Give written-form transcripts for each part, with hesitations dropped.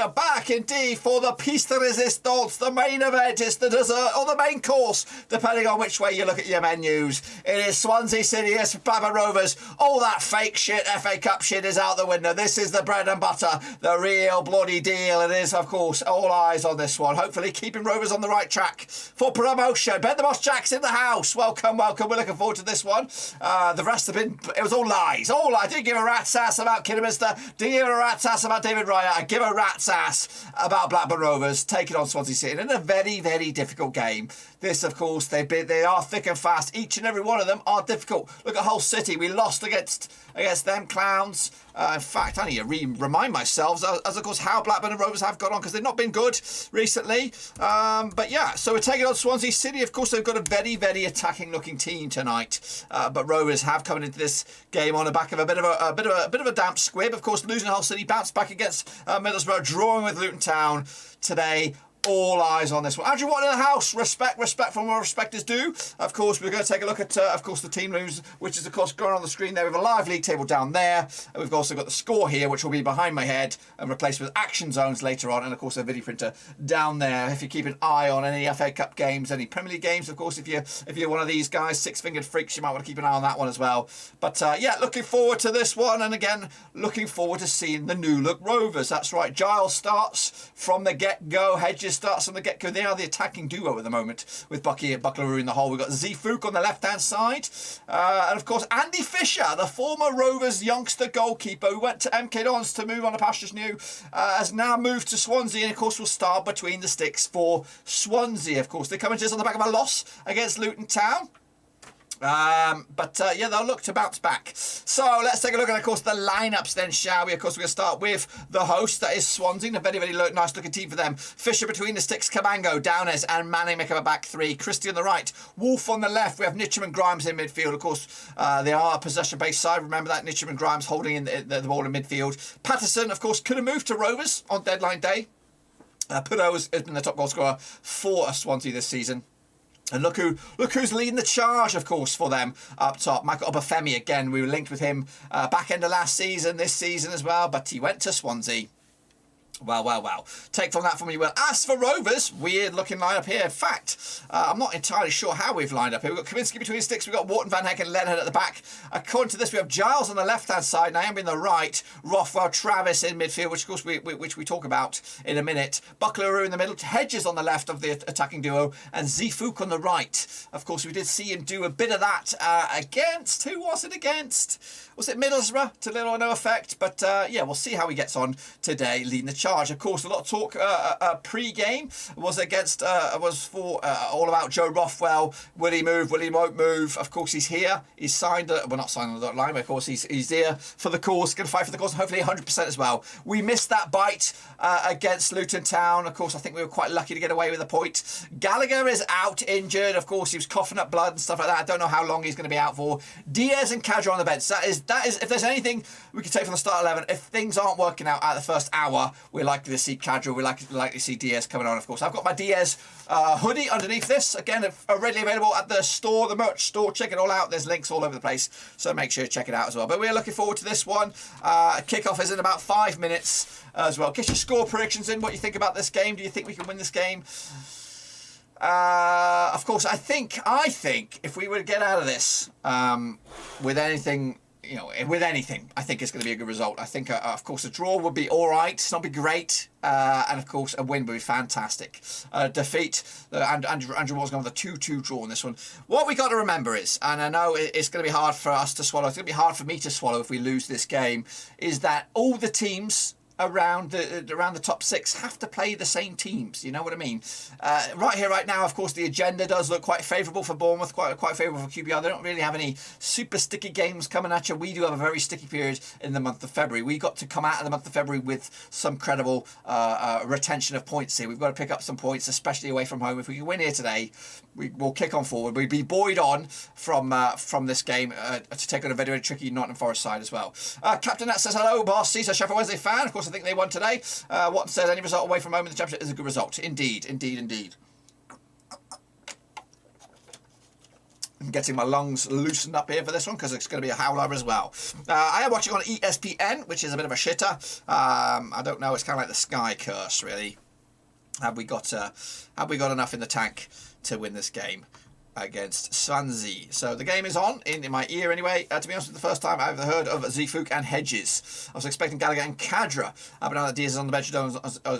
are back indeed for the piece de resistance, the main event. It's the dessert or the main course, depending on which way you look at your menus. It is Swansea City, it's Blackburn Rovers. All that fake shit, FA Cup shit is out the window. This is the bread and butter, the real bloody deal. It is, of course, all eyes on this one. Hopefully keeping Rovers on the right track for promotion. Ben the Boss Jack's in the house. Welcome, welcome. We're looking forward to this one. The rest have been, it was all lies. All lies. I didn't give a rat's ass about Kidderminster. Didn't give a rat's ass about David Raya. I give a rat's ass about Blackburn Rovers taking on Swansea City in a very, very difficult game. This, of course, they are thick and fast. Each and every one of them are difficult. Look at Hull City. We lost against them clowns. In fact, I need to remind myself as of course how Blackburn and Rovers have got on, because they've not been good recently. But yeah, so we're taking on Swansea City. Of course, they've got a very, very attacking looking team tonight. But Rovers have come into this game on the back of a bit of a damp squib. Of course, losing Hull City, bounced back against Middlesbrough, drawing with Luton Town today. All eyes on this one. Andrew Watt in the house. Respect from where respect is due. Of course, we're going to take a look at, of course, the team news, which is, of course, going on the screen there. We have a live league table down there. And we've also got the score here, which will be behind my head and replaced with action zones later on. And, of course, a video printer down there. If you keep an eye on any FA Cup games, any Premier League games, of course, if you're one of these guys, six-fingered freaks, you might want to keep an eye on that one as well. But, yeah, looking forward to this one. And, again, looking forward to seeing the new-look Rovers. That's right. Giles starts from the get-go. Hedges starts from the get-go. They are the attacking duo at the moment with Bucky and Buckleroo in the hole. We've got Zfouk on the left-hand side. And, of course, Andy Fisher, the former Rovers youngster goalkeeper who went to MK Dons to move on to pastures new, has now moved to Swansea and, of course, will start between the sticks for Swansea. Of course, they're coming to us on the back of a loss against Luton Town. Yeah, they'll look to bounce back. So let's take a look at, of course, the lineups then, shall we? Of course, we're going to start with the host, that is Swansea. A very, very nice looking team for them. Fisher between the sticks, Cabango, Downes and Manning make up a back three. Christie on the right, Wolf on the left. We have Nitcham and Grimes in midfield. Of course, they are a possession-based side. Remember that, Nitcham and Grimes holding in the ball in midfield. Patterson, of course, could have moved to Rovers on deadline day. Pudo has been the top goal scorer for Swansea this season. And look who's leading the charge, of course, for them up top. Michael Obafemi, again, we were linked with him back end of last season, this season as well, but he went to Swansea. Well. Take from that from me. Well, as for Rovers, weird looking lineup here. In fact, I'm not entirely sure how we've lined up here. We've got Kaminsky between the sticks. We've got Wharton, Van Heck and Leonard at the back. According to this, we have Giles on the left-hand side, Naomi on the right, Rothwell, Travis in midfield, which, of course, which we talk about in a minute. Buckleroo in the middle, Hedges on the left of the attacking duo, and Zfouk on the right. Of course, we did see him do a bit of that against... Who was it against? Was it Middlesbrough? To little or no effect. But, yeah, we'll see how he gets on today, leading the charge. Of course, a lot of talk pre-game was for all about Joe Rothwell. Will he move? Will he won't move? Of course, he's here. He's signed. Well, not signed on the dotted line, but of course, he's here for the cause. Going to fight for the cause, and hopefully 100% as well. We missed that bite against Luton Town. Of course, I think we were quite lucky to get away with a point. Gallagher is out injured. Of course, he was coughing up blood and stuff like that. I don't know how long he's going to be out for. Diaz and Kadra on the bench. That is. If there's anything we can take from the start 11, if things aren't working out at the first hour, we're likely to see Kadra. We're likely to see Diaz coming on. Of course, I've got my Diaz hoodie underneath this. Again, readily available at the store, the merch store. Check it all out. There's links all over the place, so make sure you check it out as well. But we're looking forward to this one. Kickoff is in about 5 minutes as well. Get your score predictions in. What you think about this game? Do you think we can win this game? Of course, I think if we were to get out of this with anything, I think it's going to be a good result. I think, of course, a draw would be all right. It's not be great. And, of course, a win would be fantastic. Defeat, Andrew Watt's going with a 2-2 draw in this one. What we got to remember is, and I know it's going to be hard for us to swallow, it's going to be hard for me to swallow if we lose this game, is that all the teams around the top six have to play the same teams. You know what I mean? Right here, right now, of course, the agenda does look quite favourable for Bournemouth, quite favourable for QPR. They don't really have any super sticky games coming at you. We do have a very sticky period in the month of February. We got to come out of the month of February with some credible retention of points here. We've got to pick up some points, especially away from home. If we can win here today, we'll kick on forward. We'll be buoyed on from this game to take on a very, very tricky Nottingham Forest side as well. Captain Nat says, hello, boss. Cesar, Sheffield Wednesday fan. Of course, I think they won today. Watson says, any result away from home in the Championship is a good result. Indeed. I'm getting my lungs loosened up here for this one because it's going to be a howler as well. I am watching on ESPN, which is a bit of a shitter. I don't know. It's kind of like the Sky curse, really. Have we got enough in the tank to win this game against Swansea? So the game is on in my ear anyway. To be honest, the first time I've heard of Zifuk and Hedges. I was expecting Gallagher and Kadra, but now that Diaz is on the bench,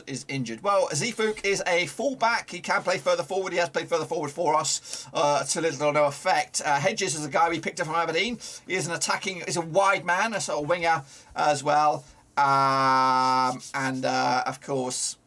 is injured. Well, Zifuk is a fullback. He can play further forward. He has played further forward for us to little or no effect. Hedges is a guy we picked up from Aberdeen. He is he's a wide man, a sort of winger as well. Of course,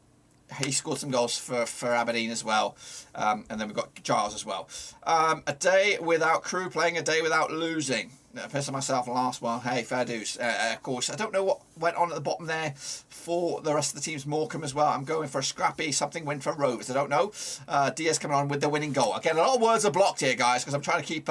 he scored some goals for Aberdeen as well. And then we've got Giles as well. A day without Crew playing, a day without losing. I pissed myself last one. Hey, fair dues. Of course, I don't know what went on at the bottom there for the rest of the team's Morecambe as well. I'm going for a scrappy something win for Rovers. I don't know. Diaz coming on with the winning goal. Again, a lot of words are blocked here, guys, because I'm trying to keep...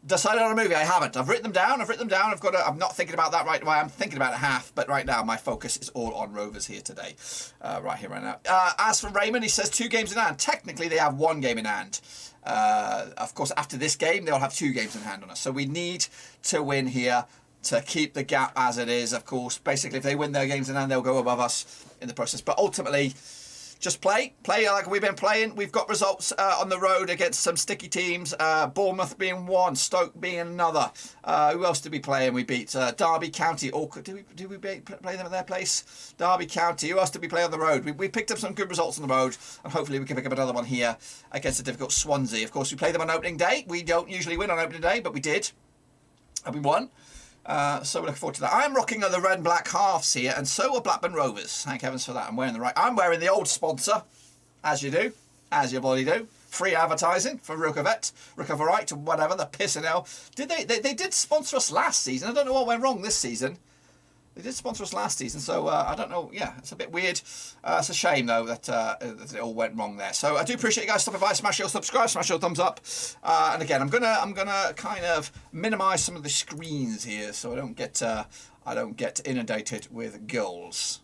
decided on a movie. I haven't. I've written them down. I'm not thinking about that right away. I'm thinking about it half, but right now my focus is all on Rovers here today. Right now. As for Raymond, he says 2 games in hand. Technically, they have 1 game in hand. Of course, after this game, they'll have 2 games in hand on us. So we need to win here to keep the gap as it is. Of course, basically, if they win their games in hand, they'll go above us in the process. But ultimately, just play like we've been playing. We've got results on the road against some sticky teams. Bournemouth being one, Stoke being another. Who else did we play? And we beat Derby County. Or did we play them at their place? Derby County. Who else did we play on the road? We picked up some good results on the road, and hopefully we can pick up another one here against a difficult Swansea. Of course, we played them on opening day. We don't usually win on opening day, but we did, and we won. So we're looking forward to that. I'm rocking the red and black halves here, and so are Blackburn Rovers. Thank heavens for that. I'm wearing the old sponsor, as you bloody do. Free advertising for Recoverite, whatever the piss and hell. They did sponsor us last season. I don't know what went wrong this season. They did sponsor us last season, so I don't know. Yeah, it's a bit weird. It's a shame though that it all went wrong there. So I do appreciate you guys stopping by. Smash your subscribe, smash your thumbs up, and again, I'm gonna kind of minimise some of the screens here so I don't get inundated with goals.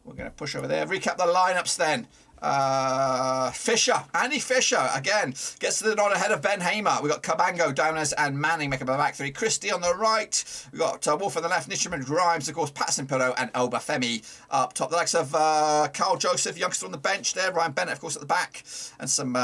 We're gonna push over there. Recap the lineups then. Andy Fisher again gets to the nod ahead of Ben Hamer. We've got Cabango, Downers and Manning making a back 3. Christie on the right. We've got Wolf on the left, Nishiman, Grimes, of course, Patson Pillow and Obafemi up top. The likes of Carl Joseph, youngster on the bench there. Ryan Bennett, of course, at the back. And some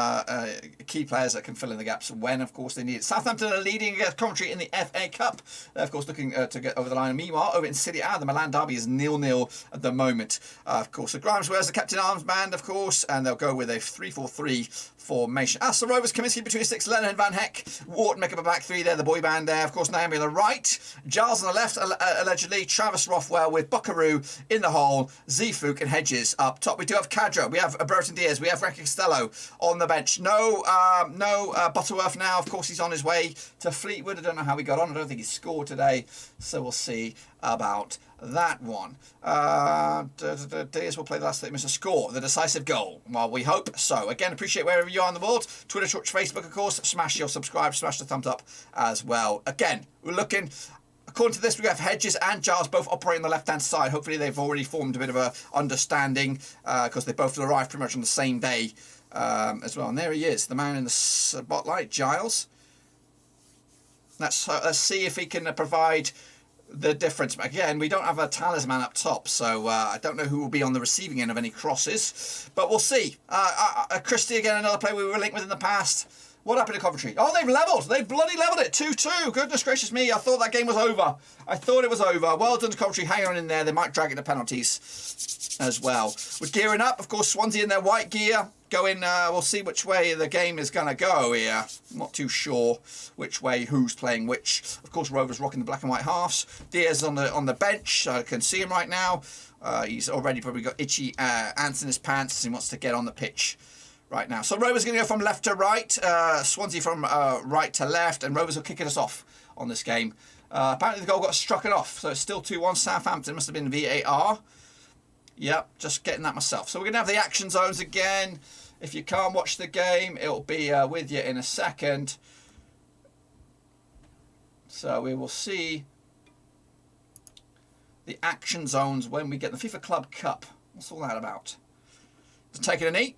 key players that can fill in the gaps when, of course, they need it. Southampton are leading against Coventry in the FA Cup. They're, of course, looking to get over the line. Meanwhile, over in City A, the Milan derby is 0-0 at the moment. Of course, so Grimes wears the captain arms band, of course, and they'll go with a 3-4-3 formation. As the Rovers, Kaminsky between 6, Lennon and Van Heck. Wharton make up a back 3 there, the boy band there. Of course, Naomi on the right. Giles on the left, allegedly. Travis Rothwell with Buckaroo in the hole. Zifuk and Hedges up top. We do have Kadra. We have Brereton Diaz. We have Frankie Costello on the bench. No Butterworth now. Of course, he's on his way to Fleetwood. I don't know how he got on. I don't think he scored today. So we'll see about that one. Diaz will play the last 30 minutes to score the decisive goal. Well, we hope so. Again, appreciate wherever you are in the world. Twitter, Twitch, Facebook, of course. Smash your subscribe, smash the thumbs up as well. Again, we're looking... According to this, we have Hedges and Giles both operating on the left-hand side. Hopefully they've already formed a bit of a understanding because they both arrived pretty much on the same day as well. And there he is, the man in the spotlight, Giles. Let's see if he can provide the difference. Again, we don't have a talisman up top, so I don't know who will be on the receiving end of any crosses, but we'll see. Christie again, another player we were linked with in the past. What happened to Coventry? Oh, they've levelled. They bloody levelled it. 2-2. Goodness gracious me. I thought that game was over. I thought it was over. Well done to Coventry. Hang on in there. They might drag it to penalties as well. We're gearing up. Of course, Swansea in their white gear. We'll see which way the game is going to go here. I'm not too sure which way, who's playing which. Of course, Rovers rocking the black and white halves. Diaz on the bench. I can see him right now. He's already probably got itchy ants in his pants as he wants to get on the pitch right now. So Rovers going to go from left to right, Swansea from right to left, and Rovers will kick us off on this game. Apparently the goal got struck off, so it's still 2-1. Southampton must have been VAR. Yep, just getting that myself. So we're going to have the action zones again. If you can't watch the game, it'll be with you in a second. So we will see the action zones when we get the FIFA Club Cup. What's all that about? Just taking a knee.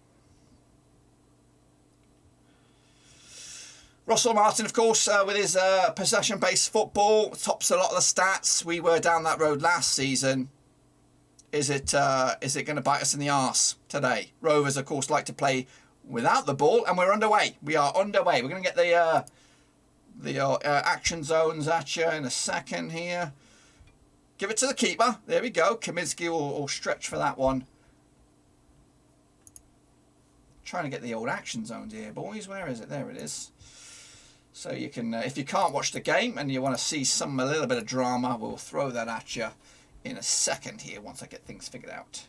Russell Martin, of course, with his possession-based football, tops a lot of the stats. We were down that road last season. Is it going to bite us in the arse today? Rovers, of course, like to play without the ball, and we're underway. We are underway. We're going to get the action zones at you in a second here. Give it to the keeper. There we go. Kaminsky will stretch for that one. Trying to get the old action zones here, boys. Where is it? There it is. So you can, if you can't watch the game and you want to see a little bit of drama, we'll throw that at you in a second here once I get things figured out.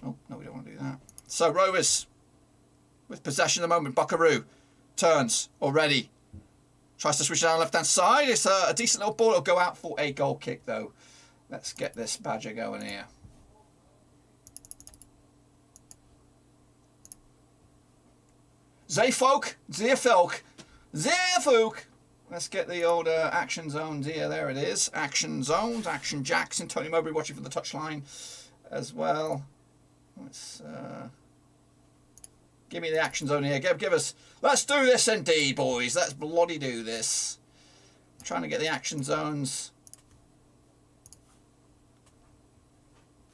Oh, no, we don't want to do that. So Rovers with possession at the moment. Buckaroo turns already. Tries to switch down left-hand side. It's a decent little ball. It'll go out for a goal kick, though. Let's get this badger going here. Zeefolk. Let's get the old action zones here. There it is. Action zones. Action jacks. And Tony Mowbray watching from the touchline as well. Let's give me the action zone here. Give us. Let's do this indeed, boys. Let's bloody do this. I'm trying to get the action zones.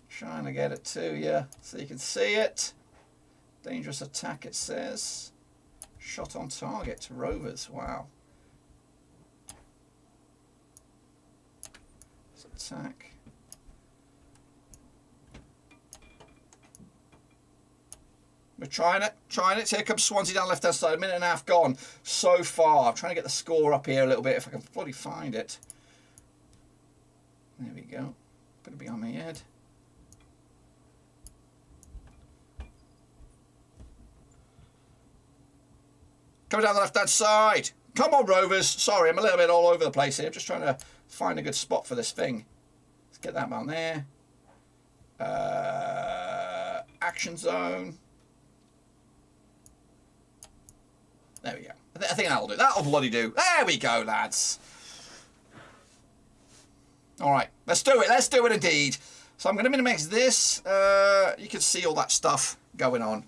Trying to get it to you so you can see it. Dangerous attack, it says. Shot on target to Rovers. Wow. Let's attack. We're trying it. Here comes Swansea down left-hand side. A minute and a half gone so far. I'm trying to get the score up here a little bit if I can bloody find it. There we go. Better be on my head. Coming down the left-hand side. Come on, Rovers. Sorry, I'm a little bit all over the place here. I'm just trying to find a good spot for this thing. Let's get that one there. Action zone. There we go. I think that'll do. That'll bloody do. There we go, lads. All right, let's do it. Let's do it indeed. So I'm going to minimize this. You can see all that stuff going on.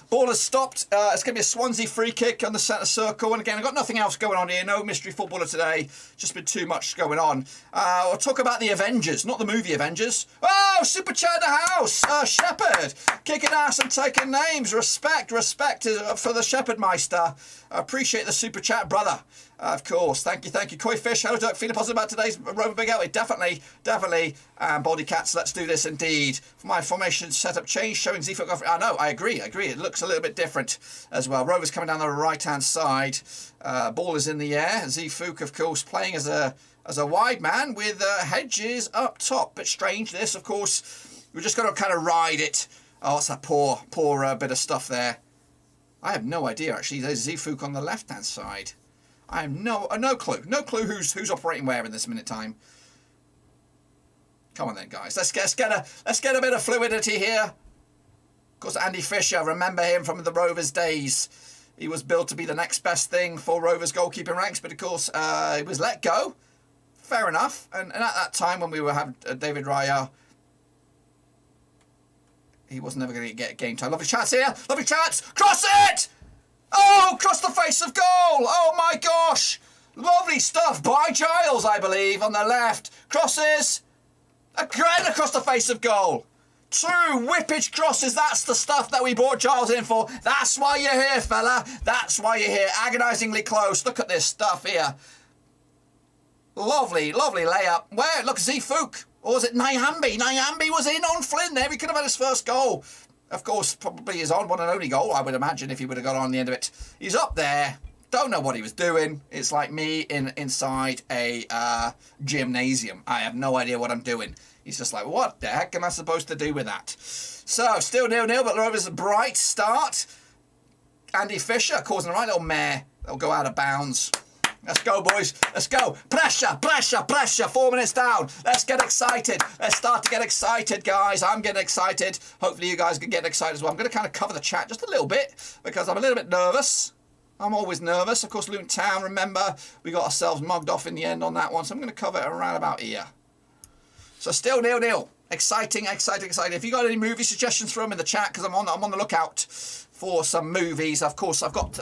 Ball has stopped. It's going to be a Swansea free kick on the centre circle. And again, I've got nothing else going on here. No mystery footballer today. Just been too much going on. We'll talk about the Avengers, not the movie Avengers. Oh, Super Chat in the house. Shepherd. Kicking ass and taking names. Respect for the Shepherd Meister. I appreciate the Super Chat, brother. Of course. Thank you. Koi Fish. Hello, Doug. Feeling positive about today's Rover Big Out? Definitely. Body Cats, let's do this indeed. For my formation setup change, showing Zeefolk. I know, I agree. It looks a little bit different as well. Rovers coming down the right-hand side. Ball is in the air. Zeefolk, of course, playing as a wide man with Hedges up top. Bit strange, this, of course. We're just going to kind of ride it. Oh, it's a poor bit of stuff there. I have no idea, actually. There's Zeefolk on the left-hand side. I have no clue. No clue who's operating where in this minute time. Come on then, guys. Let's get a bit of fluidity here. Of course, Andy Fisher, remember him from the Rovers days. He was built to be the next best thing for Rovers goalkeeping ranks, but of course, he was let go. Fair enough. And at that time when we were having David Raya, he was never going to get game time. Lovely chance here. Lovely chance. Cross it! Oh, cross the face of goal. Oh, my gosh. Lovely stuff by Giles, I believe, on the left. Crosses. Again across the face of goal. Two whippage crosses. That's the stuff that we brought Giles in for. That's why you're here, fella. That's why you're here. Agonisingly close. Look at this stuff here. Lovely layup. Where? Look, Zeefolk. Or was it Nyambi? Nyambi was in on Flynn there. He could have had his first goal. Of course, probably his one and only goal, I would imagine, if he would have got on the end of it. He's up there. Don't know what he was doing. It's like me inside a gymnasium. I have no idea what I'm doing. He's just like, what the heck am I supposed to do with that? So, still 0-0, but Rovers a bright start. Andy Fisher causing a right little mare. They'll go out of bounds. Let's go, boys. Let's go. Pressure. 4 minutes down. Let's get excited. Let's start to get excited, guys. I'm getting excited. Hopefully you guys can get excited as well. I'm going to kind of cover the chat just a little bit because I'm a little bit nervous. I'm always nervous. Of course, Luton Town, remember, we got ourselves mugged off in the end on that one. So I'm going to cover it around about here. So still 0-0. Exciting. If you got any movie suggestions for them in the chat, because I'm on the lookout for some movies. Of course, I've got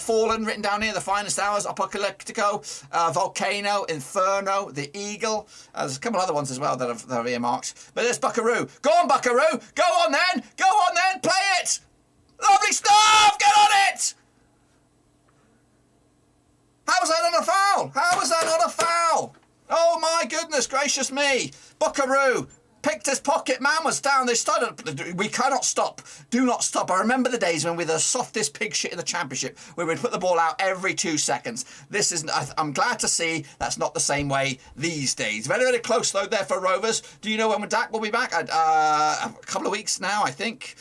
Fallen written down here, The Finest Hours, Apocalyptico, Volcano, Inferno, The Eagle. There's a couple other ones as well that I've earmarked. But there's Buckaroo. Go on, Buckaroo. Go on then. Play it. Lovely stuff. Get on it. How was that not a foul? Oh my goodness gracious me. Buckaroo picked his pocket, man was down. They started, we cannot stop. Do not stop. I remember the days when we were the softest pig shit in the Championship, where we'd put the ball out every 2 seconds. This is, I'm glad to see that's not the same way these days. Very, very close though there for Rovers. Do you know when Dak will be back? A couple of weeks now, I think.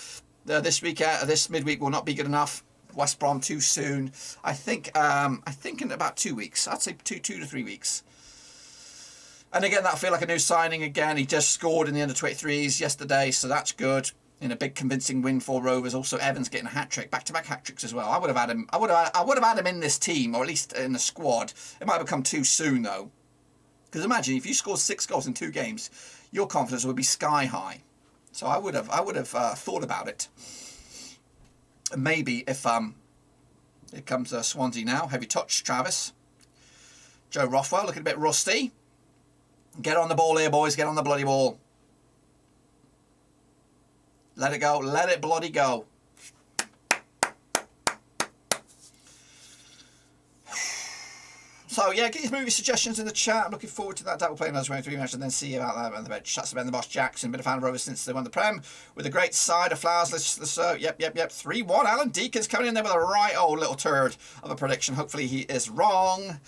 This midweek will not be good enough. West Brom too soon. I think in about 2 weeks. I'd say two to 3 weeks. And again, that'll feel like a new signing again. He just scored in the under-23s yesterday, so that's good. In a big convincing win for Rovers. Also, Evans getting a hat-trick, back-to-back hat-tricks as well. I would have had him. I would have had him in this team, or at least in the squad. It might have become too soon though, because imagine if you scored 6 goals in 2 games, your confidence would be sky high. So I would have thought about it. And maybe if here comes Swansea now, heavy touch, Travis. Joe Rothwell looking a bit rusty. Get on the ball here, boys. Get on the bloody ball. Let it go. Let it bloody go. So, yeah, get your movie suggestions in the chat. I'm looking forward to that. That will play another 23 match and then see you about that on the bench. That's Ben the Boss Jackson. Been a fan of Rovers since they won the Prem. With a great side of Flowers. Yep. 3-1. Alan Deacon's coming in there with a right old little turd of a prediction. Hopefully he is wrong.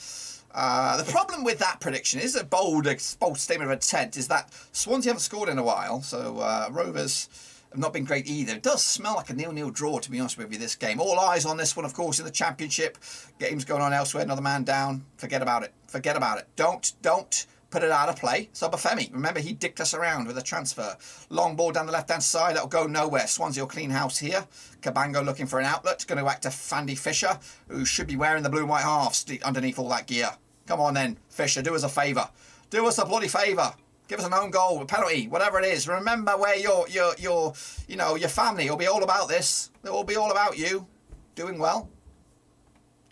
The problem with that prediction is a bold statement of intent is that Swansea haven't scored in a while, so Rovers have not been great either. It does smell like a 0-0 draw, to be honest with you, this game. All eyes on this one, of course, in the Championship. Games going on elsewhere, another man down. Forget about it. Don't put it out of play. Sobafemi, remember, he dicked us around with a transfer. Long ball down the left-hand side, that'll go nowhere. Swansea will clean house here. Cabango looking for an outlet. Going to act to Fandy Fisher, who should be wearing the blue and white halves underneath all that gear. Come on then, Fisher, do us a favour. Do us a bloody favour. Give us an own goal, a penalty, whatever it is. Remember where your family will be all about this. It will be all about you doing well.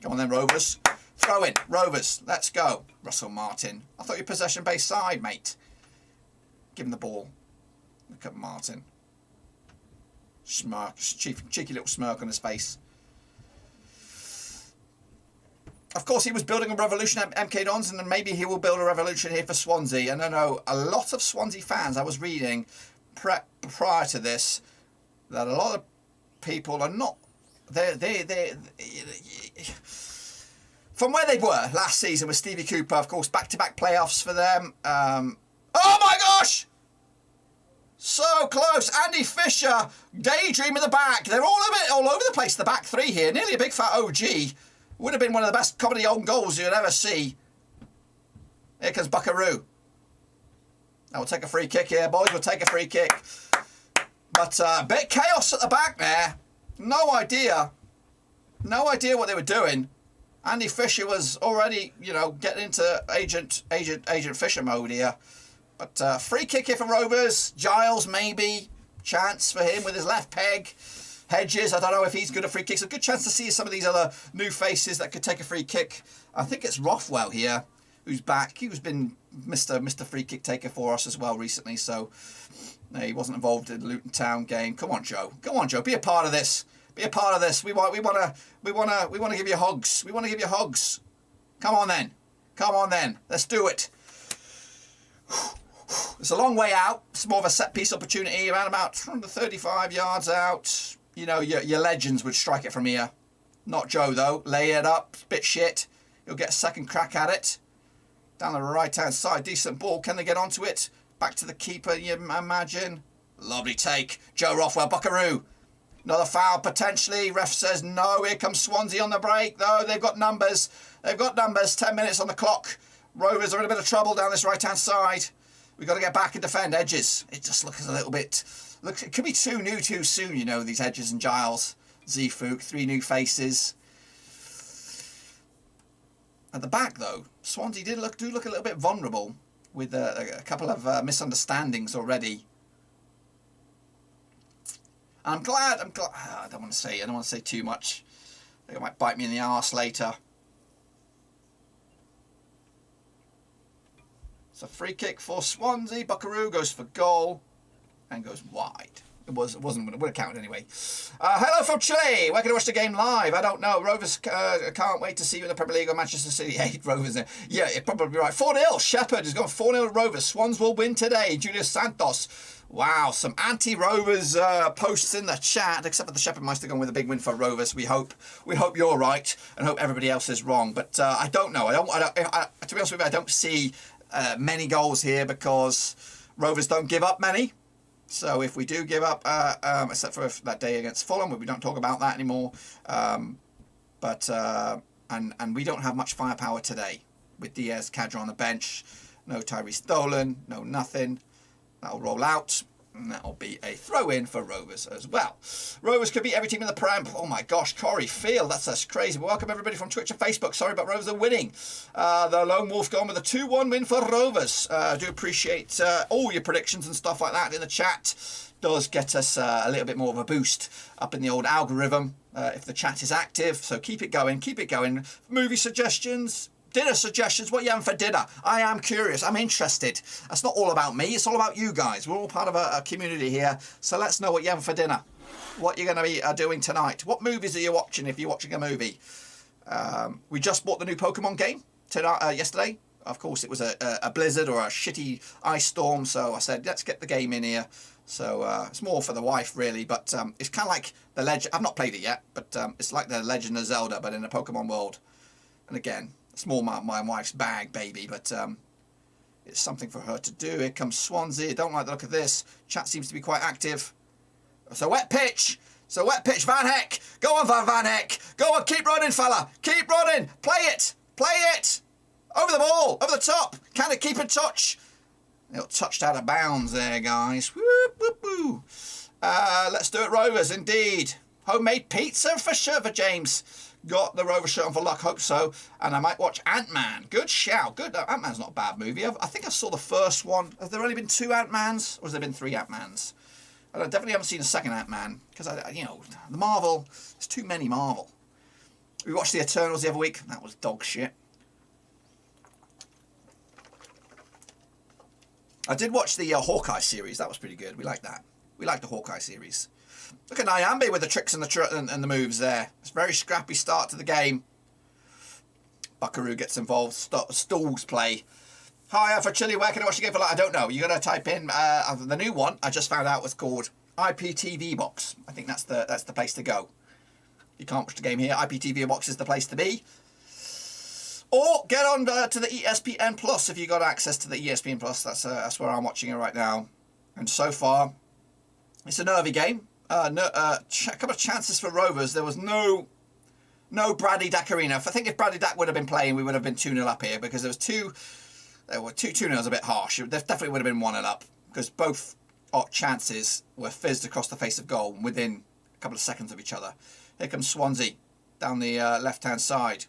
Come on then, Rovers. Throw in, Rovers. Let's go. Russell Martin. I thought you were possession-based side, mate. Give him the ball. Look at Martin. Smirk, cheeky little smirk on his face. Of course, he was building a revolution at MK Dons, and then maybe he will build a revolution here for Swansea. And I know a lot of Swansea fans, I was reading prior to this, that a lot of people are not... From where they were last season with Stevie Cooper, of course, back-to-back playoffs for them. Oh my gosh! So close. Andy Fisher, daydream at the back. They're all over the place, the back three here. Nearly a big fat OG. Would have been one of the best comedy own goals you'd ever see. Here comes Buckaroo. Now we'll take a free kick here, boys. We'll take a free kick. But a bit chaos at the back there. No idea what they were doing. Andy Fisher was already, getting into Agent Fisher mode here. But free kick here for Rovers. Giles, maybe. Chance for him with his left peg. Hedges, I don't know if he's good at free kicks. A good chance to see some of these other new faces that could take a free kick. I think it's Rothwell here who's back. He's been Mr. Free Kick taker for us as well recently. So he wasn't involved in the Luton Town game. Come on, Joe. Go on, Joe. Be a part of this. Be a part of this. We want to give you hugs. We want to give you hugs. Come on then. Come on then. Let's do it. It's a long way out. It's more of a set piece opportunity, around about 35 yards out. Your legends would strike it from here. Not Joe, though. Lay it up. Bit shit. He'll get a second crack at it. Down the right-hand side. Decent ball. Can they get onto it? Back to the keeper, you imagine. Lovely take. Joe Rothwell, Buckaroo. Another foul, potentially. Ref says no. Here comes Swansea on the break, though. They've got numbers. 10 minutes on the clock. Rovers are in a bit of trouble down this right-hand side. We've got to get back and defend. Edges. It just looks a little bit... Look, it could be too new too soon, these Edges and Giles. Zfouk, 3 new faces. At the back, though, Swansea do look a little bit vulnerable. with a couple of misunderstandings already. And I'm glad. I don't want to say too much. I think it might bite me in the arse later. It's a free kick for Swansea. Buckaroo goes for goal and goes wide. It would have counted anyway. Hello from Chile. Where can I watch the game live? I don't know. Rovers can't wait to see you in the Premier League. Or Manchester City 8 Rovers there. Yeah, you're probably right. 4-0. Shepherd has gone 4-0 Rovers. Swans will win today. Julius Santos. Wow, some anti-Rovers posts in the chat, except for the Shepherd Meister going with a big win for Rovers. We hope you're right and hope everybody else is wrong. But I don't know. To be honest with you, I don't see many goals here because Rovers don't give up many. So if we do give up, except for that day against Fulham, we don't talk about that anymore. And we don't have much firepower today with Diaz, Cadra on the bench. No Tyrese Dolan, no nothing. That'll roll out. And that'll be a throw-in for Rovers as well. Rovers could beat every team in the Prem. Oh my gosh, Corey Field, that's crazy. Welcome everybody from Twitch and Facebook. Sorry, but Rovers are winning. The Lone Wolf gone with a 2-1 win for Rovers. I do appreciate all your predictions and stuff like that in the chat. Does get us a little bit more of a boost up in the old algorithm if the chat is active. So keep it going, keep it going. Movie suggestions, dinner suggestions, what you having for dinner? I am curious, I'm interested. That's not all about me, it's all about you guys. We're all part of a community here, so let's know what you're having for dinner. What you're going to be doing tonight. What movies are you watching if you're watching a movie? We just bought the new Pokemon game yesterday. Of course, it was a blizzard or a shitty ice storm, so I said, let's get the game in here. So it's more for the wife, really, but it's kind of like the Legend. I've not played it yet, but it's like the Legend of Zelda, but in a Pokemon world. And again, it's more my wife's bag, baby, but it's something for her to do. Here comes Swansea. Don't like the look of this. Chat seems to be quite active. It's a wet pitch. It's a wet pitch. Van Heck. Go on, Van Heck. Go on, keep running, fella. Keep running. Play it. Play it. Over the ball. Over the top. Can it keep in touch? It touched out of bounds there, guys. Whoop, whoop, whoop. Let's do it, Rovers, indeed. Homemade pizza for sure for James. Got the Rover shirt on for luck, hope so. And I might watch Ant-Man. Good shout. Good. Ant-Man's not a bad movie. I think I saw the first one. Have there only been 2 Ant-Mans? Or has there been 3 Ant-Mans? I definitely haven't seen a second Ant-Man. Because, the Marvel, there's too many Marvel. We watched The Eternals the other week. That was dog shit. I did watch the Hawkeye series. That was pretty good. We like that. We like the Hawkeye series. Look at Nyambe with the tricks and the moves there. It's a very scrappy start to the game. Buckaroo gets involved. Stalls play. Hi, for Chile, where can I watch the game for live? I don't know. You're going to type in the new one. I just found out was called IPTV Box. I think that's the place to go. You can't watch the game here. IPTV Box is the place to be. Or get on to the ESPN Plus if you got access to the ESPN Plus. That's where I'm watching it right now. And so far, it's a nervy game. A couple of chances for Rovers. There was no Bradley Dacarino. I think if Bradley Dack would have been playing, we would have been 2-0 up here because there were 2-0's a bit harsh. There definitely would have been 1-0 up because both chances were fizzed across the face of goal within a couple of seconds of each other. Here comes Swansea down the left-hand side.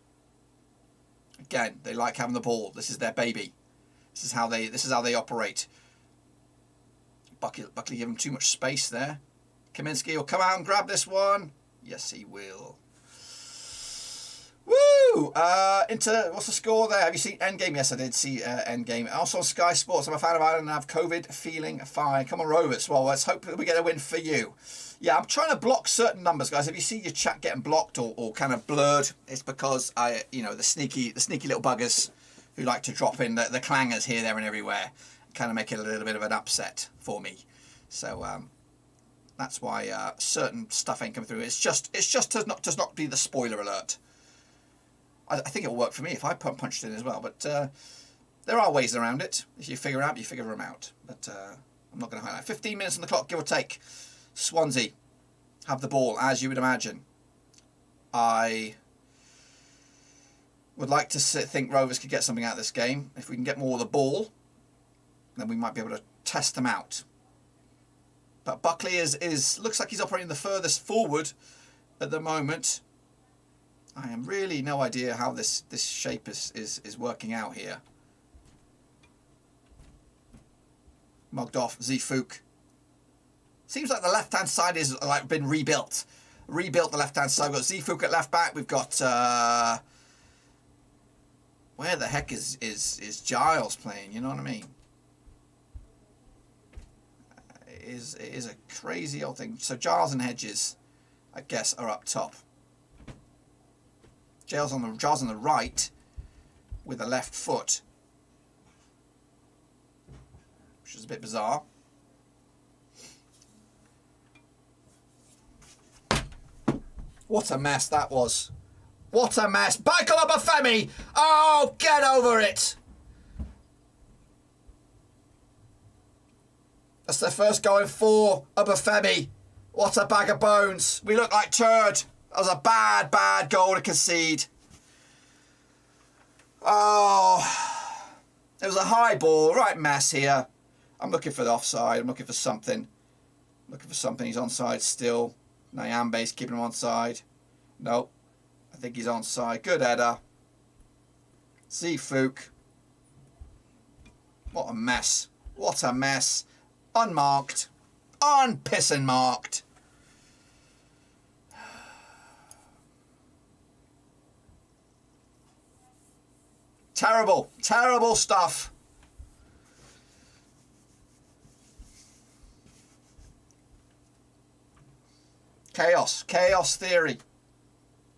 Again, they like having the ball. This is their baby. This is how they operate. Buckley gave him too much space there. Kaminsky will come out and grab this one. Yes, he will. Woo! What's the score there? Have you seen Endgame? Yes, I did see Endgame. Also on Sky Sports. I'm a fan of Ireland and have COVID feeling fine. Come on, Rovers. Well, let's hope that we get a win for you. Yeah, I'm trying to block certain numbers, guys. If you see your chat getting blocked or kind of blurred, it's because the sneaky little buggers who like to drop in the clangers here, there, and everywhere, kind of make it a little bit of an upset for me. So that's why certain stuff ain't coming through. It's just does not be the spoiler alert. I think it'll work for me if I punched in as well, but there are ways around it. If you figure them out. But I'm not going to highlight. 15 minutes on the clock, give or take. Swansea have the ball, as you would imagine. I would like to think Rovers could get something out of this game. If we can get more of the ball, then we might be able to test them out. But Buckley looks like he's operating the furthest forward at the moment. I have really no idea how this shape is working out here. Mugged off. Zifuk. Seems like the left-hand side is like been rebuilt. Rebuilt the left-hand side. We've got Zifuk at left back. We've got where the heck is Giles playing? You know what I mean? It is a crazy old thing. So Giles and Hedges, I guess, are up top. Giles on the right with a left foot, which is a bit bizarre. What a mess that was. What a mess. Michael Obafemi! Oh, get over it! That's their first goal in 4. Obafemi. What a bag of bones. We look like turd. That was a bad, bad goal to concede. Oh, it was a high ball. Right mess here. I'm looking for the offside. I'm looking for something. Looking for something. He's onside still. Nyambe's keeping him onside. Nope. I think he's onside. Good header. Zifuk. What a mess. What a mess. Unmarked. Unpissing marked. Terrible. Terrible stuff. Chaos. Chaos theory.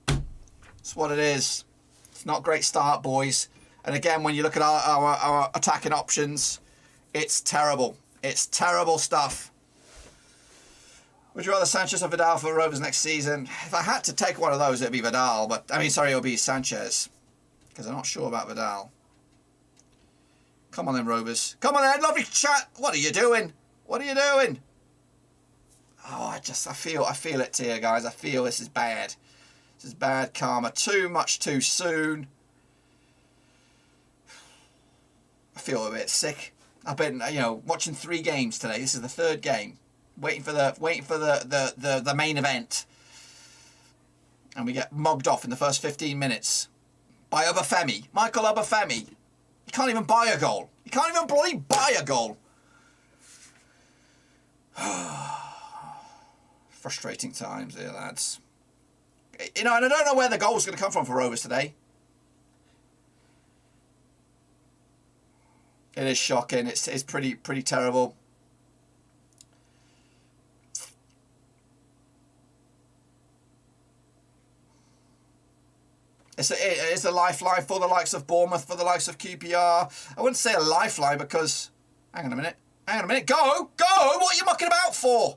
That's what it is. It's not a great start, boys. And again, when you look at our attacking options, it's terrible. It's terrible stuff. Would you rather Sanchez or Vidal for Rovers next season? If I had to take one of those, it'd be Vidal. But I mean, sorry, it'll be Sanchez. Because I'm not sure about Vidal. Come on then, Rovers. Come on then, lovely chat. What are you doing? What are you doing? Oh, I feel it here, guys. I feel this is bad. This is bad karma. Too much too soon. I feel a bit sick. I've been, watching 3 games today. This is the 3rd game. Waiting for the main event. And we get mugged off in the first 15 minutes. By Obafemi. Michael Obafemi. You can't even buy a goal. You can't even bloody buy a goal. Frustrating times here, lads. And I don't know where the goal's going to come from for Rovers today. It is shocking. It's pretty terrible. It's a lifeline for the likes of Bournemouth, for the likes of QPR. I wouldn't say a lifeline because... Hang on a minute. Hang on a minute. Go! Go! What are you mucking about for?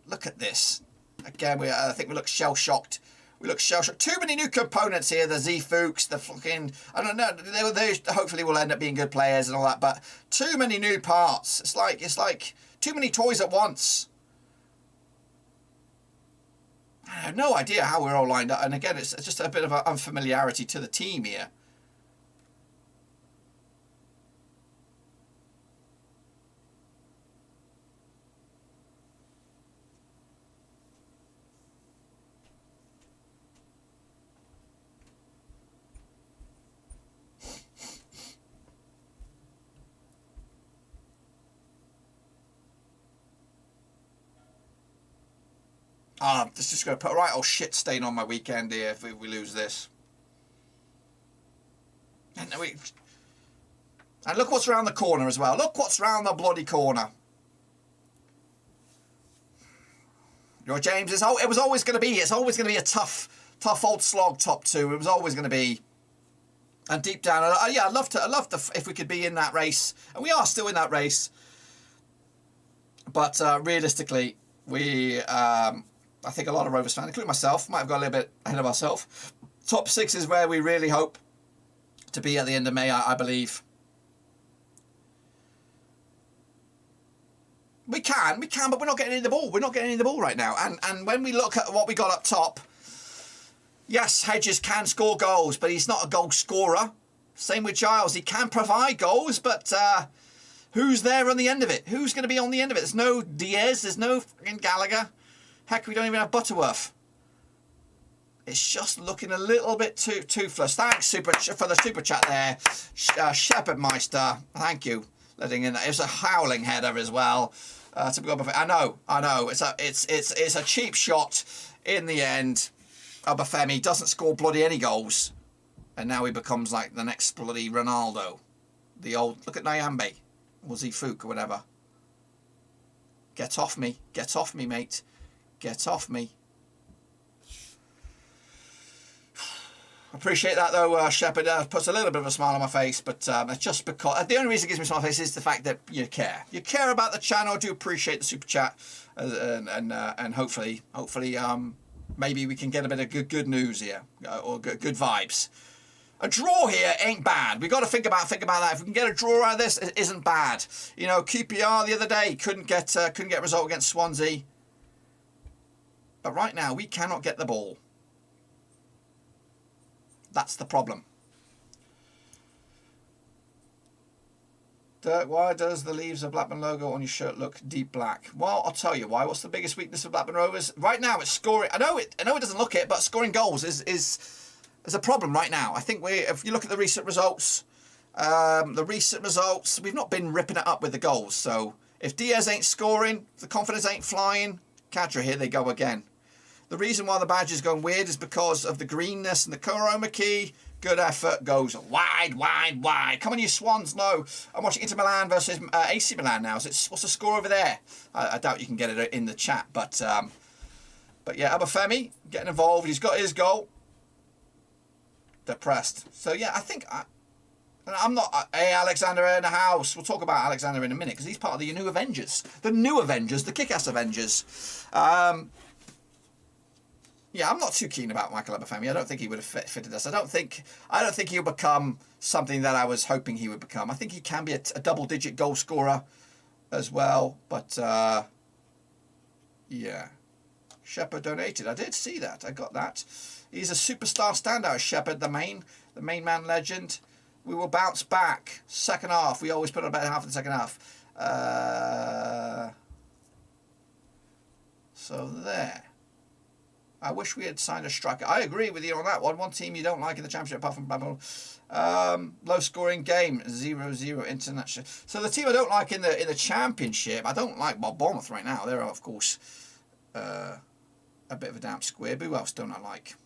Look at this. Again, I think we look shell-shocked. We look shell-shocked. Too many new components here. The Zifuks, the fucking... I don't know. They hopefully will end up being good players and all that. But too many new parts. It's like too many toys at once. I have no idea how we're all lined up. And again, it's just a bit of an unfamiliarity to the team here. This is just going to put a right old shit stain on my weekend here if we lose this. And look what's around the corner as well. Look what's around the bloody corner. Your James, it was always going to be. It's always going to be a tough old slog top 2. It was always going to be. And deep down, yeah, I'd love to if we could be in that race, and we are still in that race. But realistically, I think a lot of Rovers fans, including myself, might have got a little bit ahead of ourselves. Top 6 is where we really hope to be at the end of May, I believe. We can, but we're not getting any of the ball. We're not getting any of the ball right now. And when we look at what we got up top, yes, Hedges can score goals, but he's not a goal scorer. Same with Giles. He can provide goals, but who's there on the end of it? Who's going to be on the end of it? There's no Diaz. There's no fucking Gallagher. Heck, we don't even have Butterworth. It's just looking a little bit toothless. Thanks for the super chat there, Shepherdmeister. Thank you. letting in that. It was a howling header as well. Typical Obafemi. I know. It's a cheap shot in the end. Obafemi doesn't score bloody any goals, and now he becomes like the next bloody Ronaldo. The old, look at Nyambe, or Zifuk or whatever. Get off me, mate. Get off me. Appreciate that though, Shepherd. Puts a little bit of a smile on my face, but it's just because the only reason it gives me a smile on my face is the fact that you care. You care about the channel. I do appreciate the super chat, and hopefully, maybe we can get a bit of good news here, or good vibes. A draw here ain't bad. We've got to think about that. If we can get a draw out of this, it isn't bad. You know, QPR the other day couldn't get a result against Swansea. But right now, we cannot get the ball. That's the problem. Dirk, why does the leaves of Blackburn logo on your shirt look deep black? Well, I'll tell you why. What's the biggest weakness of Blackburn Rovers? Right now, it's scoring. I know it doesn't look it, but scoring goals is a problem right now. I think if you look at the recent results, we've not been ripping it up with the goals. So if Diaz ain't scoring, if the confidence ain't flying, Cadra, here they go again. The reason why the badge is going weird is because of the greenness and the chroma key. Good effort goes wide. Come on, you Swans. No, I'm watching Inter Milan versus AC Milan now. What's the score over there? I doubt you can get it in the chat. But yeah, Obafemi getting involved. He's got his goal. Depressed. So yeah, I think I'm not. Hey, Alexander in the house. We'll talk about Alexander in a minute because he's part of the new Avengers. The new Avengers, the kick-ass Avengers. Yeah, I'm not too keen about Michael Obafemi. I don't think he would have fitted us. I don't think he'll become something that I was hoping he would become. I think he can be a double-digit goal scorer as well. But yeah, Shepherd donated. I did see that. I got that. He's a superstar standout, Shepherd, the main man legend. We will bounce back. Second half. We always put on about half in the second half. So there. I wish we had signed a striker. I agree with you on that one. One team you don't like in the Championship apart from Blackburn. Low scoring game. 0-0 international. So the team I don't like in the Championship, I don't like Bournemouth right now. They're of course a bit of a damp squib. Who else don't I like?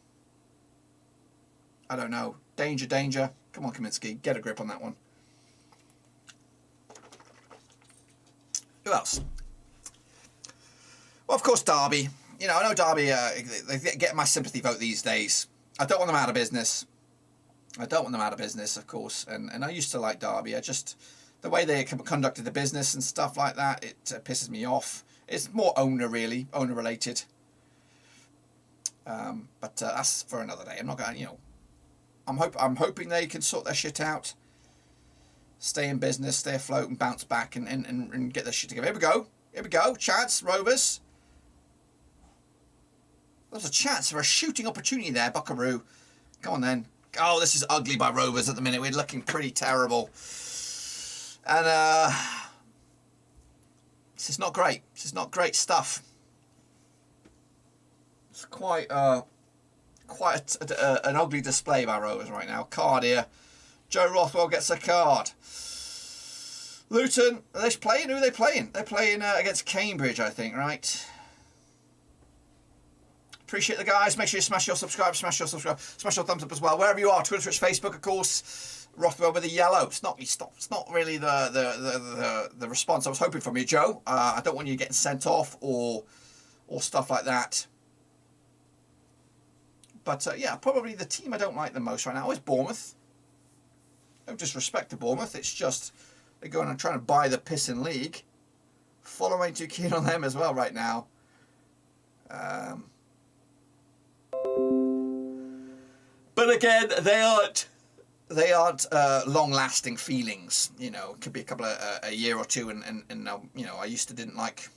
I don't know. Danger. Come on, Kaminsky. Get a grip on that one. Who else? Well, of course, Derby. You know, I know Derby, they get my sympathy vote these days. I don't want them out of business. Of course. And I used to like Derby. The way they conducted the business and stuff like that, it pisses me off. It's more owner-related. But that's for another day. I'm not going, I'm hoping they can sort their shit out, stay in business, stay afloat, and bounce back and get their shit together. Here we go. Chance, Rovers. There's a chance for a shooting opportunity there, Buckaroo. Come on then. Oh, this is ugly by Rovers at the minute. We're looking pretty terrible. And this is not great. This is not great stuff. It's quite an ugly display by Rovers right now. Card here. Joe Rothwell gets a card. Luton, are they playing? Who are they playing? They're playing against Cambridge, I think, right? Appreciate the guys. Make sure you smash your subscribe, smash your thumbs up as well. Wherever you are, Twitter, Twitch, Facebook, of course. Rothwell with a yellow. It's not really the response I was hoping from you, Joe. I don't want you getting sent off or stuff like that. But yeah, probably the team I don't like the most right now is Bournemouth. No disrespect to Bournemouth. It's just they're going and trying to buy the piss in league. Fulham ain't too keen on them as well right now. But again, they aren't long-lasting feelings. You know, it could be a year or two, and I used to didn't like.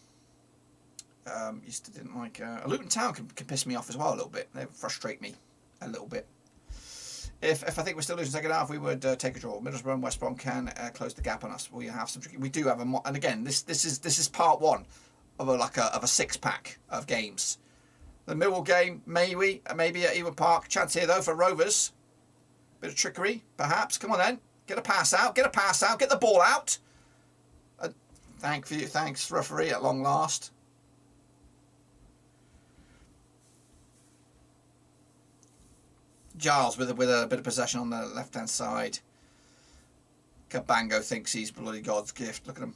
Luton Town can piss me off as well a little bit. They frustrate me a little bit. If I think we're still losing second half, we would take a draw. Middlesbrough and West Brom can close the gap on us. We have some. We do have and again, this is part one of a 6-pack of games. The Millwall game, maybe at Ewood Park. Chance here though for Rovers. Bit of trickery, perhaps. Come on then, get a pass out. Get the ball out. Thanks, referee, at long last. Giles with a bit of possession on the left-hand side. Cabango thinks he's bloody God's gift. Look at him.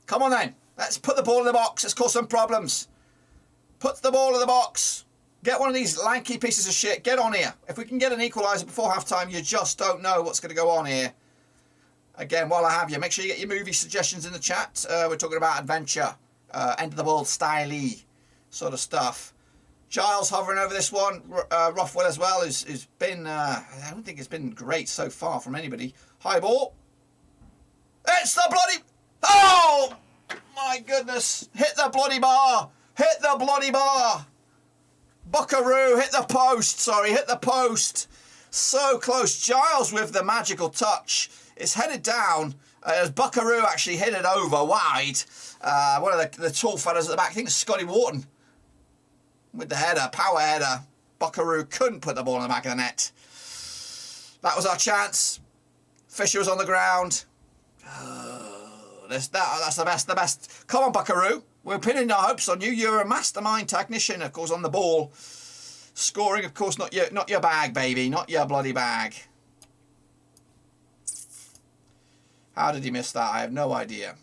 Come on then. Let's put the ball in the box. Let's cause some problems. Put the ball in the box. Get one of these lanky pieces of shit. Get on here. If we can get an equaliser before half-time, you just don't know what's going to go on here. Again, while I have you, make sure you get your movie suggestions in the chat. We're talking about adventure, end of the world style-y sort of stuff. Giles hovering over this one. Rothwell as well has been, I don't think it's been great so far from anybody. High ball. It's the bloody, oh my goodness. Hit the bloody bar. Hit the bloody bar. Buckaroo hit the post, sorry, hit the post. So close. Giles with the magical touch. It's headed down as Buckaroo actually hit it over wide. One of the tall fellas at the back, I think it's Scotty Wharton. With the header, power header. Buckaroo couldn't put the ball in the back of the net. That was our chance. Fisher was on the ground. That's the best. Come on, Buckaroo. We're pinning our hopes on you. You're a mastermind technician, of course, on the ball. Scoring, of course, not your bag, baby. Not your bloody bag. How did he miss that? I have no idea.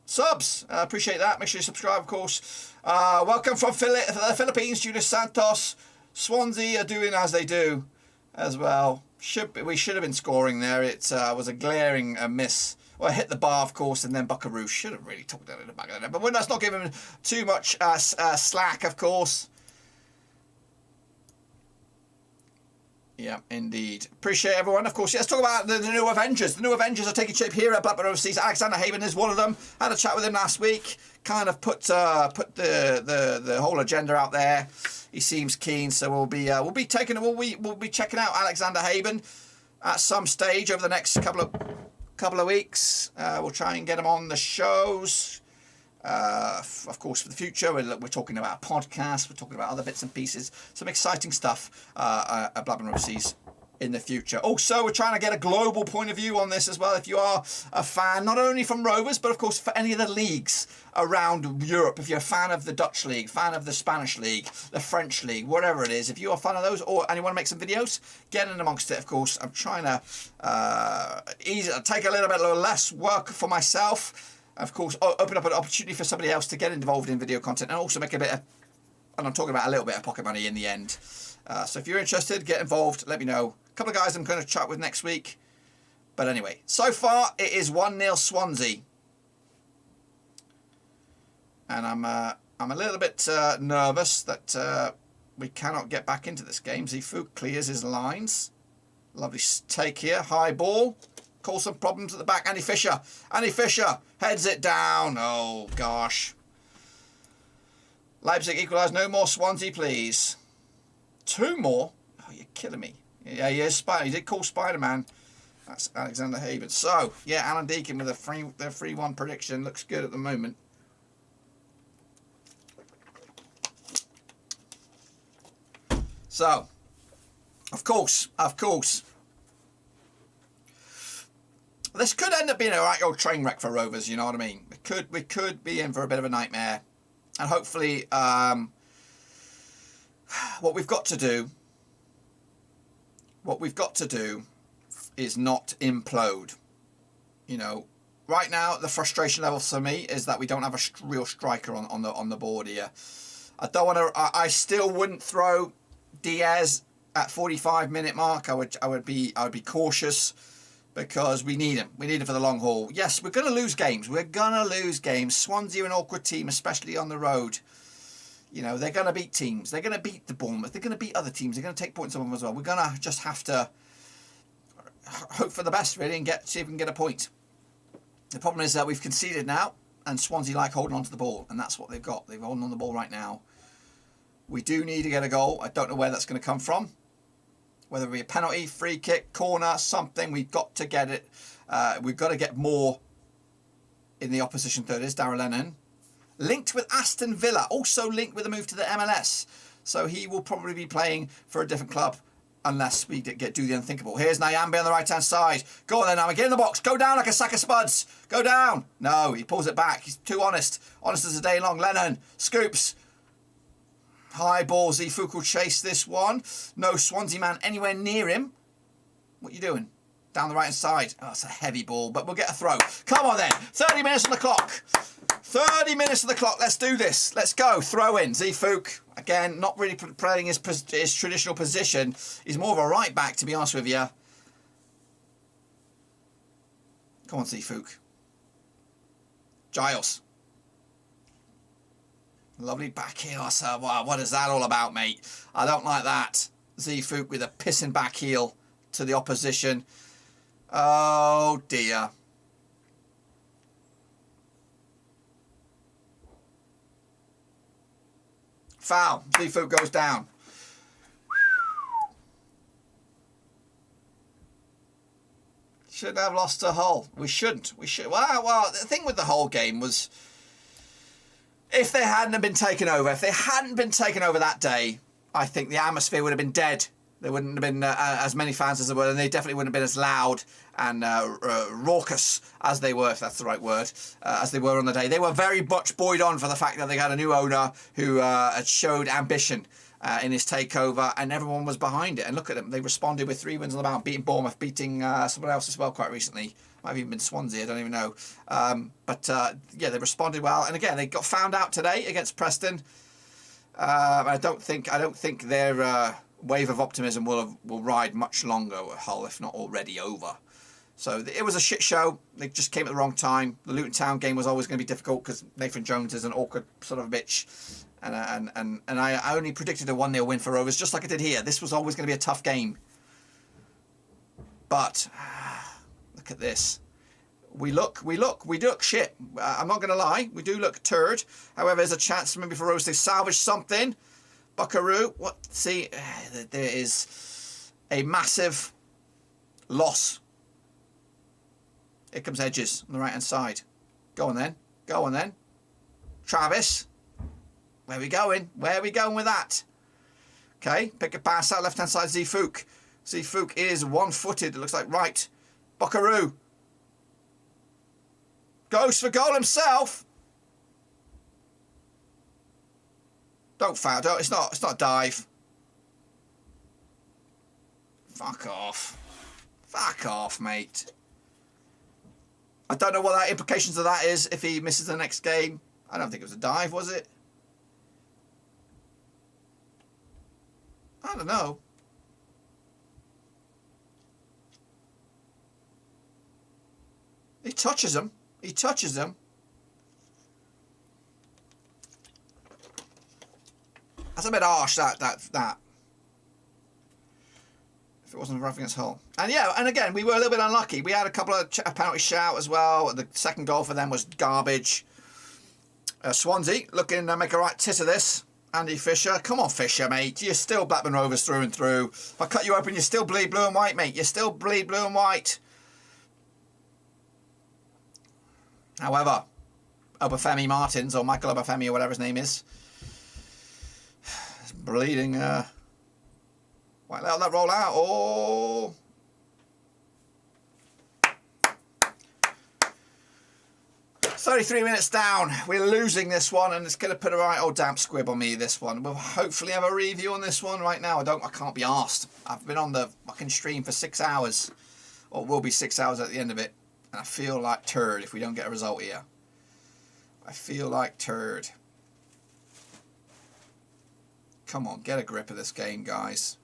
Subs, appreciate that. Make sure you subscribe, of course. Welcome from the Philippines, Julius Santos. Swansea are doing as they do as well. We should have been scoring there. It was a glaring miss. Well, hit the bar, of course, and then Buckaroo should have really tucked that in the back of the net. But let's not give him too much slack, of course. Yeah, indeed. Appreciate everyone. Of course, let's talk about the new Avengers. The new Avengers are taking shape here at Blackburn Rovers. Alexander Haven is one of them. Had a chat with him last week. Kind of put the whole agenda out there. He seems keen, so we'll be checking out Alexander Haven at some stage over the next couple of weeks. We'll try and get him on the shows. Of course, for the future, we're talking about podcasts, we're talking about other bits and pieces, some exciting stuff at Blackburn Rovers in the future. Also, we're trying to get a global point of view on this as well. If you are a fan, not only from Rovers, but of course for any of the leagues around Europe, if you're a fan of the Dutch League, fan of the Spanish League, the French League, whatever it is, if you are a fan of those and you want to make some videos, get in amongst it, of course. I'm trying to take a little bit less work for myself. Of course, open up an opportunity for somebody else to get involved in video content and also make a bit of, and I'm talking about a little bit of pocket money in the end. So if you're interested, get involved, let me know. A couple of guys I'm going to chat with next week. But anyway, so far it is 1-0 Swansea. And I'm a little bit nervous that we cannot get back into this game. Zifu clears his lines. Lovely take here, high ball. Cause some problems at the back. Andy Fisher heads it down. Oh, gosh. Leipzig equalised. No more Swansea, please. 2 more? Oh, you're killing me. Yeah, he is He did call Spider-Man. That's Alexander Haven. So, yeah, Alan Deacon with a 3-1 prediction. Looks good at the moment. So, of course. This could end up being a right old train wreck for Rovers, you know what I mean? We could be in for a bit of a nightmare. And hopefully, what we've got to do is not implode. You know, right now, the frustration level for me is that we don't have a real striker on the board here. I still wouldn't throw Diaz at 45-minute mark. I would be cautious. Because we need him. We need him for the long haul. Yes, we're going to lose games. Swansea are an awkward team, especially on the road. You know, they're going to beat teams. They're going to beat the Bournemouth. They're going to beat other teams. They're going to take points on them as well. We're going to just have to hope for the best, really, and see if we can get a point. The problem is that we've conceded now, and Swansea like holding on to the ball, and that's what they've got. They're holding on the ball right now. We do need to get a goal. I don't know where that's going to come from. Whether it be a penalty, free kick, corner, something, we've got to get it. We've got to get more in the opposition third. Is Darrell Lennon. Linked with Aston Villa. Also linked with a move to the MLS. So he will probably be playing for a different club Unless we do the unthinkable. Here's Nyambe on the right-hand side. Go on then, Nyambe. Get in the box. Go down like a sack of spuds. Go down. No, he pulls it back. He's too honest. Honest as a day long. Lennon. Scoops. High ball. Zifuk will chase this one. No Swansea man anywhere near him. What are you doing? Down the right-hand side. Oh, it's a heavy ball, but we'll get a throw. Come on then. 30 minutes on the clock. 30 minutes on the clock. Let's do this. Let's go. Throw in. Zifuk. Again, not really playing his traditional position. He's more of a right back, to be honest with you. Come on, Zifuk. Giles. Lovely back heel. So, wow, what is that all about, mate? I don't like that. Zifuk with a pissing back heel to the opposition. Oh, dear. Foul. Zifuk goes down. Shouldn't have lost to Hull. We shouldn't. We should. Well, the thing with the whole game was, if they hadn't been taken over, that day, I think the atmosphere would have been dead. There wouldn't have been as many fans as there were, and they definitely wouldn't have been as loud and raucous as they were, if that's the right word, as they were on the day. They were very much buoyed on for the fact that they had a new owner who had showed ambition in his takeover, and everyone was behind it. And look at them. They responded with 3 wins on the bounce, beating Bournemouth, beating someone else as well quite recently. Might have even been Swansea, I don't even know. Yeah, they responded well. And again, they got found out today against Preston. I don't think their wave of optimism will ride much longer at Hull, if not already over. So it was a shit show. They just came at the wrong time. The Luton Town game was always going to be difficult because Nathan Jones is an awkward sort of bitch. And I only predicted a 1-0 win for Rovers, just like I did here. This was always going to be a tough game. But look at this. We look shit. I'm not going to lie. We do look turd. However, there's a chance maybe for Rovers to salvage something. Buckaroo. What? See, there is a massive loss. Here comes Hedges on the right-hand side. Go on then. Go on then. Travis. Where are we going? Where are we going with that? Okay, pick a pass out left-hand side. Zifuk. Zifuk is one-footed. It looks like right. Buckaroo. Goes for goal himself. Don't foul. Don't. It's not a dive. Fuck off. Fuck off, mate. I don't know what the implications of that is if he misses the next game. I don't think it was a dive, was it? I don't know. He touches him. He touches him. That's a bit harsh, that. If it wasn't rough against Hull. And yeah, and again, we were a little bit unlucky. We had a couple of penalty shout as well. The second goal for them was garbage. Swansea looking to make a right tit of this. Andy Fisher. Come on, Fisher, mate. You're still Blackburn Rovers through and through. If I cut you open, you still bleed blue and white, mate. You still bleed blue and white. However, Obafemi Martins, or Michael Obafemi, or whatever his name is bleeding. Why let that roll out? Oh. "33 minutes down. We're losing this one, and it's going to put a right old damp squib on me, this one. We'll hopefully have a review on this one right now. I can't be arsed. I've been on the fucking stream for 6 hours. Or will be 6 hours at the end of it. And I feel like turd if we don't get a result here. I feel like turd. Come on, get a grip of this game, guys.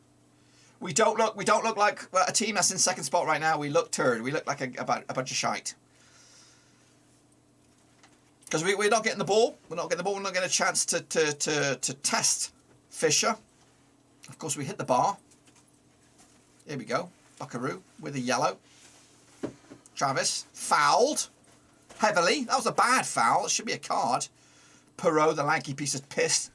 We don't look like a team that's in second spot right now. We look turd. We look like a bunch of shite. Because we're not getting the ball. We're not getting a chance to test Fisher. Of course, we hit the bar. Here we go. Buckaroo with a yellow. Travis fouled heavily. That was a bad foul. It should be a card. Perot, the lanky piece of piss.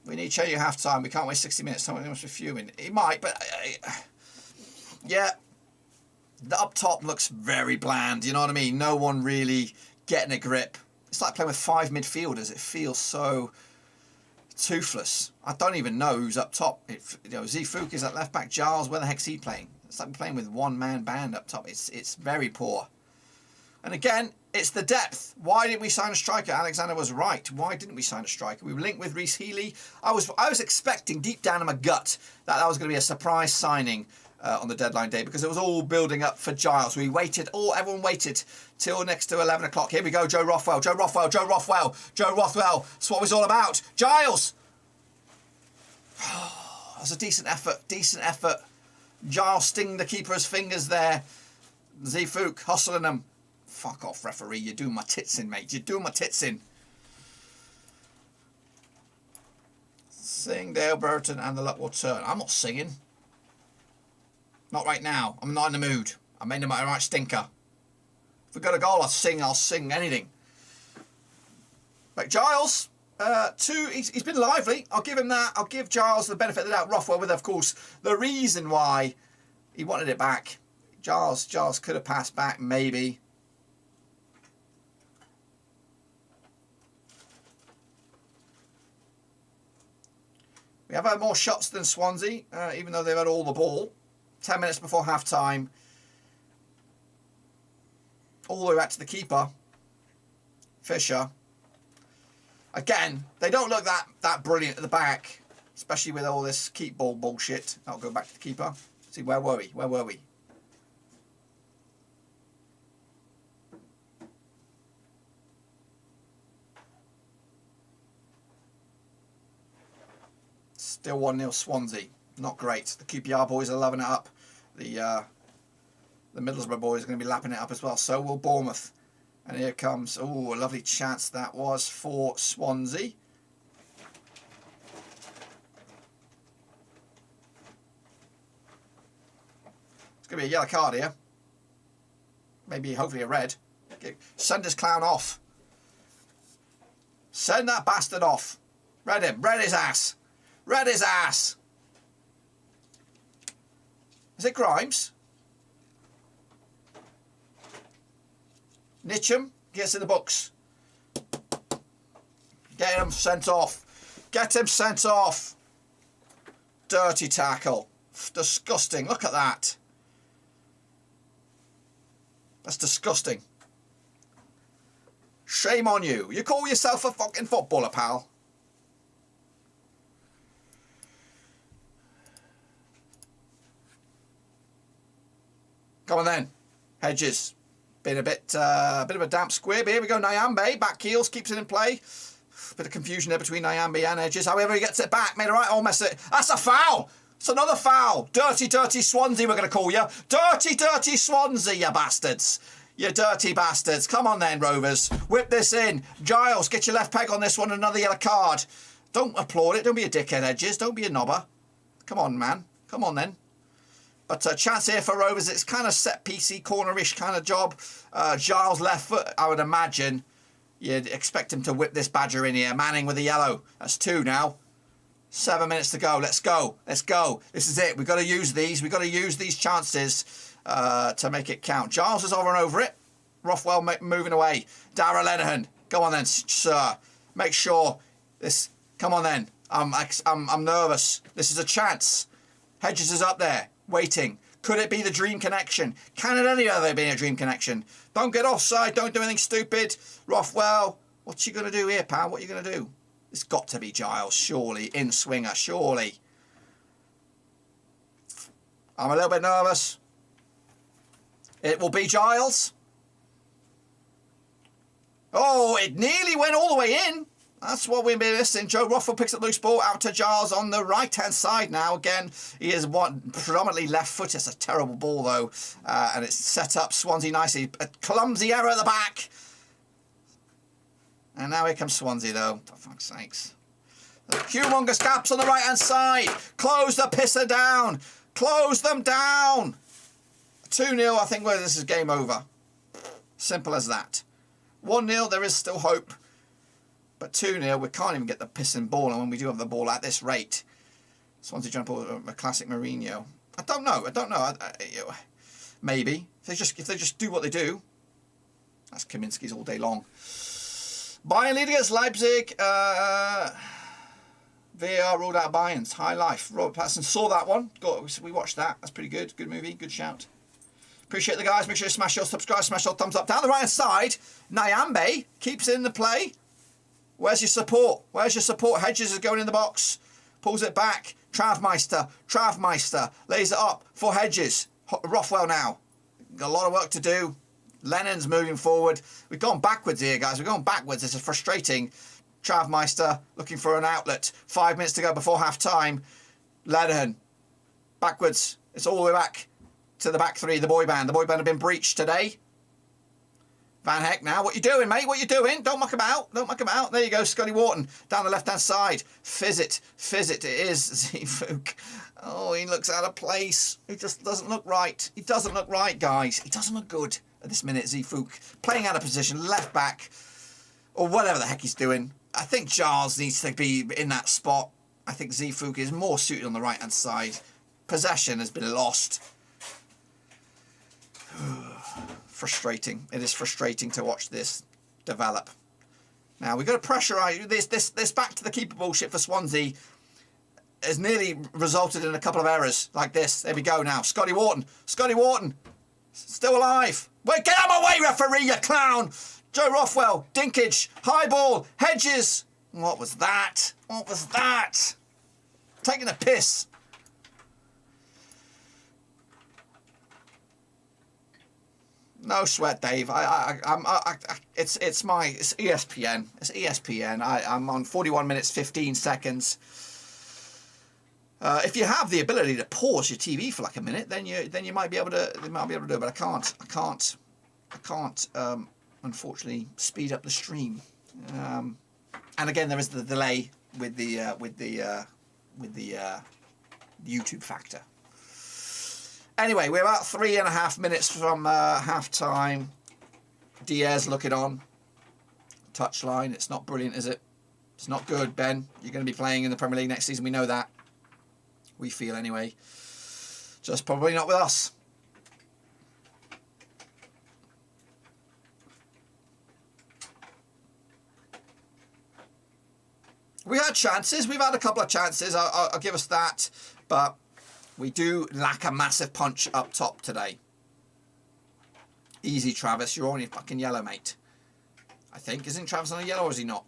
We need to show you half time. We can't wait 60 minutes. Someone must be fuming. He might, but yeah. The up top looks very bland. You know what I mean? No one really getting a grip. It's like playing with 5 midfielders. It feels so toothless. I don't even know who's up top. Zifuk is at left back. Giles, where the heck's he playing? It's like playing with one-man band up top. It's very poor. And again, it's the depth. Why didn't we sign a striker? Alexander was right. Why didn't we sign a striker? We were linked with Reece Healy. I was expecting deep down in my gut that was going to be a surprise signing on the deadline day, because it was all building up for Giles. We waited, everyone waited till next to 11 o'clock. Here we go, Joe Rothwell. That's what it was all about. Giles! That was a decent effort. Giles stinging the keeper's fingers there. Zifuk hustling them. Fuck off, referee. You're doing my tits in, mate. You're doing my tits in. Sing Dale Burton and the luck will turn. I'm not singing. Not right now. I'm not in the mood. I made him a right stinker. If we got a goal, I'll sing anything. But Giles, he's been lively. I'll give him that. I'll give Giles the benefit of the doubt. Rothwell with, of course, the reason why he wanted it back. Giles could have passed back, maybe. We have had more shots than Swansea, even though they've had all the ball. 10 minutes before half-time. All the way back to the keeper. Fisher. Again, they don't look that brilliant at the back, especially with all this keep ball bullshit. I'll go back to the keeper. See, where were we? Still 1-0 Swansea. Not great. The QPR boys are loving it up. The Middlesbrough boys are going to be lapping it up as well. So will Bournemouth. And here comes, a lovely chance that was for Swansea. It's going to be a yellow card here. Maybe, hopefully a red. Send this clown off. Send that bastard off. Red him. Red his ass. Red his ass. Is it Grimes? Nitcham gets in the books. Get him sent off. Get him sent off. Dirty tackle. Disgusting. Look at that. That's disgusting. Shame on you. You call yourself a fucking footballer, pal. Come on then. Hedges. Been a bit of a damp squib. Here we go, Nyambe. Back heels, keeps it in play. Bit of confusion there between Nyambe and Hedges. However, he gets it back. Made a right mess it. That's a foul. It's another foul. Dirty Swansea, we're going to call you. Dirty Swansea, you bastards. You dirty bastards. Come on then, Rovers. Whip this in. Giles, get your left peg on this one. Another yellow card. Don't applaud it. Don't be a dickhead, Hedges. Don't be a knobber. Come on, man. Come on then. But chance here for Rovers. It's kind of set-piecey, cornerish kind of job. Giles left foot, I would imagine. You'd expect him to whip this badger in here. Manning with the yellow. That's 2 now. 7 minutes to go. Let's go. Let's go. This is it. We've got to use these. We've got to use these chances to make it count. Giles is over and over it. Rothwell moving away. Darragh Lenihan. Go on then, sir. Make sure this... Come on then. I'm nervous. This is a chance. Hedges is up there. Waiting. Could it be the dream connection? Can it any other be a dream connection? Don't get offside. Don't do anything stupid. Rothwell, what you going to do here, pal? What you going to do? It's got to be Giles, surely. In swinger, surely. I'm a little bit nervous. It will be Giles. Oh, it nearly went all the way in. That's what we've been missing. Joe Rothwell picks up the loose ball out to Giles on the right-hand side now. Again, he is predominantly left-footed. It's a terrible ball, though. And it's set up Swansea nicely. A clumsy error at the back. And now here comes Swansea, though. For fuck's sakes. Humongous gaps on the right-hand side. Close the pisser down. Close them down. 2-0, I think this is game over. Simple as that. 1-0, there is still hope. But 2-0, we can't even get the pissing ball, and when we do have the ball at this rate, Swansea jump a classic Mourinho. I don't know. Maybe if they just do what they do. That's Kaminsky's all day long. Bayern lead against Leipzig. VAR ruled out Bayern's High Life. Robert Patterson saw that one. We watched that. That's pretty good. Good movie. Good shout. Appreciate the guys. Make sure you smash your subscribe, smash your thumbs up. Down the right hand side, Nyambe keeps it in the play. Where's your support? Where's your support? Hedges is going in the box. Pulls it back. Travmeister lays it up for Hedges. Rothwell now. Got a lot of work to do. Lennon's moving forward. We've gone backwards here, guys. We've gone backwards. This is frustrating. Travmeister looking for an outlet. 5 minutes to go before half time. Lennon backwards. It's all the way back to the back three. The boy band. The boy band have been breached today. Van Heck now. What you doing, mate? What you doing? Don't muck about. Don't muck about. There you go. Scotty Wharton down the left-hand side. Fizz it. It is Zifuk. Oh, he looks out of place. He just doesn't look right. He doesn't look right, guys. He doesn't look good at this minute, Zifuk. Playing out of position, left back, or whatever the heck he's doing. I think Giles needs to be in that spot. I think Zifuk is more suited on the right-hand side. Possession has been lost. Frustrating. It is frustrating to watch this develop. Now we've got to pressurise this back to the keeper bullshit for Swansea has nearly resulted in a couple of errors like this. There we go now. Scotty Wharton. Still alive. Wait, get out of my way, referee, you clown. Joe Rothwell. Dinkage. High ball. Hedges. What was that? Taking a piss. No sweat, Dave. It's ESPN. It's ESPN. I'm on 41 minutes 15 seconds. If you have the ability to pause your TV for like a minute, then you might be able to do it. But I can't. Unfortunately, speed up the stream. And again, there is the delay with the YouTube factor. Anyway, we're about 3.5 minutes from half time. Diaz looking on. Touchline. It's not brilliant, is it? It's not good, Ben. You're going to be playing in the Premier League next season. We know that. We feel anyway. Just probably not with us. We had chances. We've had a couple of chances. I'll give us that. But we do lack a massive punch up top today. Easy, Travis. You're on your fucking yellow, mate. I think. Isn't Travis on a yellow or is he not?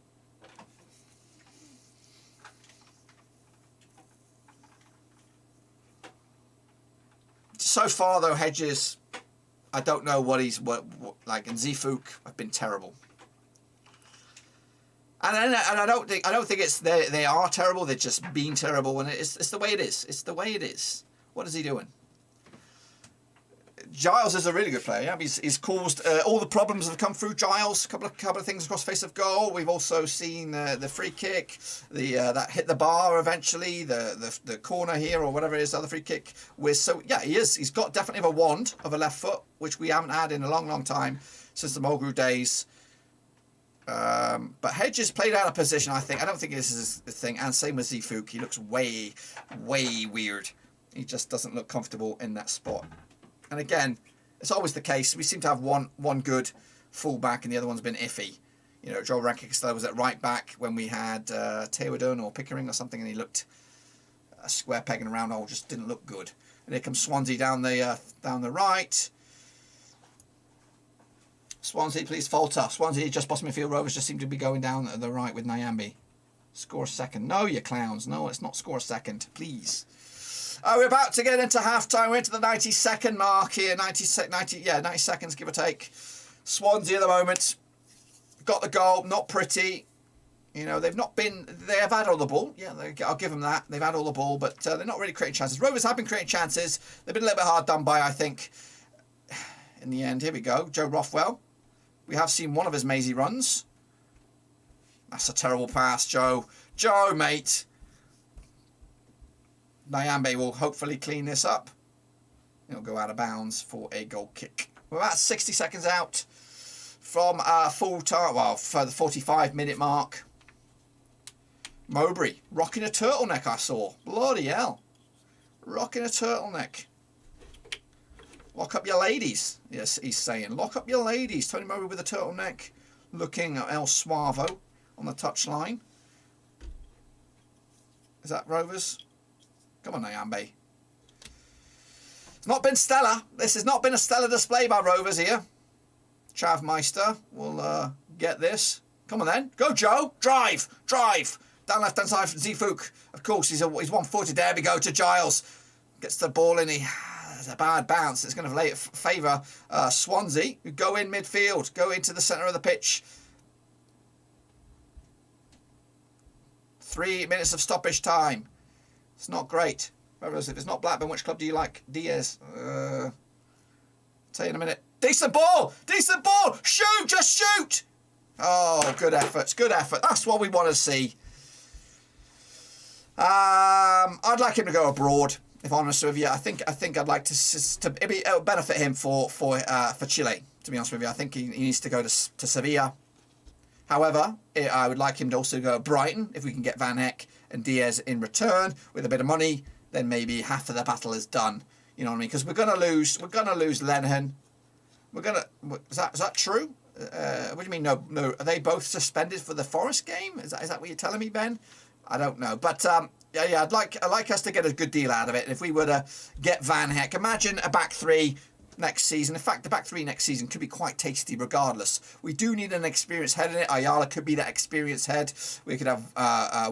So far, though, Hedges, I don't know what he's like. And Zifuk have been terrible. And I don't think it's they are terrible. They're just being terrible, and it's the way it is. It's the way it is. What is he doing? Giles is a really good player. Yeah, he's caused all the problems that have come through. Giles, a couple of things across face of goal. We've also seen the free kick, that hit the bar eventually, the corner here or whatever it is, the other free kick. He's got definitely a wand of a left foot, which we haven't had in a long time since the Mulgrew days. But Hedges played out of position, I think. I don't think this is the thing. And same with Zifuk. He looks way weird. He just doesn't look comfortable in that spot. And again, it's always the case. We seem to have one good full-back and the other one's been iffy. You know, Joel Rankin-Costello was at right back when we had Tewadon or Pickering or something, and he looked a square peg in a round hole, just didn't look good. And here comes Swansea down the right. Swansea, please falter. Swansea, just Boston Midfield Rovers just seem to be going down the right with Nyambe. Score a second. No, you clowns. No, let's not score a second, please. We're about to get into half-time. We're into the 90-second mark here. 90 seconds, give or take. Swansea at the moment. Got the goal. Not pretty. You know, they have had all the ball. Yeah, I'll give them that. They've had all the ball, but they're not really creating chances. Rovers have been creating chances. They've been a little bit hard done by, I think. In the end, here we go. Joe Rothwell. We have seen one of his mazy runs. That's a terrible pass, Joe. Joe, mate. Nyambe will hopefully clean this up. It'll go out of bounds for a goal kick. We're about 60 seconds out from full time. Well, for the 45-minute mark. Mowbray rocking a turtleneck, I saw. Bloody hell. Rocking a turtleneck. Lock up your ladies. Yes, he's saying. Lock up your ladies. Tony Mowbray with a turtleneck. Looking at El Suavo on the touchline. Is that Rovers? Come on, Nyambe. It's not been stellar. This has not been a stellar display by Rovers here. Chavmeister will get this. Come on then. Go, Joe. Drive. Drive. Down left-hand side for Zifuk. Of course, he's one-footed. There we go to Giles. Gets the ball in. It's a bad bounce. It's going to favour Swansea, who go in midfield. Go into the centre of the pitch. 3 minutes of stoppage time. It's not great. If it's not Blackburn, which club do you like? Diaz. I'll tell you in a minute. Decent ball! Decent ball! Shoot! Just shoot! Oh, good effort. Good effort. That's what we want to see. I'd like him to go abroad, if I'm honest with you. I think I'd like it'll benefit him for Chile, to be honest with you. I think he needs to go to Sevilla. However, I would like him to also go to Brighton. If we can get Van Heck and Diaz in return with a bit of money, then maybe half of the battle is done. You know what I mean? Because we're gonna lose Lenihan. Is that true? What do you mean? No. Are they both suspended for the Forest game? Is that what you're telling me, Ben? I don't know. But yeah. I'd like us to get a good deal out of it. If we were to get Van Heck, imagine a back three next season. In fact, the back three next season could be quite tasty regardless. We do need an experienced head in it. Ayala could be that experienced head. We could have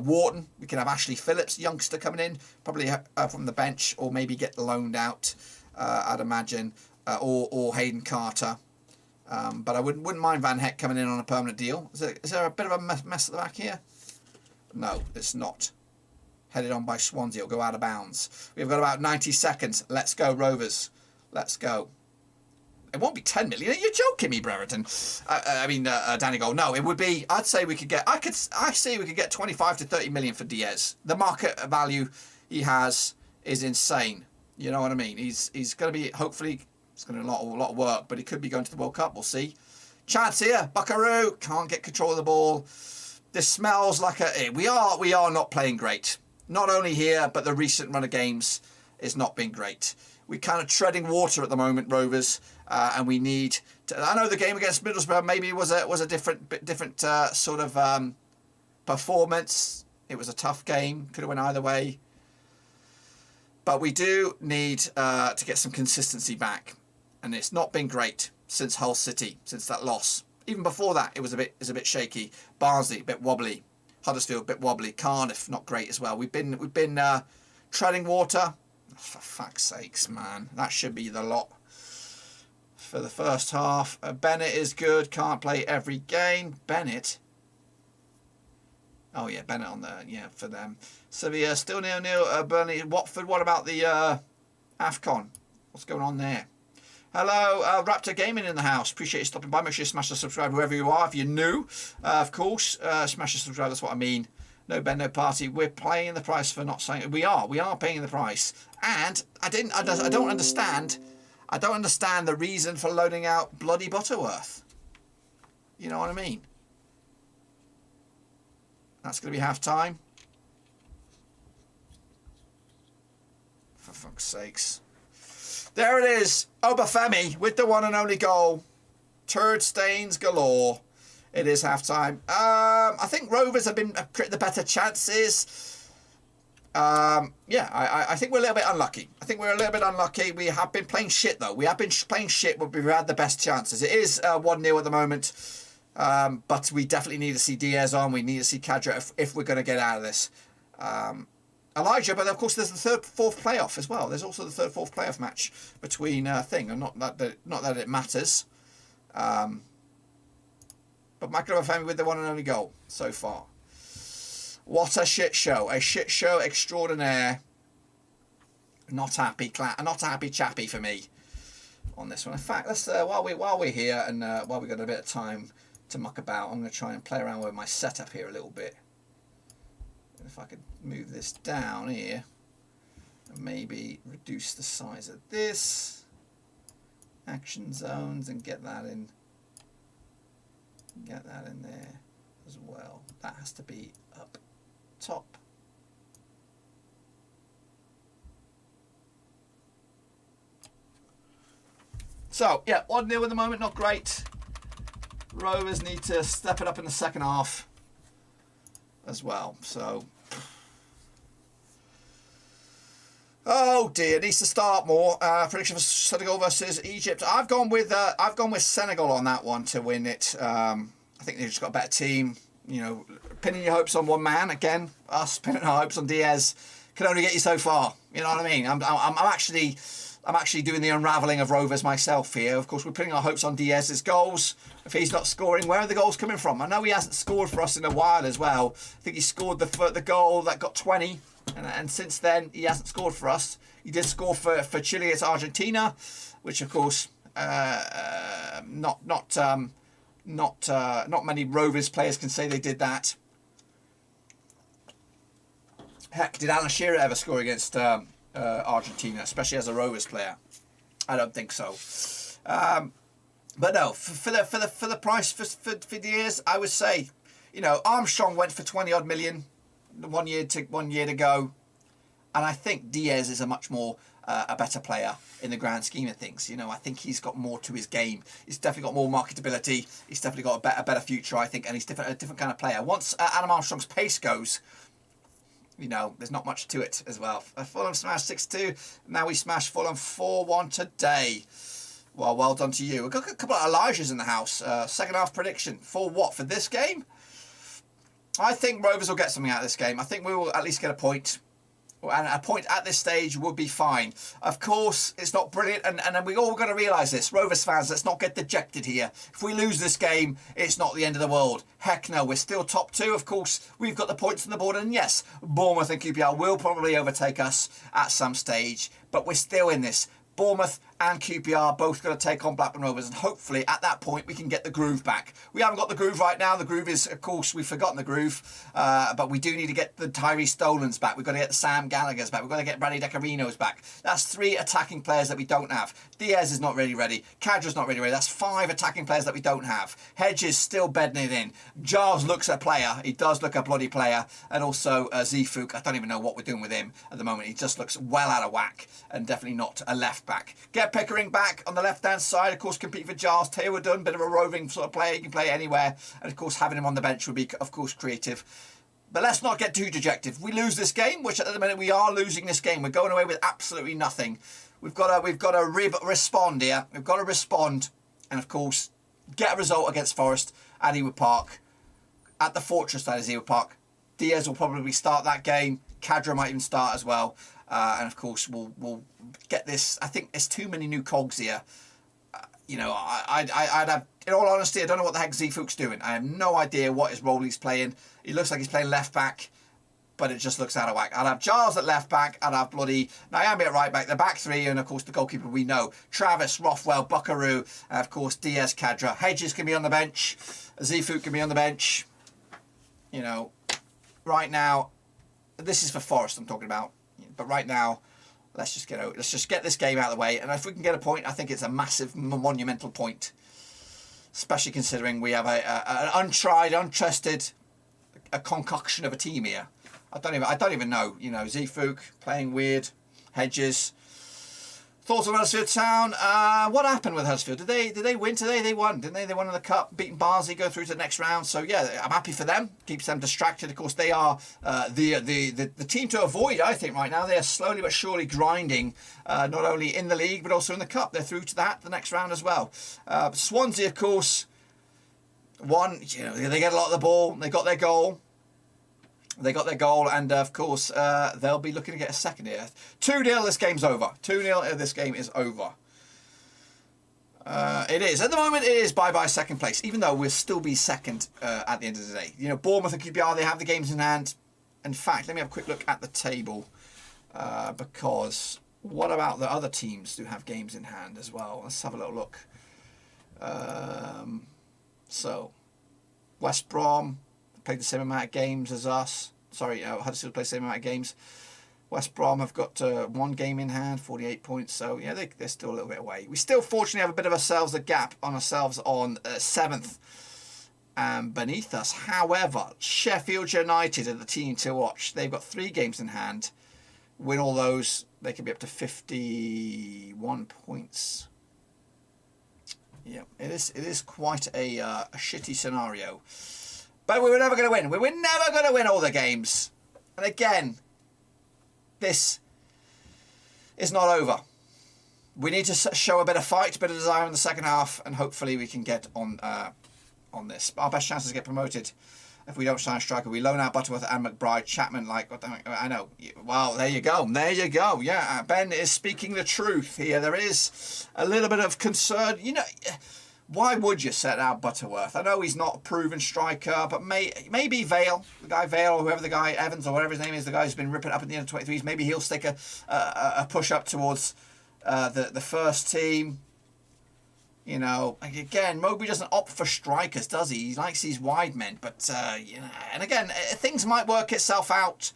Wharton. We could have Ashley Phillips, youngster, coming in, probably from the bench, or maybe get loaned out, I'd imagine, or Hayden Carter. But I wouldn't mind Van Heck coming in on a permanent deal. Is there a bit of a mess at the back here? No, it's not. Headed on by Swansea. It'll go out of bounds. We've got about 90 seconds. Let's go, Rovers. Let's go. It won't be 10 million. Are you joking me, Brereton? Danny Gold. No, it would be. I'd say we could get. I say we could get 25 to 30 million for Diaz. The market value he has is insane. You know what I mean? He's going to be. Hopefully, it's going to be a lot of work, but he could be going to the World Cup. We'll see. Chance here. Buckaroo can't get control of the ball. This smells like we are not playing great. Not only here, but the recent run of games is not being great. We're kind of treading water at the moment, Rovers, and we need to. I know the game against Middlesbrough maybe was a different sort of performance. It was a tough game, could have went either way, but we do need to get some consistency back, and it's not been great since Hull City, since that loss. Even before that, it was a bit shaky. Barnsley, a bit wobbly. Huddersfield, a bit wobbly. Cardiff, not great as well. We've been treading water. For fuck's sakes, man. That should be the lot for the first half. Bennett is good. Can't play every game. Bennett. Oh, yeah, Bennett on there. Yeah, for them. Sevilla, still 0-0. Burnley, Watford. What about the AFCON? What's going on there? Hello, Raptor Gaming in the house. Appreciate you stopping by. Make sure you smash the subscribe whoever you are. If you're new, of course, smash the subscribe. That's what I mean. No Ben, no party. We're paying the price for not saying. We are paying the price. And I don't understand the reason for loading out bloody Butterworth. You know what I mean? That's going to be half time. For fuck's sakes. There it is. Obafemi with the one and only goal. Turd stains galore. It is half time. I think Rovers have been the better chances. I think we're a little bit unlucky. We have been playing shit, though. We have been playing shit, but we've had the best chances. It is 1-0 at the moment. But we definitely need to see Diaz on. We need to see Kadra if we're going to get out of this. Elijah, but of course there's the fourth playoff as well. There's also the fourth playoff match between and not that it matters. But Michael Obafemi with the one and only goal so far. What a shit show! A shit show extraordinaire. Not happy chappy for me on this one. In fact, let's while we're here and while we got a bit of time to muck about, I'm going to try and play around with my setup here a little bit. If I could move this down here and maybe reduce the size of this action zones and get that in there as well. That has to be up top. So yeah, 1-0 at the moment, not great. Rovers need to step it up in the second half as well. So Oh dear, needs to start more. Prediction for Senegal versus Egypt. I've gone with Senegal on that one to win it. I think they've just got a better team. You know, pinning your hopes on one man again. Us pinning our hopes on Diaz can only get you so far. You know what I mean? I'm actually doing the unravelling of Rovers myself here. Of course, we're putting our hopes on Diaz's goals. If he's not scoring, where are the goals coming from? I know he hasn't scored for us in a while as well. I think he scored the goal that got 20. And since then, he hasn't scored for us. He did score for Chile against Argentina, which of course, not many Rovers players can say they did that. Heck, did Alan Shearer ever score against Argentina, especially as a Rovers player? I don't think so. But no, for the price for Diaz, I would say, you know, Armstrong went for 20 odd million. 1 year to go, and I think Diaz is a much more a better player in the grand scheme of things. You know, I think he's got more to his game. He's definitely got more marketability. He's definitely got a better future, I think, and he's a different kind of player. Once Adam Armstrong's pace goes, you know, there's not much to it as well. Fulham smashed 6-2. Now we smashed Fulham 4-1 today. Well done to you. We've got a couple of Elijahs in the house. Second half prediction for what? For this game? I think Rovers will get something out of this game. I think we will at least get a point. And a point at this stage would be fine. Of course, it's not brilliant. And we all got to realise this. Rovers fans, let's not get dejected here. If we lose this game, it's not the end of the world. Heck no, we're still top two. Of course, we've got the points on the board. And yes, Bournemouth and QPR will probably overtake us at some stage. But we're still in this. Bournemouth and QPR both going to take on Blackburn Rovers, and hopefully at that point we can get the groove back. We haven't got the groove right now. The groove is, of course, we've forgotten the groove, but we do need to get the Tyree Stolans back. We've got to get the Sam Gallagher's back. We've got to get Bradley Decarino's back. That's 3 attacking players that we don't have. Diaz is not really ready. Cadra's not really ready. That's 5 attacking players that we don't have. Hedges still bedding it in. Giles looks a player. He does look a bloody player. And also Zifuk, I don't even know what we're doing with him at the moment. He just looks well out of whack and definitely not a left back. Get Pickering back on the left-hand side, of course, compete for Giles. Taylor Dunn, bit of a roving sort of player. He can play anywhere. And, of course, having him on the bench would be, of course, creative. But let's not get too dejected. If we lose this game, which at the minute we are losing this game, we're going away with absolutely nothing. We've got to respond here. We've got to respond. And, of course, get a result against Forest at Ewood Park. At the Fortress, that is Ewood Park. Diaz will probably start that game. Cadra might even start as well. And of course, we'll get this. I think there's too many new cogs here. You know, I'd have, in all honesty, I don't know what the heck Zifuk's doing. I have no idea what his role he's playing. He looks like he's playing left back, but it just looks out of whack. I'd have Giles at left back. I'd have bloody Nyambi at right back. The back three, and of course the goalkeeper we know: Travis, Rothwell, Buckaroo, and of course Diaz, Cadra. Hedges can be on the bench. Zifuk can be on the bench. You know, right now, this is for Forest I'm talking about. But right now, let's just get this game out of the way. And if we can get a point, I think it's a massive, monumental point. Especially considering we have an untried, untested, a concoction of a team here. I don't even know. You know, Zifuk playing weird, Hedges. Thoughts on Huddersfield Town? What happened with Huddersfield? Did they win today? They won, didn't they? They won in the cup, beating Barnsley, go through to the next round. So yeah, I'm happy for them. Keeps them distracted. Of course, they are the team to avoid. I think right now they are slowly but surely grinding, not only in the league but also in the cup. They're through to the next round as well. Swansea, of course, won. You know, they get a lot of the ball. They got their goal. And of course, they'll be looking to get a second here. 2-0, this game's over. 2-0, this game is over. It is. At the moment, it is bye-bye second place, even though we'll still be second at the end of the day. You know, Bournemouth and QPR, they have the games in hand. In fact, let me have a quick look at the table, because what about the other teams who have games in hand as well? Let's have a little look. So, West Brom played the same amount of games as us. Sorry, Huddersfield played the same amount of games. West Brom have got 1 game in hand, 48 points. So, yeah, they're still a little bit away. We still, fortunately, have a bit of a gap on ourselves on 7th beneath us. However, Sheffield United are the team to watch. They've got 3 games in hand. Win all those, they can be up to 51 points. Yeah, it is quite a shitty scenario. But we were never going to win. We were never going to win all the games. And again, this is not over. We need to show a bit of fight, a bit of desire in the second half, and hopefully we can get on this. Our best chances to get promoted if we don't sign a striker. We loan out Butterworth and McBride. Chapman, I know. Wow, there you go. There you go. Yeah, Ben is speaking the truth here. There is a little bit of concern. You know, why would you set out Butterworth? I know he's not a proven striker, but maybe Vale, the guy Vale, or whoever the guy, Evans, or whatever his name is, the guy who's been ripping up in the under-23s, maybe he'll stick a push up towards the first team. You know, again, Mowbray doesn't opt for strikers, does he? He likes these wide men, but you know, and again, things might work itself out.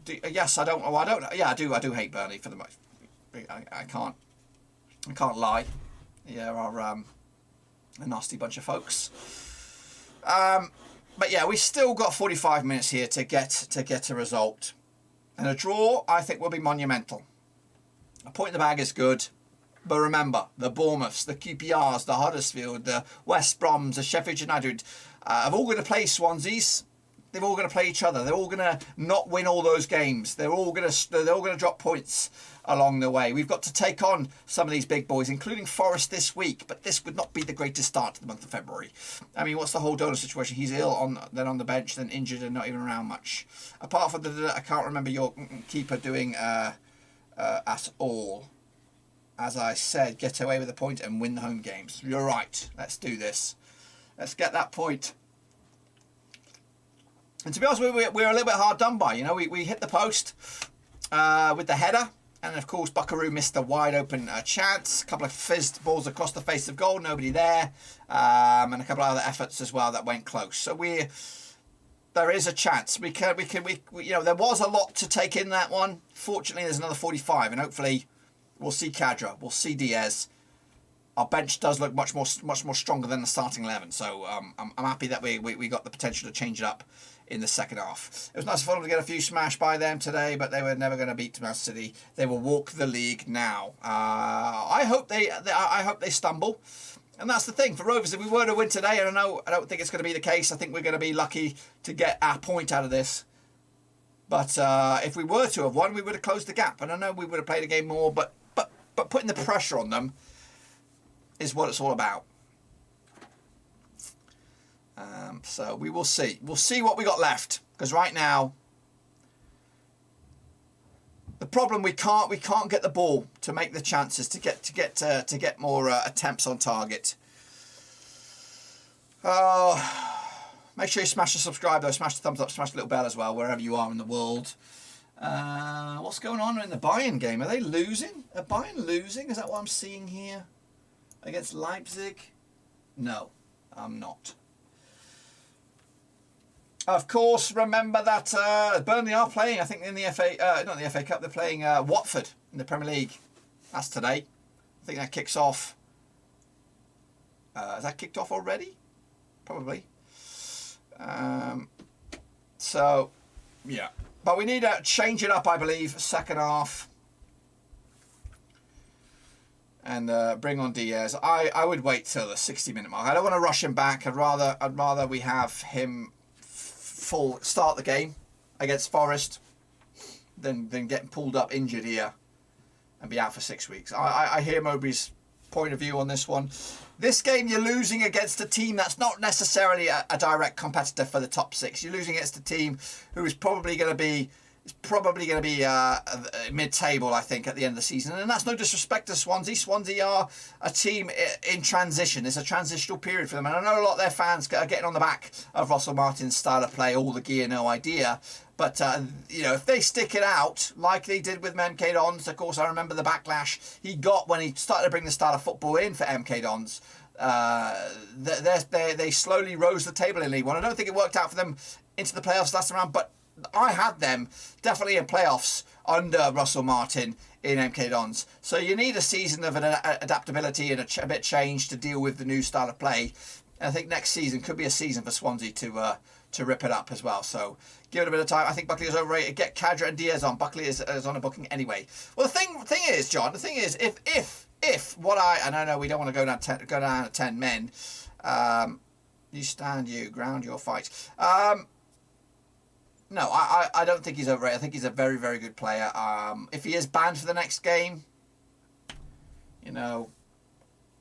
Yes, I don't. Oh, I don't. Yeah, I do. I do hate Burnley for the most. I can't lie. Yeah, are a nasty bunch of folks. But yeah, we still got 45 minutes here to get a result, and a draw I think will be monumental. A point in the bag is good. But remember, the Bournemouths, the QPRs, the Huddersfield, the West Broms, the Sheffield United are all going to play Swanseas. They're all going to play each other. They're all going to not win all those games. They're all going to drop points along the way. We've got to take on some of these big boys, including Forest this week. But this would not be the greatest start to the month of February. I mean, what's the whole Donor situation? He's ill, then on the bench, then injured, and not even around much. Apart from I can't remember your keeper doing at all. As I said, get away with a point and win the home games. You're right. Let's do this. Let's get that point. And to be honest, we're a little bit hard done by. You know, we hit the post with the header. And, of course, Buckaroo missed a wide-open chance. A couple of fizzed balls across the face of goal. Nobody there. And a couple of other efforts as well that went close. So there is a chance. We you know, there was a lot to take in that one. Fortunately, there's another 45. And hopefully we'll see Cadra, we'll see Diaz. Our bench does look much more stronger than the starting 11. So I'm happy that we got the potential to change it up in the second half. It was nice for them to get a few smashed by them today, but they were never going to beat Manchester City. They will walk the league now. I hope they stumble. And that's the thing for Rovers. If we were to win today, I don't think it's going to be the case. I think we're going to be lucky to get our point out of this. But if we were to have won, we would have closed the gap. And I know we would have played a game more, but putting the pressure on them is what it's all about. So we will see. We'll see what we got left. Because right now, the problem we can't get the ball to make the chances to get more attempts on target. Make sure you smash the subscribe though, smash the thumbs up, smash the little bell as well, wherever you are in the world. What's going on in the Bayern game? Are they losing? Are Bayern losing? Is that what I'm seeing here? Against Leipzig? No, I'm not. Of course, remember that Burnley are playing, I think, in the not the FA Cup, they're playing Watford in the Premier League. That's today. I think that kicks off. Has that kicked off already? Probably. So, yeah. But we need to change it up, I believe, second half. And bring on Diaz. I would wait till the 60-minute mark. I don't want to rush him back. I'd rather we have him full start the game against Forest than getting pulled up injured here and be out for 6 weeks. I hear Mowbray's point of view on this one. This game you're losing against a team that's not necessarily a direct competitor for the top 6. You're losing against a team who is probably going to be mid-table, I think, at the end of the season. And that's no disrespect to Swansea. Swansea are a team in transition. It's a transitional period for them. And I know a lot of their fans are getting on the back of Russell Martin's style of play, all the gear, no idea. But, you know, if they stick it out, like they did with MK Dons, of course, I remember the backlash he got when he started to bring the style of football in for MK Dons. They slowly rose the table in League One. I don't think it worked out for them into the playoffs last round, but I had them definitely in playoffs under Russell Martin in MK Dons. So you need a season of adaptability and a bit of change to deal with the new style of play. And I think next season could be a season for Swansea to rip it up as well. So give it a bit of time. I think Buckley is overrated. Get Cadra and Diaz on. Buckley is on a booking anyway. Well, the thing is, John. The thing is, if what and I know we don't want to go down to 10 men. You stand, you ground, your fight. No, I don't think he's overrated. I think he's a very, very good player. If he is banned for the next game, you know,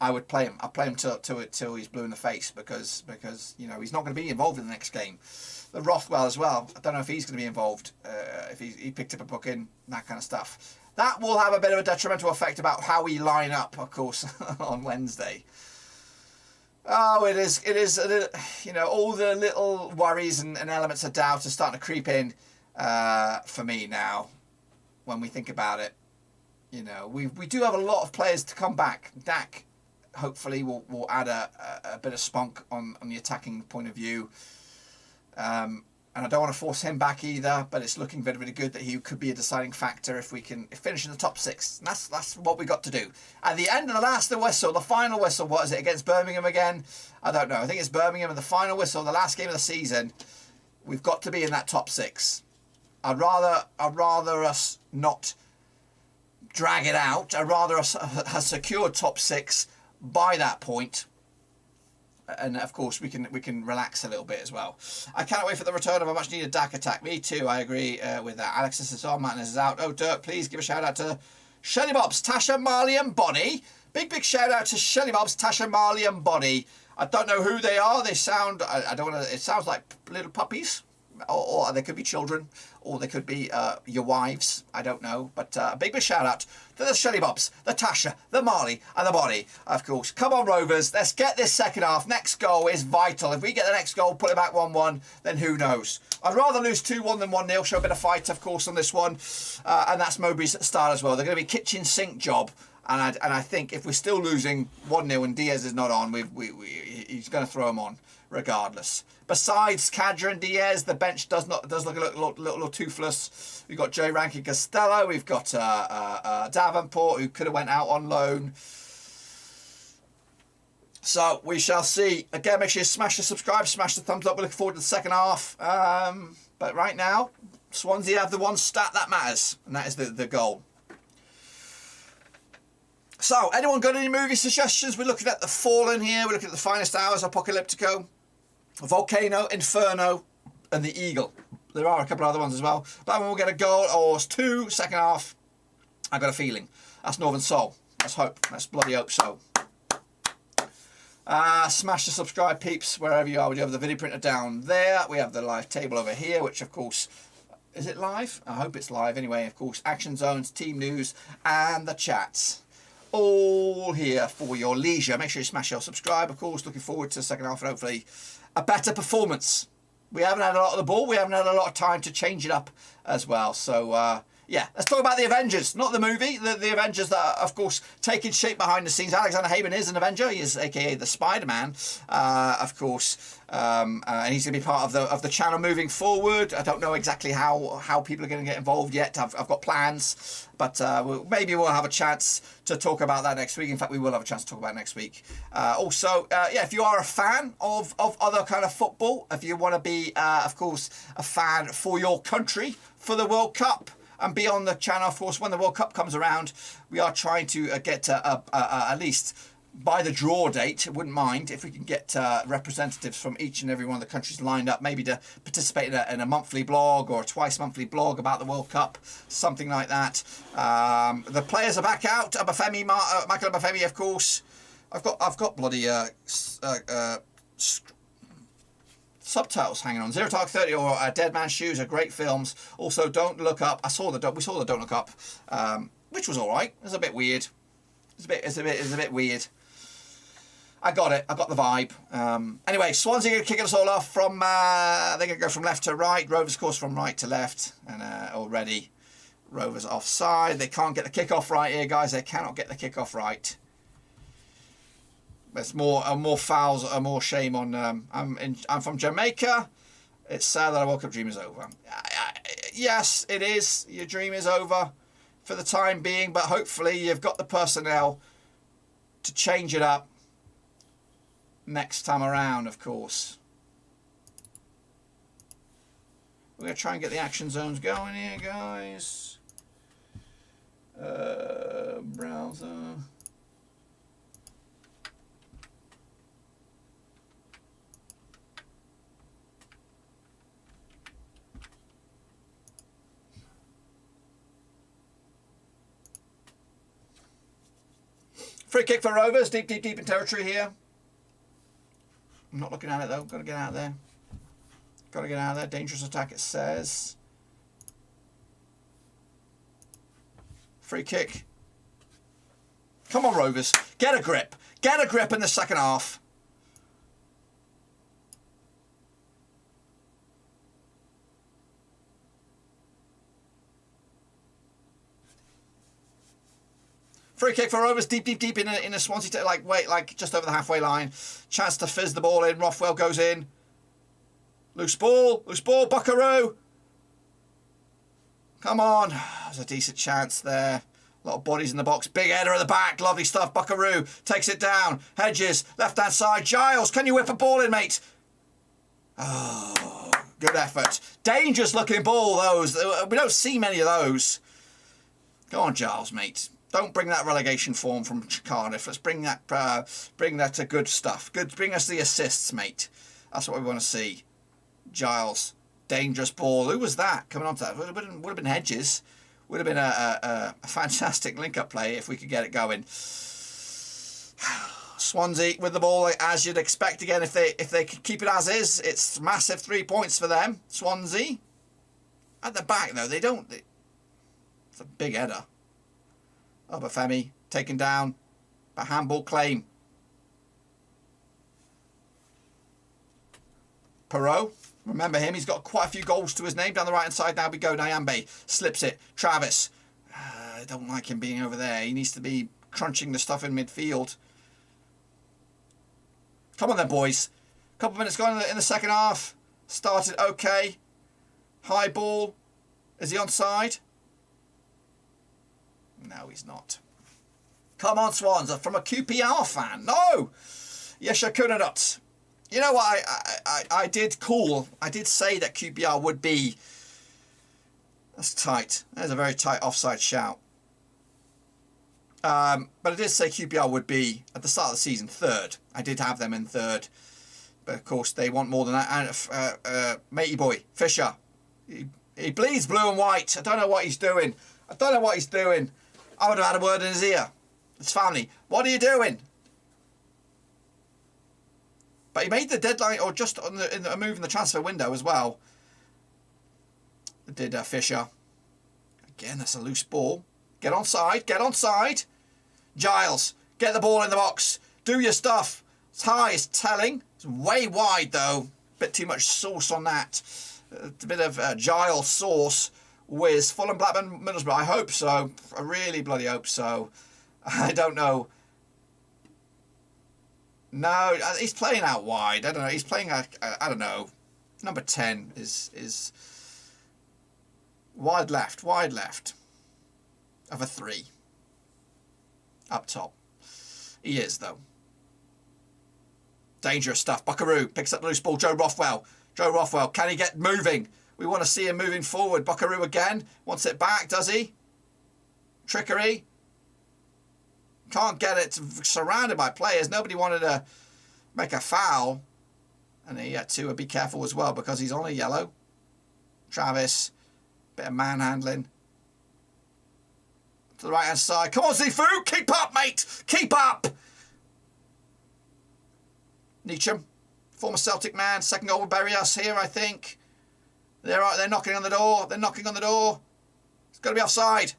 I would play him. I'd play him till he's blue in the face because you know he's not going to be involved in the next game. The Rothwell as well. I don't know if he's going to be involved. If he picked up a booking, that kind of stuff. That will have a bit of a detrimental effect about how we line up, of course, on Wednesday. Oh, it is, you know, all the little worries and elements of doubt are starting to creep in for me now when we think about it. You know, we do have a lot of players to come back. Dak, hopefully, will add a bit of spunk on the attacking point of view. And I don't want to force him back either, but it's looking very, very good that he could be a deciding factor if we can finish in the top 6. And that's what we got to do. At the end of the whistle, the final whistle, what is it, against Birmingham again? I don't know. I think it's Birmingham and the final whistle, the last game of the season. We've got to be in that top 6. I'd rather us not drag it out. I'd rather us have secured top 6 by that point. And of course we can relax a little bit as well. I cannot wait for the return of a much needed Dak attack. Me too, I agree with that. Alexis is on, Martinez is out. Oh, Dirk, please give a shout out to Shelly Bobs, Tasha, Marley and Bonnie. Big shout out to Shelly Bobs, Tasha, Marley and Bonnie. I don't know who they are. They sound, I don't want to, it sounds like little puppies. Or they could be children, or they could be your wives. I don't know. But a big shout out to the Shelly Bobs, the Tasha, the Marley, and the Bonnie, of course. Come on, Rovers. Let's get this second half. Next goal is vital. If we get the next goal, put it back 1-1, then who knows? I'd rather lose 2-1 than 1-0. Show a bit of fight, of course, on this one. And that's Mowbray's style as well. They're going to be kitchen sink job. And I think if we're still losing 1-0 and Diaz is not on, he's going to throw him on regardless. Besides Cadra and Diaz, the bench does look a little toothless. We've got Joe Rankin Costello. We've got Davenport, who could have went out on loan. So we shall see. Again, make sure you smash the subscribe, smash the thumbs up. We're looking forward to the second half. But right now, Swansea have the one stat that matters, and that is the goal. So, anyone got any movie suggestions? We're looking at The Fallen here. We're looking at The Finest Hours, Apocalyptico, Volcano, Inferno, and The Eagle. There are a couple of other ones as well. That one will get a goal or 2, second half. I've got a feeling. That's Northern Soul. Let's hope. Let's bloody hope so. Smash the subscribe, peeps, wherever you are. We do have the video printer down there. We have the live table over here, which, of course, is it live? I hope it's live. Anyway, of course, Action Zones, Team News, and the chats. All here for your leisure. Make sure you smash your subscribe, of course. Looking forward to the second half and hopefully a better performance. We haven't had a lot of the ball. We haven't had a lot of time to change it up as well. So, yeah, let's talk about the Avengers, not the movie. The Avengers that are, of course, taking shape behind the scenes. Alexander Haven is an Avenger. He is, a.k.a. the Spider-Man, of course. And he's going to be part of the channel moving forward. I don't know exactly how people are going to get involved yet. I've got plans. But maybe we'll have a chance to talk about that next week. In fact, we will have a chance to talk about it next week. Also, yeah, if you are a fan of other kind of football, if you want to be, of course, a fan for your country, for the World Cup, and be on the channel, of course, when the World Cup comes around, we are trying to get at least by the draw date, wouldn't mind if we can get representatives from each and every one of the countries lined up, maybe to participate in a monthly blog or a twice monthly blog about the World Cup, something like that. The players are back out. Michael Obafemi, of course. I've got bloody subtitles hanging on. Zero Dark 30 or Dead Man's Shoes are great films. Also, Don't Look Up. We saw the Don't Look Up, which was all right. It was a bit weird. It's a bit weird. I got it. I got the vibe. Anyway, Swansea are going to kick us all off from. They're going to go from left to right. Rovers, of course, from right to left. And already, Rovers offside. They can't get the kickoff right here, guys. They cannot get the kickoff right. There's more fouls, more shame on. I'm from Jamaica. It's sad that our World Cup dream is over. Yes, it is. Your dream is over for the time being, but hopefully you've got the personnel to change it up next time around, of course. We're going to try and get the action zones going here, guys. Browser. Free kick for Rovers. Deep in territory here. I'm not looking at it though. Got to get out of there. Got to get out of there. Dangerous attack, it says. Free kick. Come on, Rovers. Get a grip. Get a grip in the second half. Free kick for Rovers, deep in a Swansea, like just over the halfway line. Chance to fizz the ball in. Rothwell goes in. Loose ball, Buckaroo. Come on. There's a decent chance there. A lot of bodies in the box. Big header at the back. Lovely stuff. Buckaroo takes it down. Hedges, left-hand side. Giles, can you whip a ball in, mate? Oh, good effort. Dangerous looking ball, those. We don't see many of those. Go on, Giles, mate. Don't bring that relegation form from Cardiff. Let's bring that to good stuff. Bring us the assists, mate. That's what we want to see. Giles, dangerous ball. Who was that coming on to that? Would have been Hedges. Would have been a fantastic link-up play if we could get it going. Swansea with the ball, as you'd expect. Again, if they could keep it as is, it's massive 3 points for them. Swansea at the back though, it's a big header. Obafemi taken down, but handball claim. Perot, remember him, he's got quite a few goals to his name. Down the right hand side now we go. Nyambe slips it. Travis, I don't like him being over there. He needs to be crunching the stuff in midfield. Come on then, boys. Couple of minutes gone in the second half. Started okay. High ball. Is he onside? No, he's not. Come on, Swans. From a QPR fan. No! Yes, I could not. You know what? I did say that QPR would be... That's tight. There's a very tight offside shout. But I did say QPR would be, at the start of the season, third. I did have them in third. But, of course, they want more than that. And matey boy, Fisher. He bleeds blue and white. I don't know what he's doing. I would have had a word in his ear. His family. What are you doing? But he made the deadline, or just on a move in the transfer window as well. Did Fisher. Again, that's a loose ball. Get onside. Giles, get the ball in the box. Do your stuff. It's high, it's telling. It's way wide though. Bit too much sauce on that. A bit of Giles sauce. With Fulham, Blackburn, Middlesbrough. I hope so. I really bloody hope so. I don't know. No, he's playing out wide. I don't know. He's playing, I don't know. Number 10 is wide left. Of a 3. Up top. He is, though. Dangerous stuff. Buckaroo picks up the loose ball. Joe Rothwell, can he get moving? We want to see him moving forward. Buckaroo again. Wants it back, does he? Trickery. Can't get it. Surrounded by players. Nobody wanted to make a foul. And he had to be careful as well because he's on a yellow. Travis. Bit of manhandling. To the right-hand side. Come on, Zifu. Keep up, mate. Keep up. Neacham. Former Celtic man. Second goal will bury us here, I think. They're knocking on the door. It's got to be offside.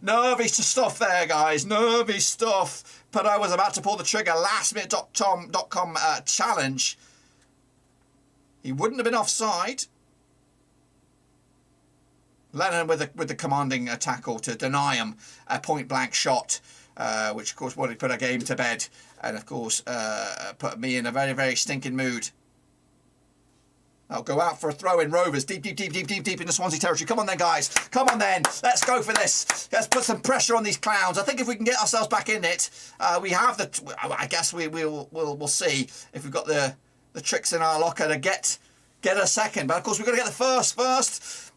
Nervy stuff there, guys. Nervy stuff. But I was about to pull the trigger. Lastminute.com challenge. He wouldn't have been offside. Lennon with the commanding tackle to deny him a point-blank shot. Which, of course, would have put our game to bed. And, of course, put me in a very, very stinking mood. I'll go out for a throw in. Rovers, deep in the Swansea territory. Come on then, guys. Come on then. Let's go for this. Let's put some pressure on these clowns. I think if we can get ourselves back in it, we have the... I guess we'll see if we've got the tricks in our locker to get a second. But, of course, we've got to get the first.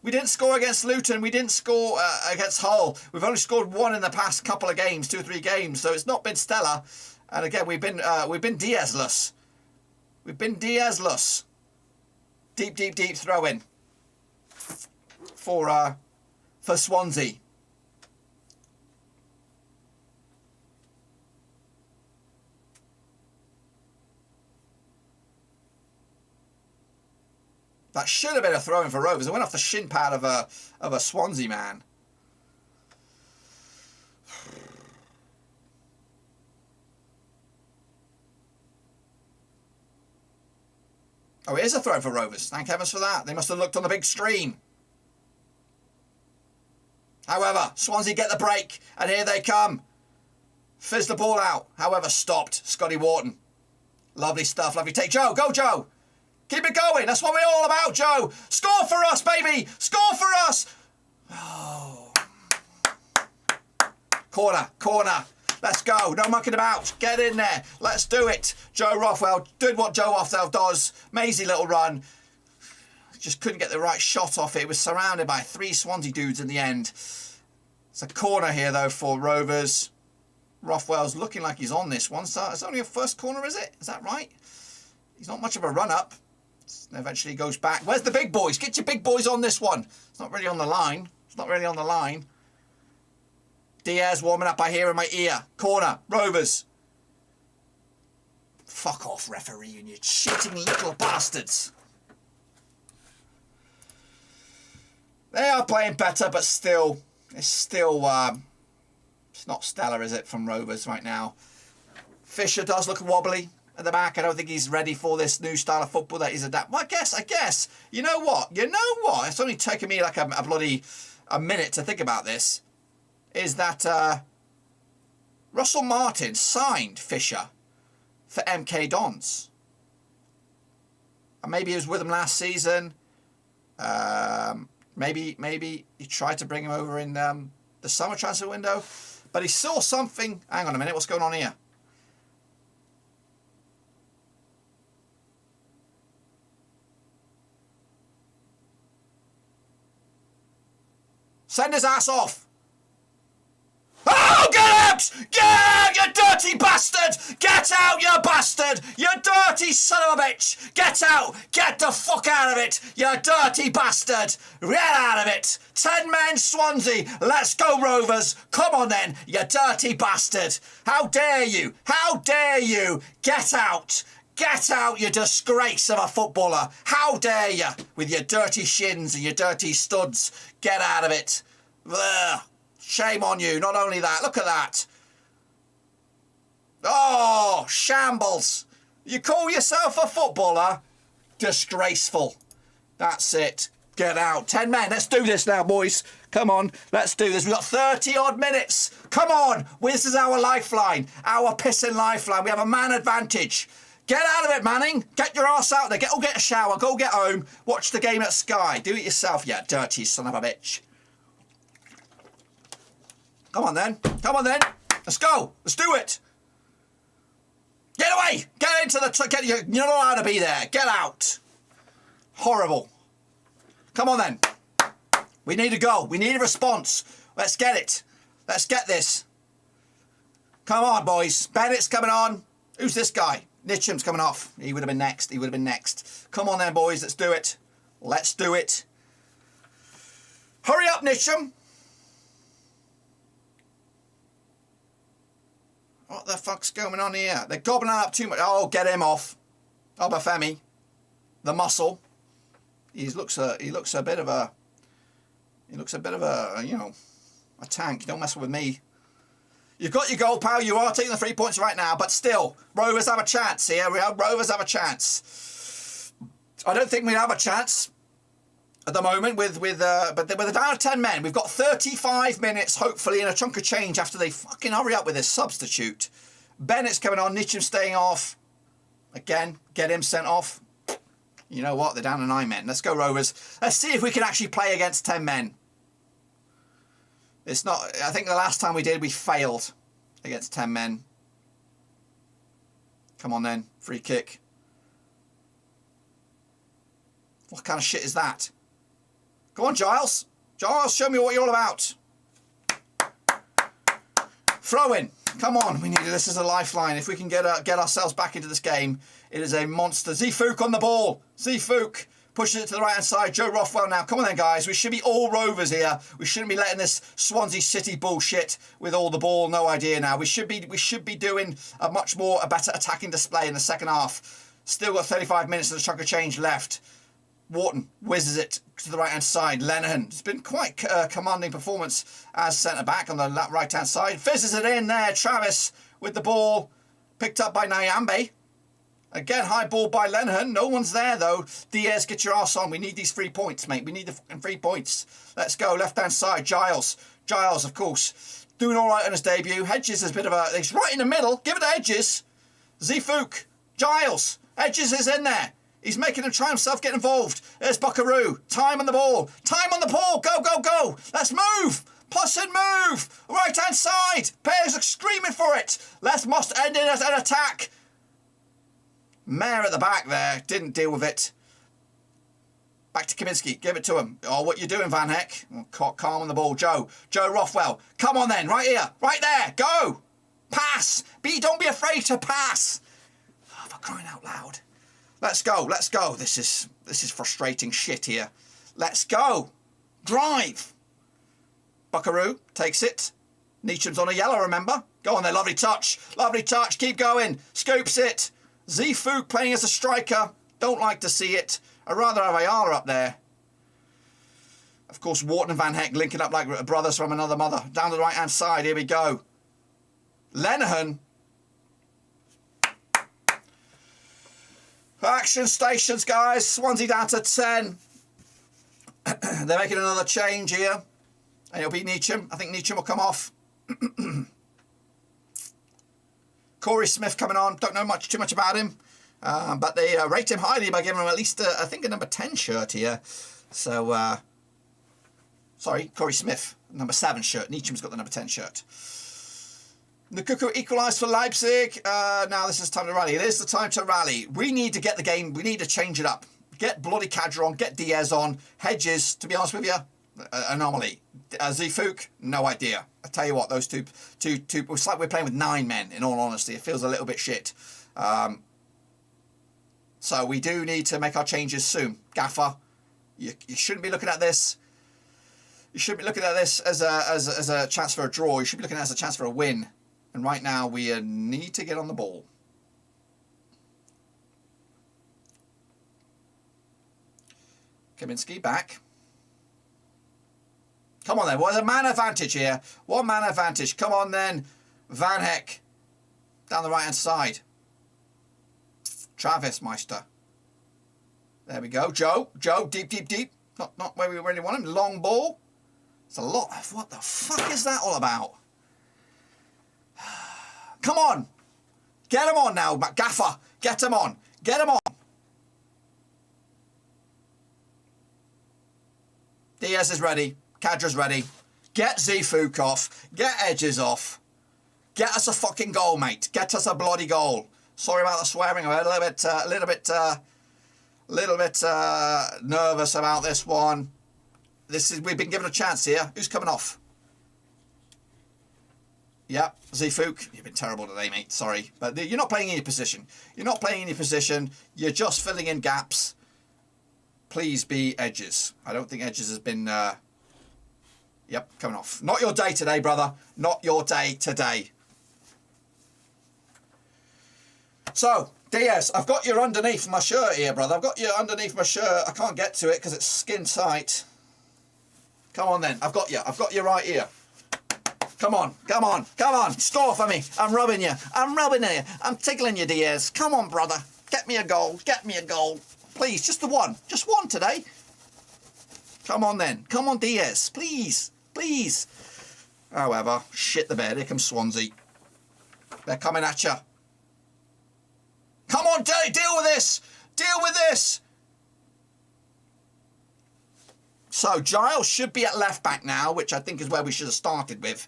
We didn't score against Luton. We didn't score against Hull. We've only scored one in the past couple of games, 2 or 3 games. So it's not been stellar. And again, we've been Diaz-less. Deep throw in for Swansea. That should have been a throw-in for Rovers. It went off the shin pad of a Swansea man. Oh, it is a throw for Rovers. Thank heavens for that. They must have looked on the big screen. However, Swansea get the break, and here they come. Fizz the ball out. However, stopped. Scotty Wharton. Lovely stuff. Lovely take. Joe, go Joe. Keep it going. That's what we're all about, Joe. Score for us, baby. Score for us. Oh. Corner, corner. Let's go. No mucking about. Get in there. Let's do it. Joe Rothwell did what Joe Rothwell does. Mazy little run. Just couldn't get the right shot off it. It was surrounded by 3 Swansea dudes in the end. It's a corner here, though, for Rovers. Rothwell's looking like he's on this one. So it's only a first corner, is it? Is that right? He's not much of a run-up. Eventually goes back. Where's the big boys? Get your big boys on this one. It's not really on the line. It's not really on the line. Diaz warming up, I hear in my ear. Corner, Rovers. Fuck off, referee, and you cheating little bastards. They are playing better, but still, it's not stellar, is it, from Rovers right now? Fisher does look wobbly at the back. I don't think he's ready for this new style of football that he's adapting. Well, I guess. You know what? It's only taken me like a bloody minute to think about this. Is that Russell Martin signed Fisher for MK Dons. And maybe he was with him last season. Maybe he tried to bring him over in the summer transfer window. But he saw something. Hang on a minute, what's going on here? Send his ass off. Oh, get out! Get out, you dirty bastard! Get out, you bastard! You dirty son of a bitch! Get out! Get the fuck out of it, you dirty bastard! Get out of it! 10 men Swansea! Let's go, Rovers! Come on then, you dirty bastard! How dare you? How dare you? Get out! Get out, you disgrace of a footballer! How dare you? With your dirty shins and your dirty studs. Get out of it! Ugh. Shame on you. Not only that, look at that. Oh, shambles. You call yourself a footballer? Disgraceful. That's it. Get out. 10 men. Let's do this now, boys. Come on. Let's do this. We've got 30 odd minutes. Come on. This is our lifeline. Our pissing lifeline. We have a man advantage. Get out of it, Manning. Get your ass out there. Go get a shower. Go get home. Watch the game at Sky. Do it yourself, you dirty son of a bitch. Come on then. Come on then. Let's go. Let's do it. Get away. Get into the... You're not allowed to be there. Get out. Horrible. Come on then. We need a goal. We need a response. Let's get it. Let's get this. Come on, boys. Bennett's coming on. Who's this guy? Nitcham's coming off. He would have been next. He would have been next. Come on then, boys. Let's do it. Let's do it. Hurry up, Nitcham. What the fuck's going on here? They're gobbling up too much. Oh, get him off. Obafemi. The muscle. He looks a bit of a, you know, a tank. Don't mess with me. You've got your goal, pal. You are taking the 3 points right now, but still, Rovers have a chance here. Rovers have a chance. I don't think we have a chance at the moment with they're down to 10 men. We've got 35 minutes, hopefully, and a chunk of change after they fucking hurry up with this substitute. Bennett's coming on. Nitcham staying off. Again, get him sent off. You know what? They're down to 9 men. Let's go, Rovers. Let's see if we can actually play against 10 men. It's not... I think the last time we did, we failed against 10 men. Come on, then. Free kick. What kind of shit is that? Go on, Giles. Giles, show me what you're all about. Throw in. Come on. We need this as a lifeline. If we can get ourselves back into this game, it is a monster. Zfouk on the ball. Zfouk pushes it to the right-hand side. Joe Rothwell now. Come on then, guys. We should be all Rovers here. We shouldn't be letting this Swansea City bullshit with all the ball. No idea now. We should be doing a better attacking display in the second half. Still got 35 minutes of the chunk of change left. Wharton whizzes it to the right-hand side. Lenihan, it's been quite a commanding performance as centre-back on the right-hand side. Fizzes it in there. Travis with the ball. Picked up by Nyambe. Again, high ball by Lenihan. No one's there, though. Diaz, get your arse on. We need these 3 points, mate. We need the fucking 3 points. Let's go. Left-hand side. Giles. Giles, of course, doing all right on his debut. Hedges is a bit of a... He's right in the middle. Give it to Hedges. Zifuk. Giles. Hedges is in there. He's making him try himself, get involved. There's Buckaroo. Time on the ball. Time on the ball. Go, go, go. Let's move. Possum move. Right-hand side. Players are screaming for it. Let's must end in an attack. Mayor at the back there. Didn't deal with it. Back to Kaminski. Give it to him. Oh, what you doing, Van Heck? Oh, calm on the ball. Joe. Joe Rothwell. Come on then. Right here. Right there. Go. Pass. Don't be afraid to pass. Oh, for crying out loud. Let's go. Let's go. This is frustrating shit here. Let's go. Drive. Buckaroo takes it. Neecham's on a yellow, remember? Go on there. Lovely touch. Lovely touch. Keep going. Scoops it. Zifuk playing as a striker. Don't like to see it. I'd rather have Ayala up there. Of course, Wharton and Van Heck linking up like brothers from another mother. Down to the right-hand side. Here we go. Lenihan. Action stations, guys. Swansea down to 10. They're making another change here. And it'll be Neecham. I think Neecham will come off. Corey Smith coming on. Don't know too much about him. But they rate him highly by giving him at least, I think, a number 10 shirt here. So, sorry, Corey Smith, number 7 shirt. Neecham's got the number 10 shirt. Nkuku equalised for Leipzig. Now this is time to rally. It is the time to rally. We need to get the game. We need to change it up. Get bloody Cadra on. Get Diaz on. Hedges, to be honest with you, anomaly. Zifuk, no idea. I tell you what, those two. It's like we're playing with 9 men. In all honesty, it feels a little bit shit. So we do need to make our changes soon. Gaffer, you shouldn't be looking at this. You shouldn't be looking at this as a chance for a draw. You should be looking at it as a chance for a win. And right now we need to get on the ball. Kaminski back. Come on then. Well, there's a man advantage here. 1 man advantage. Come on then. Van Heck. Down the right-hand side. Travis Meister. There we go. Joe. Joe. Deep, deep, deep. Not where we really want him. Long ball. It's a lot. What the fuck is that all about? Come on. Get him on now, Gaffer. Get him on. Get him on. Diaz is ready. Cadra's ready. Get Zifuk off. Get Edges off. Get us a fucking goal, mate. Get us a bloody goal. Sorry about the swearing. I'm a little bit nervous about this one. We've been given a chance here. Who's coming off? Yep, Zifuk. You've been terrible today, mate. Sorry. But you're not playing in your position. You're not playing in your position. You're just filling in gaps. Please be Edges. I don't think Edges has been... Yep, coming off. Not your day today, brother. Not your day today. So, Diaz, I've got your underneath my shirt here, brother. I've got you underneath my shirt. I can't get to it because it's skin tight. Come on then. I've got you. I've got you right here. Come on. Come on. Come on. Score for me. I'm rubbing you. I'm rubbing you. I'm tickling you, Diaz. Come on, brother. Get me a goal. Get me a goal. Please, just the one. Just one today. Come on then. Come on, Diaz. Please. Please. However, shit the bed. Here comes Swansea. They're coming at you. Come on, deal with this. Deal with this. So, Giles should be at left back now, which I think is where we should have started with.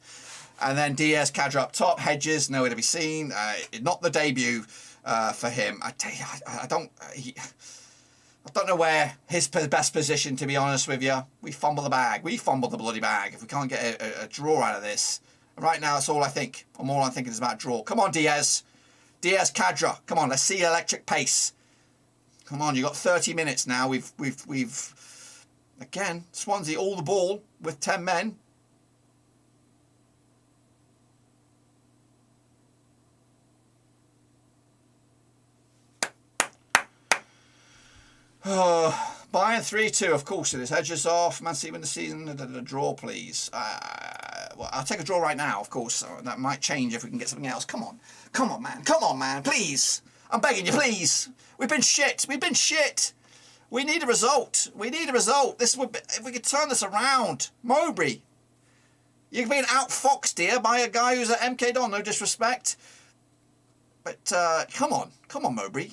And then Diaz, Cadra up top. Hedges, nowhere to be seen. Not the debut for him. I tell you, I don't know where his best position, to be honest with you. We fumble the bag. We fumble the bloody bag if we can't get a draw out of this. And right now, that's all I think. All I'm thinking is about draw. Come on, Diaz. Diaz, Cadra. Come on, let's see electric pace. Come on, you got 30 minutes now. We've again, Swansea all the ball with 10 men. Bayern 3-2, of course it is. Hedges off. Man City win the season. A draw, please. Well, I'll take a draw right now, of course. That might change if we can get something else. Come on. Come on, man. Come on, man. Please. I'm begging you, please. We've been shit. We've been shit. We need a result. We need a result. This would be, if we could turn this around. Mowbray. You're being outfoxed here by a guy who's at MK Don. No disrespect. But, come on. Come on, Mowbray.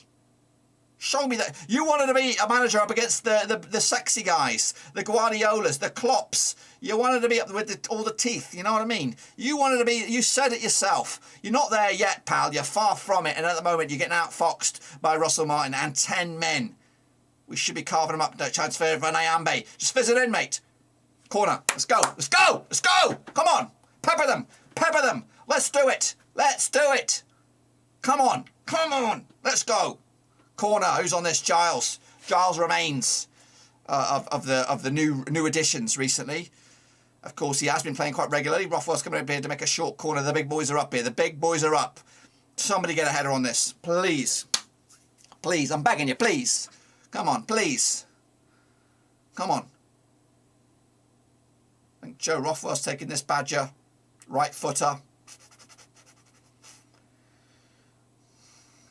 Show me that. You wanted to be a manager up against the sexy guys, the Guardiolas, the Klopps. You wanted to be up with all the teeth, you know what I mean? You wanted to be, you said it yourself. You're not there yet, pal. You're far from it. And at the moment, you're getting outfoxed by Russell Martin and 10 men. We should be carving them up. No transfer for Nyambe. Just fizz it in, mate. Corner. Let's go. Let's go. Let's go. Come on. Pepper them. Pepper them. Let's do it. Let's do it. Come on. Come on. Let's go. Corner. Who's on this? Giles. Giles remains of the new additions recently. Of course, he has been playing quite regularly. Rothwell's coming up here to make a short corner. The big boys are up here. The big boys are up. Somebody get a header on this. Please. Please. I'm begging you. Please. Come on. Please. Come on. I think Joe Rothwell's taking this badger. Right footer.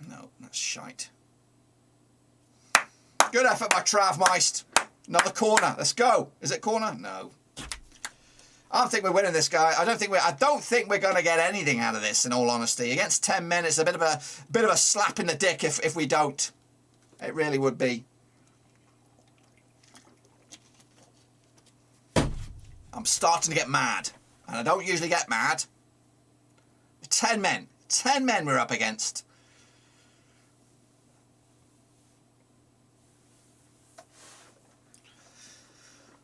No, that's shite. Good effort by Trav Meist. Another corner. Let's go. Is it corner? No. I don't think we're winning this, guy. I don't think we're going to get anything out of this. In all honesty, against 10 men, it's a bit of a slap in the dick if we don't. It really would be. I'm starting to get mad, and I don't usually get mad. 10 men. 10 men we're up against.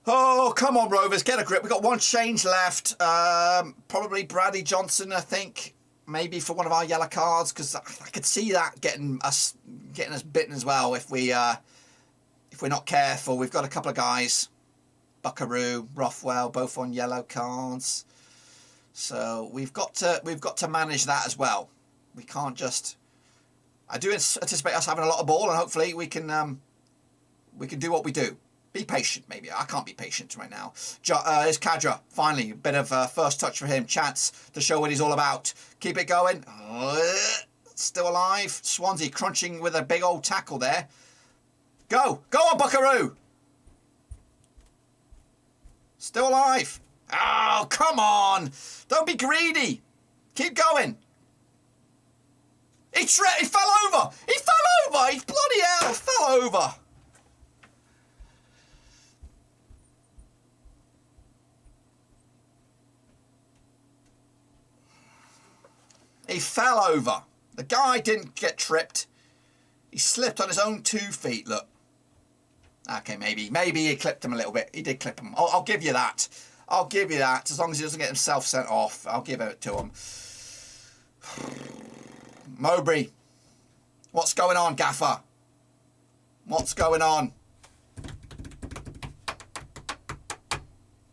Oh, come on, Rovers, get a grip. We've got one change left. Probably Bradley Johnson, I think. Maybe for one of our yellow cards, because I could see that getting us bitten as well if we're not careful. We've got a couple of guys, Buckaroo, Rothwell, both on yellow cards. So we've got to manage that as well. We can't just. I do anticipate us having a lot of ball, and hopefully we can do what we do. Be patient, maybe. I can't be patient right now. Here's Kadra. Finally, a bit of first touch for him. Chance to show what he's all about. Keep it going. Still alive. Swansea crunching with a big old tackle there. Go. Go on, Buckaroo. Still alive. Oh, come on. Don't be greedy. Keep going. He fell over. He fell over. He bloody hell fell over. He fell over. The guy didn't get tripped. He slipped on his own 2 feet, look. Okay, maybe he clipped him a little bit. He did clip him. I'll give you that. I'll give you that. As long as he doesn't get himself sent off, I'll give it to him. Mowbray. What's going on, Gaffer? What's going on?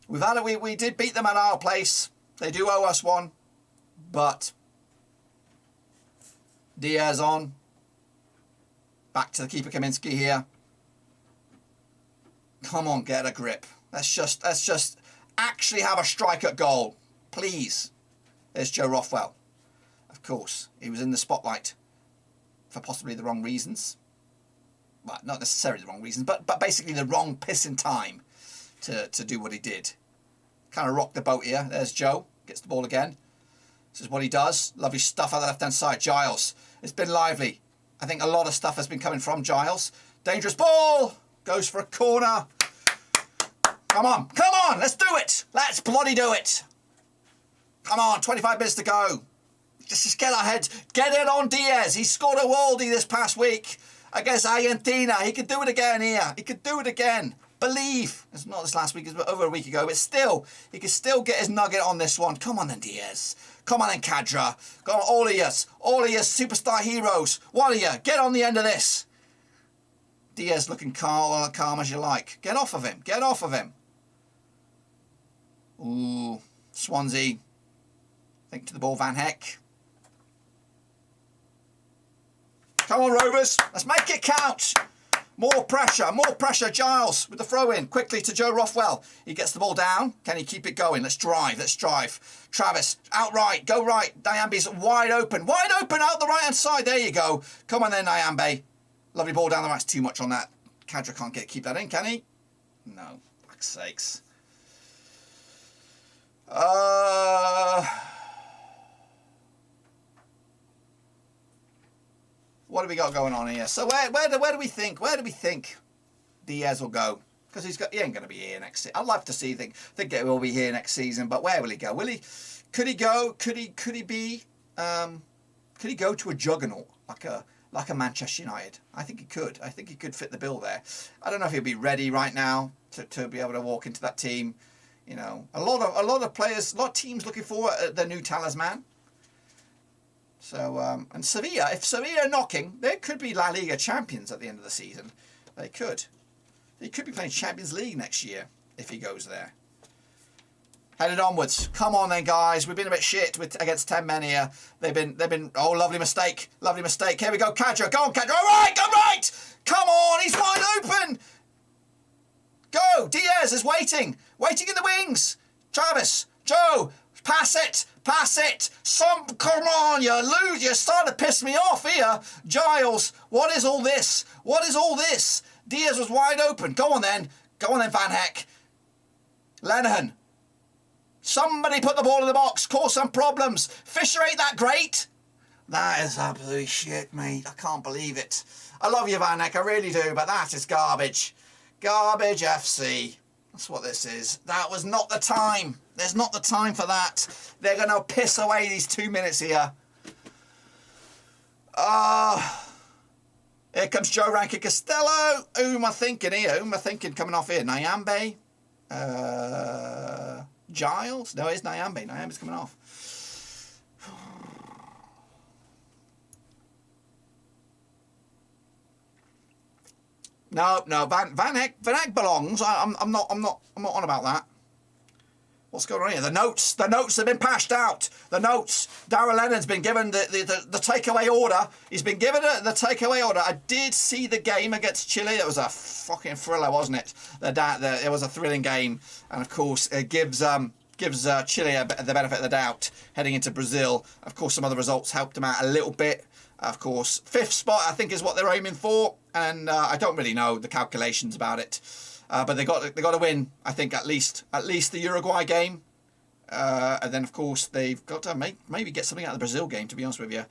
We did beat them at our place. They do owe us one. But Diaz on. Back to the keeper Kaminski here. Come on, get a grip. Let's just actually have a strike at goal. Please. There's Joe Rothwell. Of course, he was in the spotlight for possibly the wrong reasons. Well, not necessarily the wrong reasons, but basically the wrong piss in time to do what he did. Kind of rocked the boat here. There's Joe. Gets the ball again. This is what he does. Lovely stuff on the left-hand side. Giles. It's been lively. I think a lot of stuff has been coming from Giles. Dangerous ball. Goes for a corner. Come on. Come on. Let's do it. Let's bloody do it. Come on. 25 minutes to go. Just get our heads. Get it on Diaz. He scored a worldie this past week against Argentina. He could do it again here. He could do it again. Believe. It's not this last week. It's over a week ago. But still, he can still get his nugget on this one. Come on then, Diaz. Come on then, Kadra. Come on, all of you superstar heroes. One of you, get on the end of this. Diaz looking calm as you like. Get off of him. Get off of him. Ooh, Swansea. Think to the ball, Van Heck. Come on, Rovers. Let's make it count. More pressure, Giles with the throw-in. Quickly to Joe Rothwell. He gets the ball down. Can he keep it going? Let's drive. Travis, outright, go right. Nyambe's wide open out the right-hand side. There you go. Come on then, Nyambe. Lovely ball down the right. It's too much on that. Kadra can't keep that in, can he? No, fuck's sakes. What do we got going on here? So where do we think Diaz will go? Because he ain't going to be here next season. I'd love to see think he will be here next season, but where will he go? Could he go to a juggernaut like a Manchester United? I think he could. I think he could fit the bill there. I don't know if he'll be ready right now to be able to walk into that team. You know, a lot of players, a lot of teams looking for their new talisman. So, and Sevilla, if Sevilla are knocking, they could be La Liga champions at the end of the season. They could. He could be playing Champions League next year if he goes there. Headed onwards. Come on then, guys. We've been a bit shit against 10 men here. They've been. Oh, lovely mistake. Lovely mistake. Here we go, Kadra. Go on, Kadra. All right, go right. Come on, he's wide open. Go. Diaz is waiting in the wings. Travis, Joe. Pass it. Come on, you're starting to piss me off here. Giles, what is all this? Diaz was wide open. Go on then, Van Heck. Lenihan. Somebody put the ball in the box, cause some problems. Fisher ain't that great. That is absolute shit, mate. I can't believe it. I love you, Van Heck, I really do, but that is garbage. Garbage FC. That's what this is. That was not the time. There's not the time for that. They're going to piss away these 2 minutes here. Here comes Joe Rankin Costello. Who am I thinking here? Who am I thinking coming off here? Nyambe? Giles? No, it's Nyambe. Nyambe's coming off. No. Van Heck belongs. I'm not on about that. What's going on here? The notes have been passed out. The notes. Darrell Lennon's been given the takeaway order. He's been given the takeaway order. I did see the game against Chile. It was a fucking thriller, wasn't it? It was a thrilling game, and of course it gives Chile the benefit of the doubt heading into Brazil. Of course, some other results helped them out a little bit. Of course, 5th spot I think is what they're aiming for, and I don't really know the calculations about it. But they got to win, I think, at least the Uruguay game, and then of course they've got to maybe get something out of the Brazil game. To be honest with you,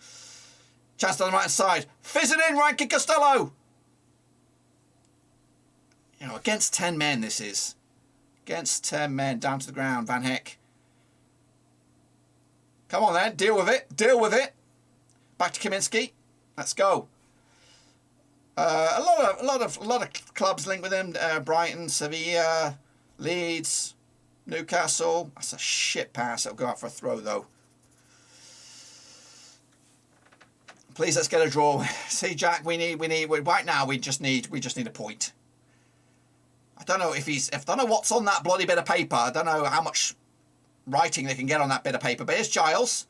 chance on the right hand side, fizzing in, Rankin Costello. You know, against 10 men, this is against 10 men down to the ground. Van Heck, come on then, deal with it. Back to Kaminsky. Let's go. A lot of clubs linked with him. Brighton, Sevilla, Leeds, Newcastle. That's a shit pass. It'll go out for a throw though. Please, let's get a draw. See, Jack, we need right now. We just need a point. I don't know I don't know what's on that bloody bit of paper. I don't know how much writing they can get on that bit of paper. But here's Giles.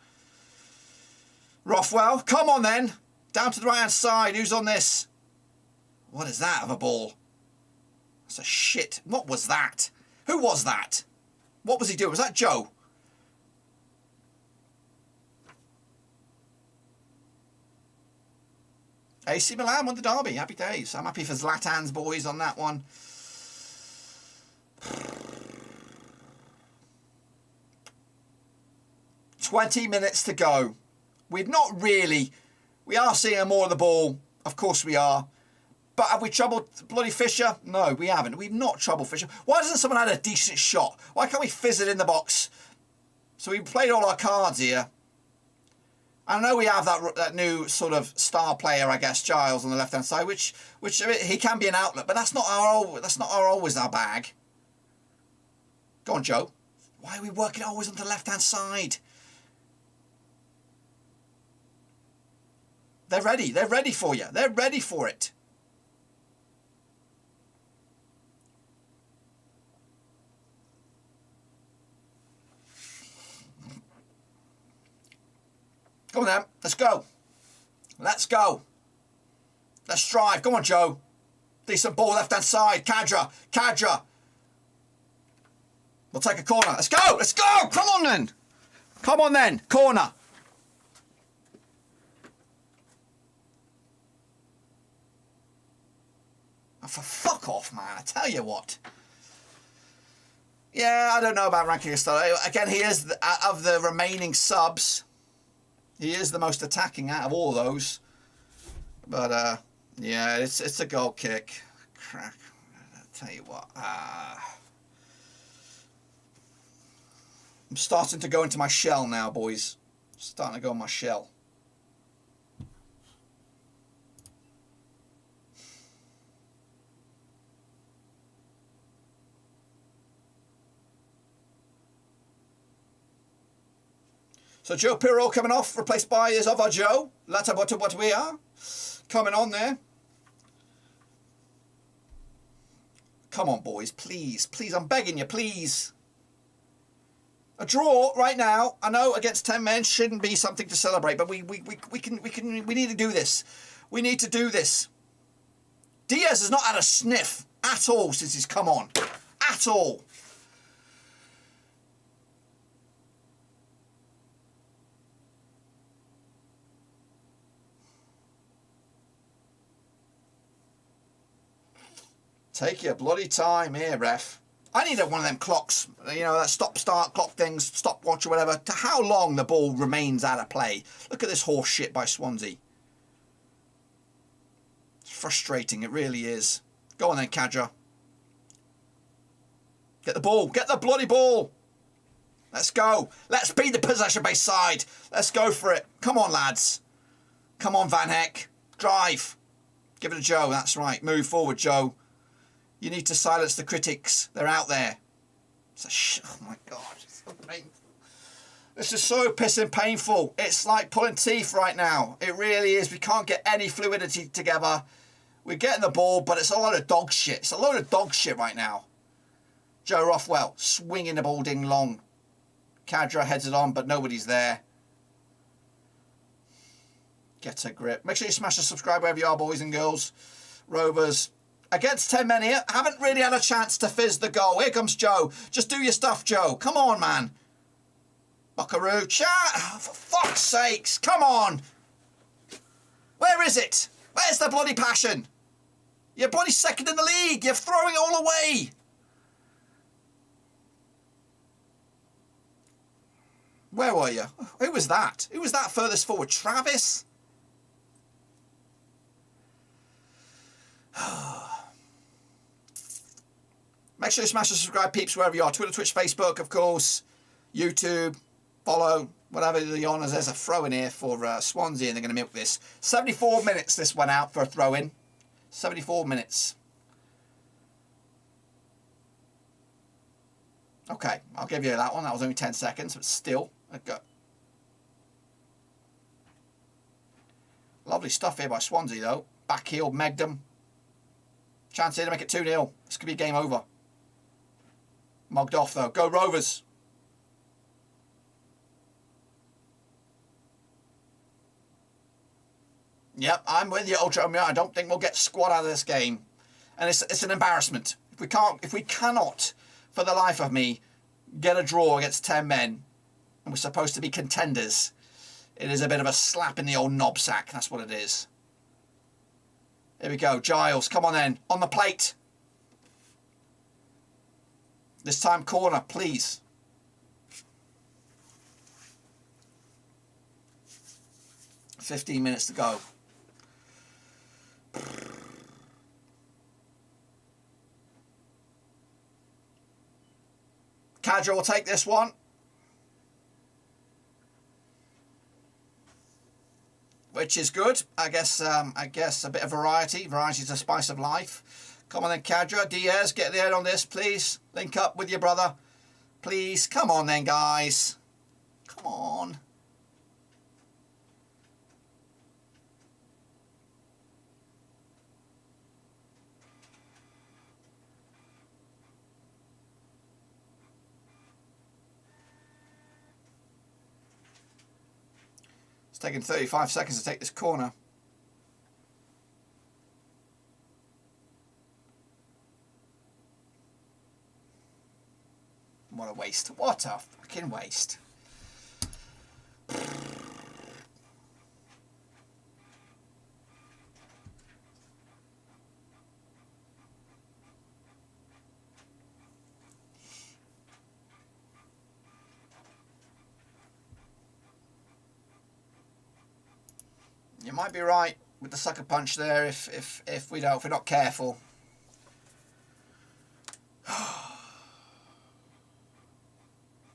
Rothwell, come on then. Down to the right hand side. Who's on this? What is that of a ball? That's a shit. What was that? Who was that? What was he doing? Was that Joe? AC Milan won the derby. Happy days. I'm happy for Zlatan's boys on that one. "20 minutes to go. We are seeing more of the ball. Of course we are. But have we troubled bloody Fisher? No, we haven't. We've not troubled Fisher. Why doesn't someone have a decent shot? Why can't we fizz it in the box? So we played all our cards here. I know we have that new sort of star player, I guess, Giles on the left hand side, which he can be an outlet, but that's not always our bag. Go on, Joe. Why are we working always on the left hand side? They're ready. They're ready for you. They're ready for it. Come on then. Let's go. Let's go. Let's strive. Come on, Joe. Decent ball left-hand side. Kadra. We'll take a corner. Let's go. Come on then. Corner. Oh, for fuck off, man. I tell you what. Yeah, I don't know about ranking a star. Again, he is, of the remaining subs, he is the most attacking out of all those. But, yeah, it's a goal kick. Crack. I'll tell you what. I'm starting to go into my shell now, boys. Starting to go in my shell. So Joe Pirro coming off, replaced by his other Joe. What we are. Coming on there. Come on, boys, please. Please, I'm begging you, please. A draw right now, I know against 10 men shouldn't be something to celebrate, but we need to do this. We need to do this. Diaz has not had a sniff at all since he's come on. At all. Take your bloody time here, ref. I need one of them clocks, you know, that stop-start clock things, stopwatch or whatever, to how long the ball remains out of play. Look at this horse shit by Swansea. It's frustrating, it really is. Go on then, Kadra. Get the ball, get the bloody ball. Let's go. Let's be the possession-based side. Let's go for it. Come on, lads. Come on, Van Heck. Drive. Give it to Joe, that's right. Move forward, Joe. You need to silence the critics. They're out there. Oh my God. It's so painful. This is so pissing painful. It's like pulling teeth right now. It really is. We can't get any fluidity together. We're getting the ball, but it's a load of dog shit. It's a load of dog shit right now. Joe Rothwell swinging the ball ding long. Kadra heads it on, but nobody's there. Get a grip. Make sure you smash the subscribe wherever you are, boys and girls. Rovers. Against 10 men here. Haven't really had a chance to fizz the goal. Here comes Joe. Just do your stuff, Joe. Come on, man. Buckaroo. Chat. Oh, for fuck's sakes. Come on. Where is it? Where's the bloody passion? You're bloody second in the league. You're throwing it all away. Where were you? Who was that? Who was that furthest forward? Travis? Make sure you smash the subscribe, peeps, wherever you are. Twitter, Twitch, Facebook, of course. YouTube. Follow. Whatever you're on. There's a throw-in here for Swansea, and they're going to milk this. 74 minutes this went out for a throw-in. 74 minutes. Okay, I'll give you that one. That was only 10 seconds, but still. Lovely stuff here by Swansea, though. Back heel, megged them. Chance here to make it 2-0. This could be game over. Mugged off, though. Go Rovers. Yep, I'm with you, Ultra. I don't think we'll get squad out of this game. And it's an embarrassment. If we cannot, for the life of me, get a draw against 10 men, and we're supposed to be contenders, it is a bit of a slap in the old knobsack. That's what it is. Here we go. Giles, come on then. On the plate. This time corner, please. $15 minutes to go. Kadra will take this one. Which is good. I guess a bit of variety. Variety is the spice of life. Come on then, Kadra. Diaz, get the head on this, please. Link up with your brother. Please. Come on then, guys. Come on. It's taken 35 seconds to take this corner. waste. What a fucking waste. You might be right with the sucker punch there if we're not careful.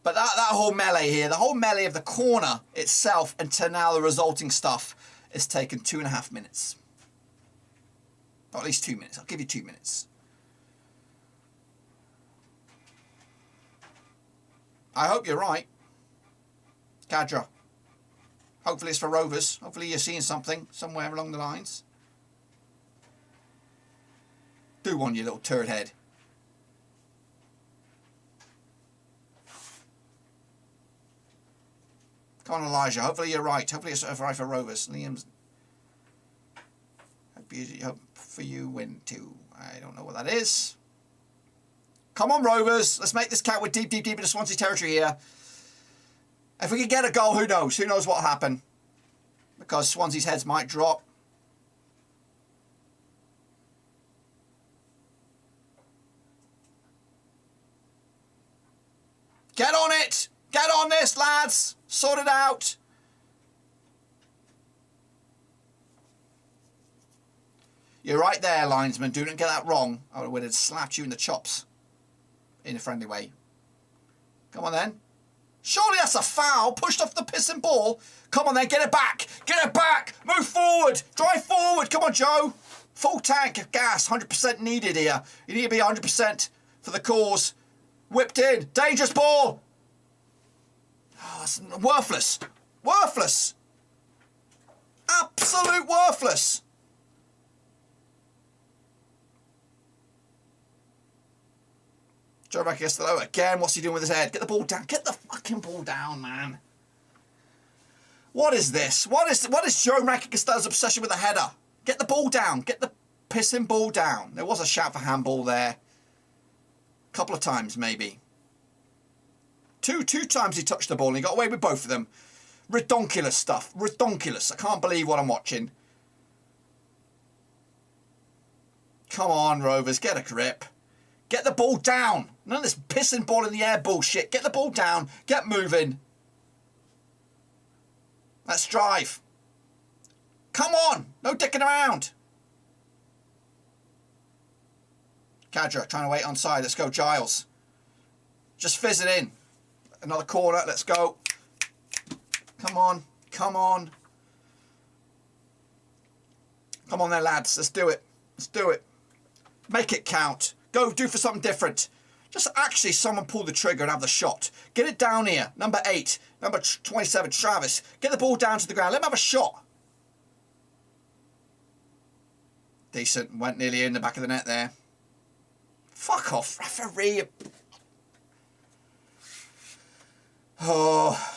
But that whole melee here, the whole melee of the corner itself until now the resulting stuff has taken 2.5 minutes. Or at least 2 minutes. I'll give you 2 minutes. I hope you're right. Cadra. Hopefully it's for Rovers. Hopefully you're seeing something somewhere along the lines. Do one, you little turd head. Come on, Elijah. Hopefully you're right. Hopefully it's right for Rovers. Liam's... Hope for you win too. I don't know what that is. Come on, Rovers. Let's make this count. We're deep into Swansea territory here. If we can get a goal, who knows? Who knows what will happen? Because Swansea's heads might drop. Get on it! Get on this, lads! Sort it out! You're right there, linesman. Do not get that wrong. I would have slapped you in the chops. In a friendly way. Come on then. Surely that's a foul. Pushed off the pissing ball. Come on then, get it back. Get it back. Move forward. Drive forward. Come on, Joe. Full tank of gas. 100% needed here. You need to be 100% for the cause. Whipped in. Dangerous ball. Oh, that's worthless. Worthless. Absolute worthless. Joe Castello again. What's he doing with his head? Get the ball down. Get the fucking ball down, man. What is this? What is Joe Castello's obsession with the header? Get the ball down. Get the pissing ball down. There was a shout for handball there. A couple of times, maybe. Two times he touched the ball and he got away with both of them. Redonkulous stuff. Redonkulous. I can't believe what I'm watching. Come on, Rovers. Get a grip. Get the ball down. None of this pissing ball in the air bullshit. Get the ball down. Get moving. Let's drive. Come on. No dicking around. Cadra trying to wait on side. Let's go, Giles. Just fizz it in. Another corner. Let's go. Come on. Come on. Come on there, lads. Let's do it. Let's do it. Make it count. Go do for something different. Just actually someone pull the trigger and have the shot. Get it down here. Number 8. Number 27, Travis. Get the ball down to the ground. Let him have a shot. Decent. Went nearly in the back of the net there. Fuck off, referee. Oh.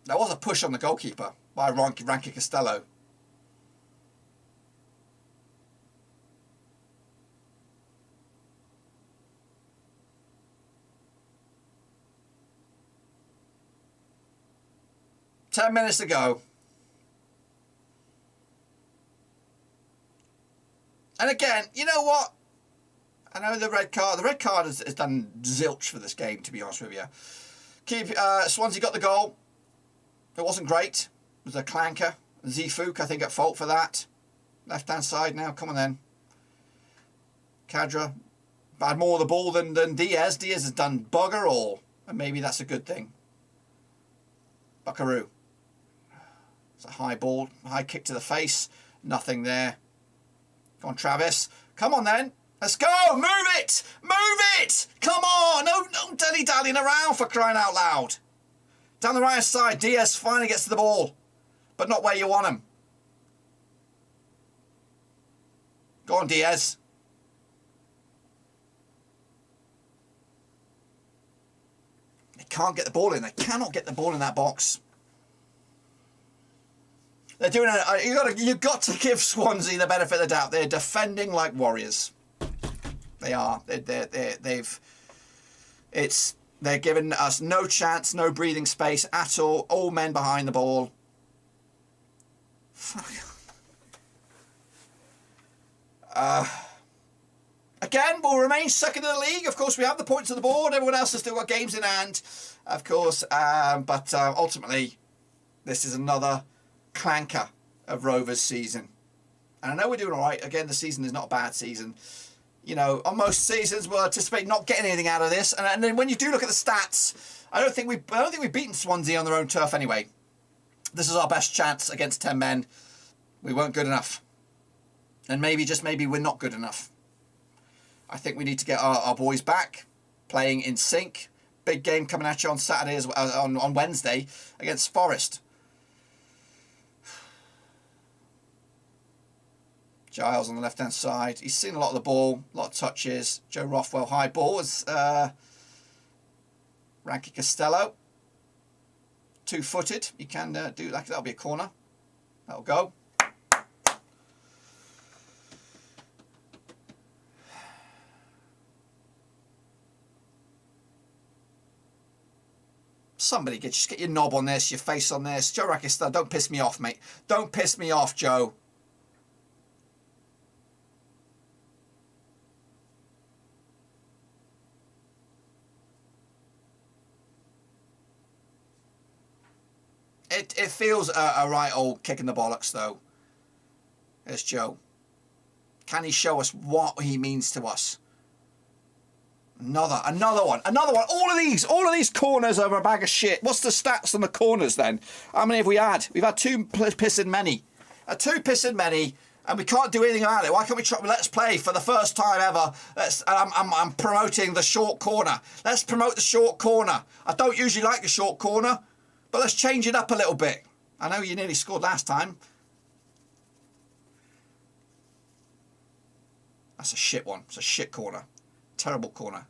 There was a push on the goalkeeper by Ranky Costello. Ten minutes to go. And again, you know what? I know the red card has done zilch for this game, to be honest with you. Swansea got the goal. It wasn't great. It was a clanker. Zifuk, I think, at fault for that. Left-hand side now. Come on, then. Cadra had more of the ball than Diaz. Diaz has done bugger all. And maybe that's a good thing. Buckaroo. It's a high ball. High kick to the face. Nothing there. Come on, Travis. Come on, then. Let's go. Move it. Move it. Come on. No dilly-dallying around, for crying out loud. Down the right side, Diaz finally gets to the ball, but not where you want him. Go on, Diaz. can't get the ball in. They cannot get the ball in that box. They're doing you've got to give Swansea the benefit of the doubt. They're defending like warriors. They are. They're giving us no chance, no breathing space at all. All men behind the ball. Fuck. Again, we'll remain second in the league. Of course, we have the points on the board. Everyone else has still got games in hand, of course. But ultimately, this is another clanker of Rovers' season. And I know we're doing all right. Again, the season is not a bad season. You know, on most seasons, we'll anticipate not getting anything out of this. And then when you do look at the stats, I don't think we've beaten Swansea on their own turf anyway. This is our best chance against 10 men. We weren't good enough. And maybe, just maybe, we're not good enough. I think we need to get our boys back, playing in sync. Big game coming at you on Saturday, on Wednesday, against Forest. Giles on the left-hand side. He's seen a lot of the ball, a lot of touches. Joe Rothwell, high ball. As Ranky Costello, two-footed. He can do that. That'll be a corner. That'll go. Somebody just get your knob on this, your face on this. Joe Rakista, don't piss me off, mate. Don't piss me off, Joe. It feels a right old kick in the bollocks, though. There's Joe. Can he show us what he means to us? Another one. All of these corners are a bag of shit. What's the stats on the corners then? How many have we had? We've had two pissing many. And we can't do anything about it. Why can't we try? Let's play for the first time ever. I'm promoting the short corner. Let's promote the short corner. I don't usually like the short corner, but let's change it up a little bit. I know you nearly scored last time. That's a shit one. It's a shit corner. Terrible corner.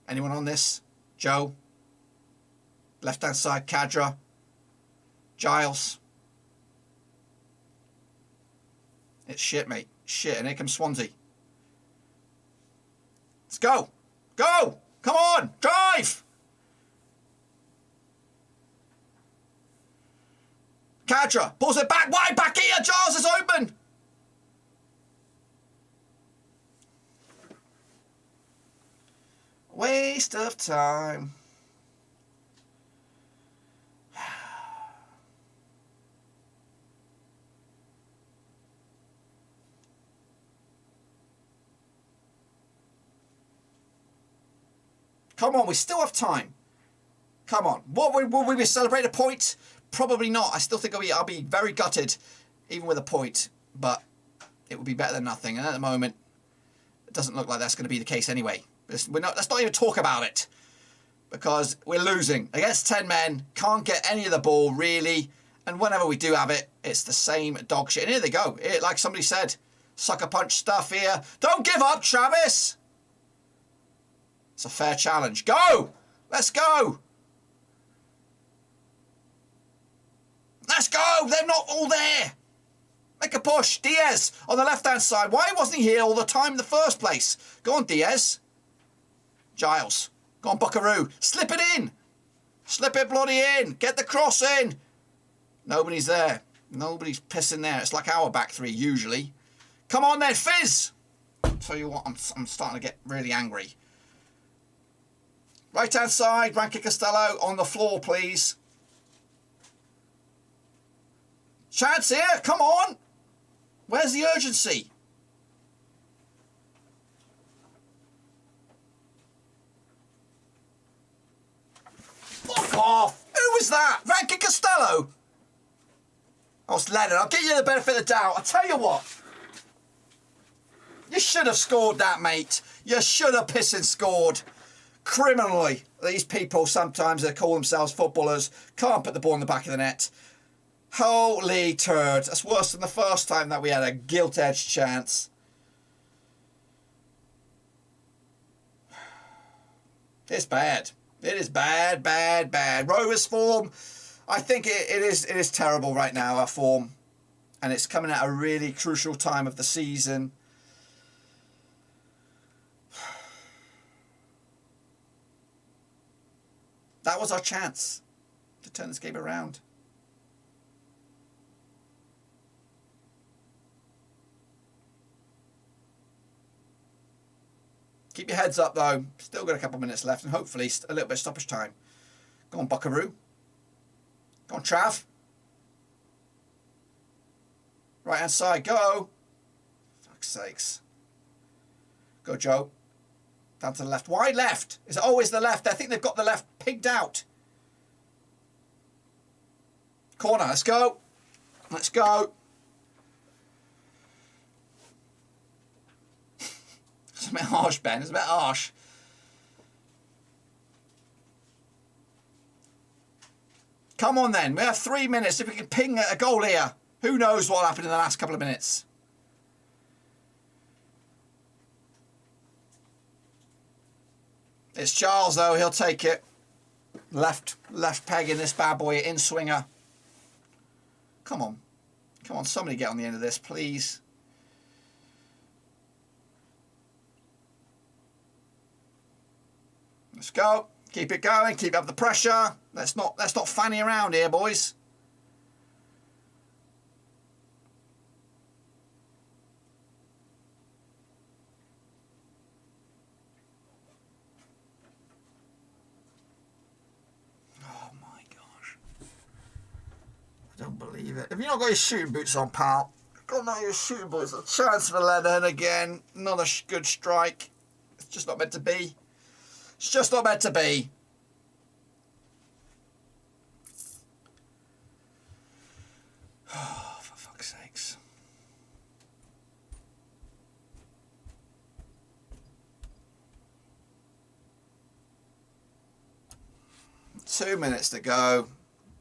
Anyone on this? Joe. Left hand side, Kadra. Giles. It's shit, mate. Shit. And here comes Swansea. Let's go. Go! Come on! Drive! Kadra pulls it back. Wide back here. Giles is open. Waste of time. Come on, we still have time. Come on. Will we celebrate a point? Probably not. I still think I'll be very gutted, even with a point. But it would be better than nothing. And at the moment, it doesn't look like that's going to be the case anyway. Let's not even talk about it, because we're losing against 10 men. Can't get any of the ball really, and whenever we do have it, it's the same dog shit. And here they go. Like somebody said, sucker punch stuff here. Don't give up, Travis. It's a fair challenge. Go. Let's go. Let's go. They're not all there. Make a push. Diaz on the left-hand side. Why wasn't he here all the time in the first place? Go on, Diaz. Giles. Go on, Buckaroo. Slip it in. Slip it bloody in. Get the cross in. Nobody's there. Nobody's pissing there. It's like our back three usually. Come on then, Fizz. Tell you what, I'm starting to get really angry. Right-hand side, Ranky Costello on the floor, please. Chance here. Come on. Where's the urgency? Fuck off! Who was that? Ranky Costello? Oh, it's Lennon. I'll give you the benefit of the doubt. I'll tell you what. You should have scored that, mate. You should have pissing scored. Criminally. These people, sometimes they call themselves footballers, can't put the ball in the back of the net. Holy turd. That's worse than the first time that we had a gilt-edged chance. It's bad. It is bad, bad, bad. Rovers form, I think it is terrible right now, our form. And it's coming at a really crucial time of the season. That was our chance to turn this game around. Keep your heads up though. Still got a couple of minutes left and hopefully a little bit of stoppage time. Go on, Buckaroo. Go on, Trav. Right hand side, go. Fuck's sakes. Go, Joe. Down to the left. Wide left. Is it always the left? I think they've got the left pigged out. Corner, let's go. Let's go. It's a bit harsh, Ben. It's a bit harsh. Come on then. We have 3 minutes. If we can ping a goal here. Who knows what happened in the last couple of minutes. It's Charles though. He'll take it. Left peg in this bad boy. In swinger. Come on. Come on. Somebody get on the end of this, please. Let's go. Keep it going. Keep up the pressure. Let's not fanny around here, boys. Oh my gosh. I don't believe it. Have you not got your shooting boots on, pal? Got not your shooting boots. A chance for Lennon again. Another good strike. It's just not meant to be. It's just not meant to be. Oh, for fuck's sakes. Two minutes to go.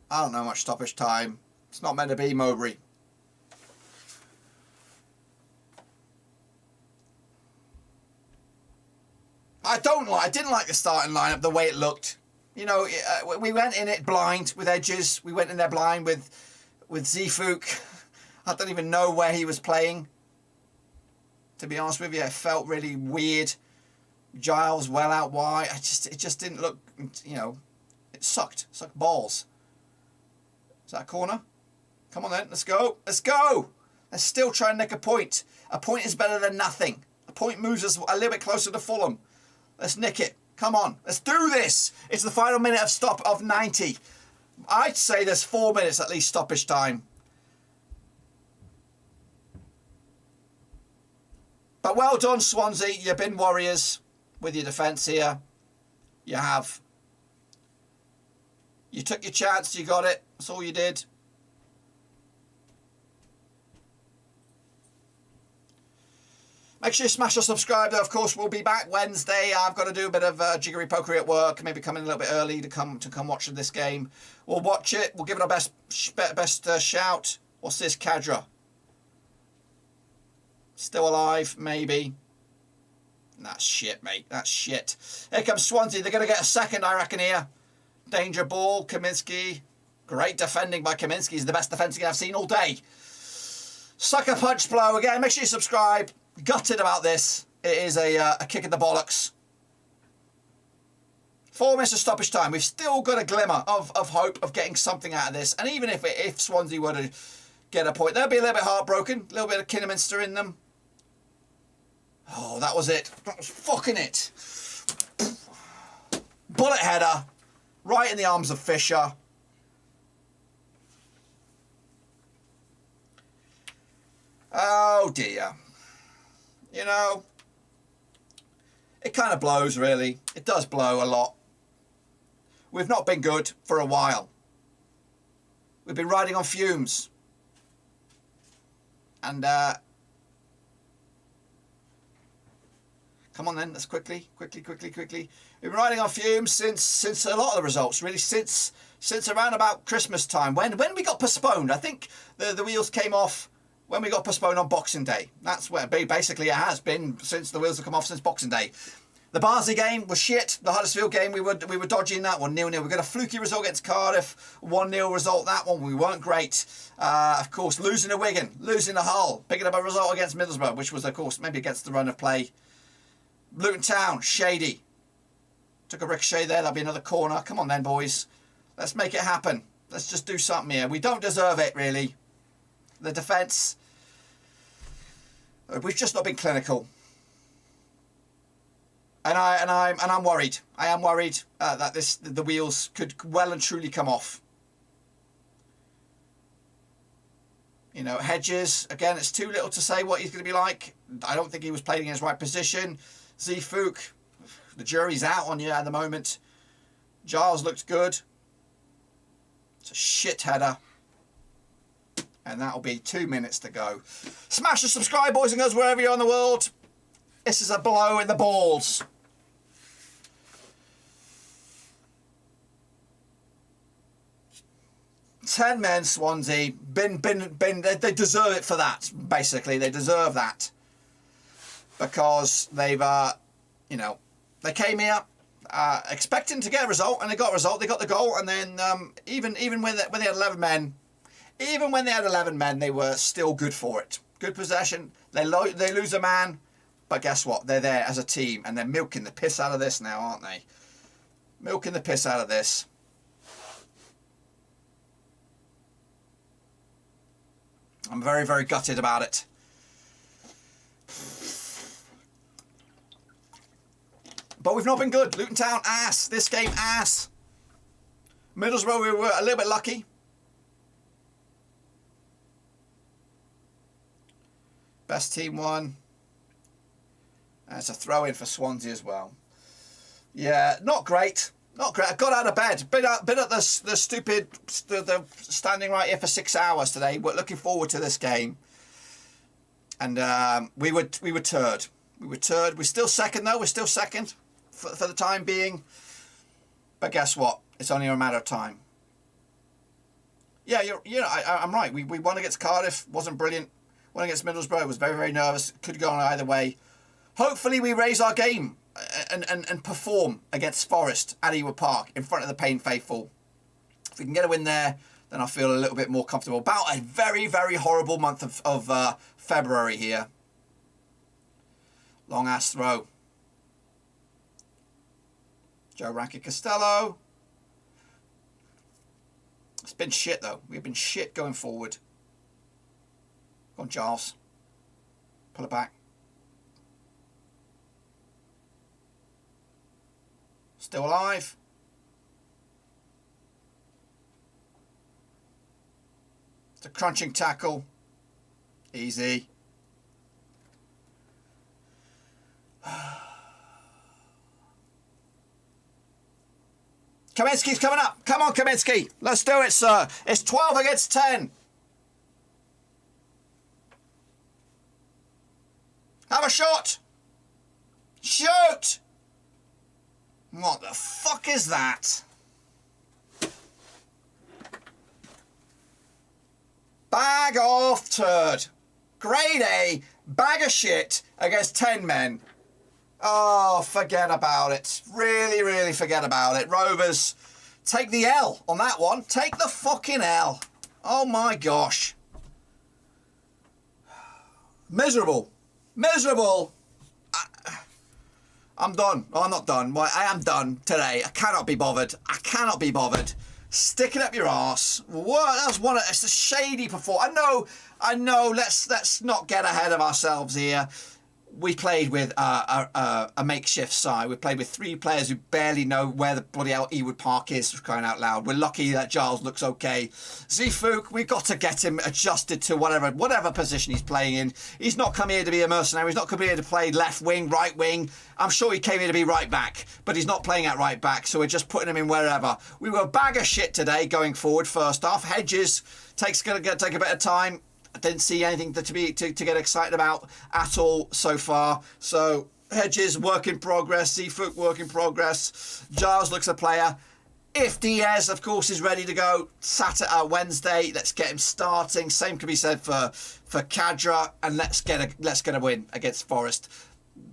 I don't know much stoppage time. It's not meant to be, Mowbray. I didn't like the starting lineup, the way it looked. You know, we went in it blind with edges. We went in there blind with Zifuk. I don't even know where he was playing. To be honest with you, it felt really weird. Giles well out wide. It just didn't look, you know, it sucked balls. Is that a corner? Come on then, let's go. Let's go. Let's still try and nick a point. A point is better than nothing. A point moves us a little bit closer to Fulham. Let's nick it. Come on. Let's do this. It's the final minute of 90. I'd say there's 4 minutes at least stoppage time. But well done, Swansea. You've been warriors with your defence here. You have. You took your chance. You got it. That's all you did. Make sure you smash the subscribe. Of course, we'll be back Wednesday. I've got to do a bit of jiggery pokery at work. Maybe come in a little bit early to come watch this game. We'll watch it. We'll give it our best shout. What's this, Cadra? Still alive, maybe. That's shit, mate. That's shit. Here comes Swansea. They're going to get a second, I reckon, here. Danger ball, Kaminsky. Great defending by Kaminsky. He's the best defending I've seen all day. Sucker punch blow again. Make sure you subscribe. Gutted about this. It is a kick in the bollocks. 4 minutes of stoppage time. We've still got a glimmer of hope of getting something out of this. And even if Swansea were to get a point, they'll be a little bit heartbroken. A little bit of Kidderminster in them. Oh, that was it. That was fucking it. Bullet header. Right in the arms of Fisher. Oh dear. You know, it kind of blows, really. It does blow a lot. We've not been good for a while. We've been riding on fumes. And, come on then, let's quickly. We've been riding on fumes since a lot of the results, really, since around about Christmas time. When we got postponed, I think the wheels came off when we got postponed on Boxing Day. That's where basically it has been since the wheels have come off since Boxing Day. The Barnsley game was shit. The Huddersfield game, we were dodging that one, 0-0. We got a fluky result against Cardiff, 1-0 result. That one, we weren't great. Of course, losing to Wigan, losing to Hull, picking up a result against Middlesbrough, which was, of course, maybe against the run of play. Luton Town, shady. Took a ricochet there. That'll be another corner. Come on then, boys. Let's make it happen. Let's just do something here. We don't deserve it, really. The defence, we've just not been clinical. And I'm worried. I am worried that the wheels could well and truly come off. You know, Hedges, again, it's too little to say what he's going to be like. I don't think he was playing in his right position. Zifuk, the jury's out on you at the moment. Giles looked good. It's a shit header. And that'll be 2 minutes to go. Smash the subscribe, boys and girls, wherever you're in the world. This is a blow in the balls. Ten men, Swansea. They deserve it for that, basically. They deserve that. Because they've, you know, they came here expecting to get a result, and they got a result. They got the goal, and then even when they had 11 men, they were still good for it. Good possession. They lose a man. But guess what? They're there as a team, and they're milking the piss out of this now, aren't they? Milking the piss out of this. I'm very, very gutted about it. But we've not been good. Luton Town, ass. This game, ass. Middlesbrough, we were a little bit lucky. Best team won. And it's a throw-in for Swansea as well. Yeah, not great. Not great. I got out of bed. Been at the stupid... The standing right here for 6 hours today. We're looking forward to this game. And we were turd. We were turd. We're still second, though. We're still second for the time being. But guess what? It's only a matter of time. Yeah, I'm right. We won against Cardiff. Wasn't brilliant. Won against Middlesbrough. Was very, very nervous. Could have gone either way. Hopefully we raise our game and perform against Forest at Ewood Park in front of the Payne faithful. If we can get a win there, then I feel a little bit more comfortable. About a very, very horrible month of February here. Long ass throw. Joe Rankin Costello. It's been shit though. We've been shit going forward. Go on, Giles. Pull it back. Still alive. It's a crunching tackle. Easy. Kaminsky's coming up. Come on, Kaminsky. Let's do it, sir. It's 12 against 10. Have a shot. Shoot. What the fuck is that? Bag of turd. Grade A, bag of shit against 10 men. Oh, forget about it. Really, really forget about it. Rovers, take the L on that one. Take the fucking L. Oh my gosh. Miserable. Miserable. I'm done. Oh, I'm not done. Well, I am done today. I cannot be bothered. I cannot be bothered. Stick it up your arse. What? That was one. It's a shady performance. I know. Let's not get ahead of ourselves here. We played with a makeshift side. We played with 3 players who barely know where the bloody hell Ewood Park is, for crying out loud. We're lucky that Giles looks okay. Zifuk, we've got to get him adjusted to whatever position he's playing in. He's not come here to be a mercenary. He's not come here to play left wing, right wing. I'm sure he came here to be right back, but he's not playing at right back, so we're just putting him in wherever. We were a bag of shit today going forward first half. Hedges going to take a bit of time. I didn't see anything to get excited about at all so far. So Hedges, work in progress. Zifuk, work in progress. Giles looks a player. If Diaz, of course, is ready to go Saturday, Wednesday, let's get him starting. Same can be said for Kadra, and let's get a win against Forest.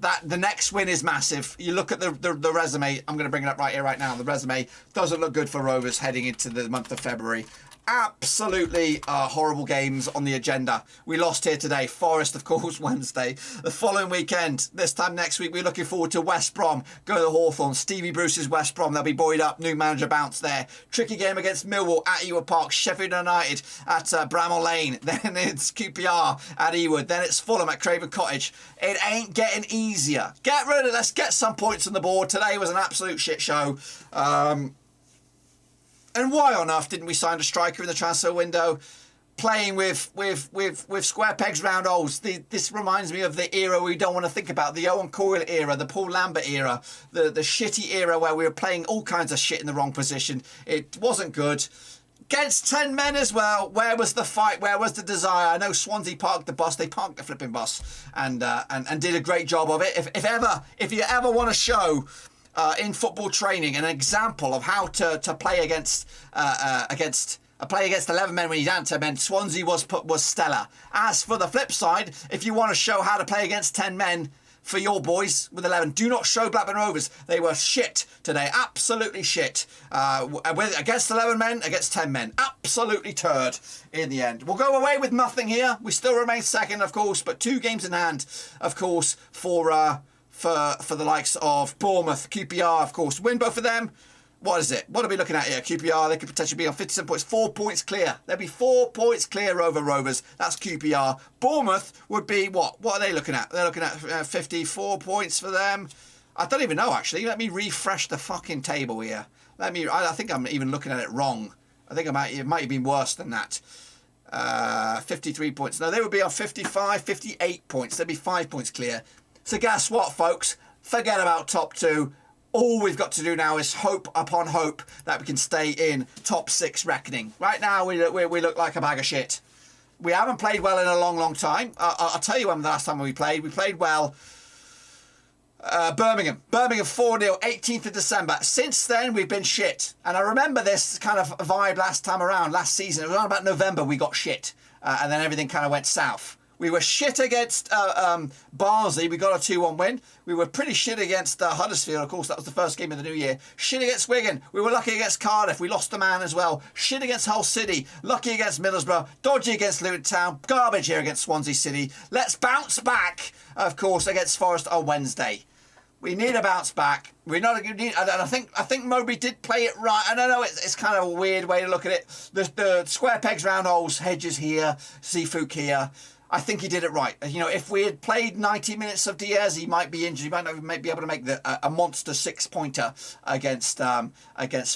that the next win is massive. You look at the resume. I'm going to bring it up right here, right now. The resume doesn't look good for Rovers heading into the month of February. Absolutely horrible games on the agenda. We lost here today. Forest, of course, Wednesday. The following weekend, this time next week, we're looking forward to West Brom. Go to Hawthorn. Stevie Bruce's West Brom. They'll be buoyed up. New manager bounce there. Tricky game against Millwall at Ewood Park. Sheffield United at Bramall Lane. Then it's QPR at Ewood. Then it's Fulham at Craven Cottage. It ain't getting easier. Get rid of it. Let's get some points on the board. Today was an absolute shit show. And why on earth didn't we sign a striker in the transfer window? Playing with square pegs, round holes. This reminds me of the era we don't want to think about. The Owen Coyle era, the Paul Lambert era, the shitty era where we were playing all kinds of shit in the wrong position. It wasn't good. Against 10 men as well. Where was the fight? Where was the desire? I know Swansea parked the bus. They parked the flipping bus and did a great job of it. If you ever want to show in football training an example of how to play against 11 men when you down 10 men, Swansea was stellar. As for the flip side, if you want to show how to play against 10 men for your boys with 11, do not show Blackburn Rovers. They were shit today, absolutely shit. Against 11 men, against 10 men, absolutely turd in the end. We'll go away with nothing here. We still remain second, of course, but 2 games in hand, of course, for the likes of Bournemouth, QPR, of course. Win both of them. What is it? What are we looking at here? QPR, they could potentially be on 57 points. 4 points clear. They'll be 4 points clear over Rovers. That's QPR. Bournemouth would be what? What are they looking at? They're looking at 54 points for them. I don't even know, actually. Let me refresh the fucking table here. I think I'm even looking at it wrong. I think it might have been worse than that. 53 points. No, they would be on 55, 58 points. They'd be 5 points clear. So guess what, folks? Forget about top 2. All we've got to do now is hope upon hope that we can stay in top 6 reckoning. Right now, we look like a bag of shit. We haven't played well in a long, long time. I'll tell you when the last time we played. We played well. Birmingham 4-0, 18th of December. Since then, we've been shit. And I remember this kind of vibe last season. It was around about November we got shit. And then everything kind of went south. We were shit against Barnsley. We got a 2-1 win. We were pretty shit against Huddersfield. Of course, that was the first game of the new year. Shit against Wigan. We were lucky against Cardiff. We lost a man as well. Shit against Hull City. Lucky against Middlesbrough. Dodgy against Luton Town. Garbage here against Swansea City. Let's bounce back, of course, against Forest on Wednesday. We need a bounce back. And I think Mowbray did play it right. I don't know. It's kind of a weird way to look at it. The square pegs, round holes. Hedges here. Seafook here. I think he did it right. You know, if we had played 90 minutes of Diaz, he might be injured. He might not be able to make a monster 6-pointer against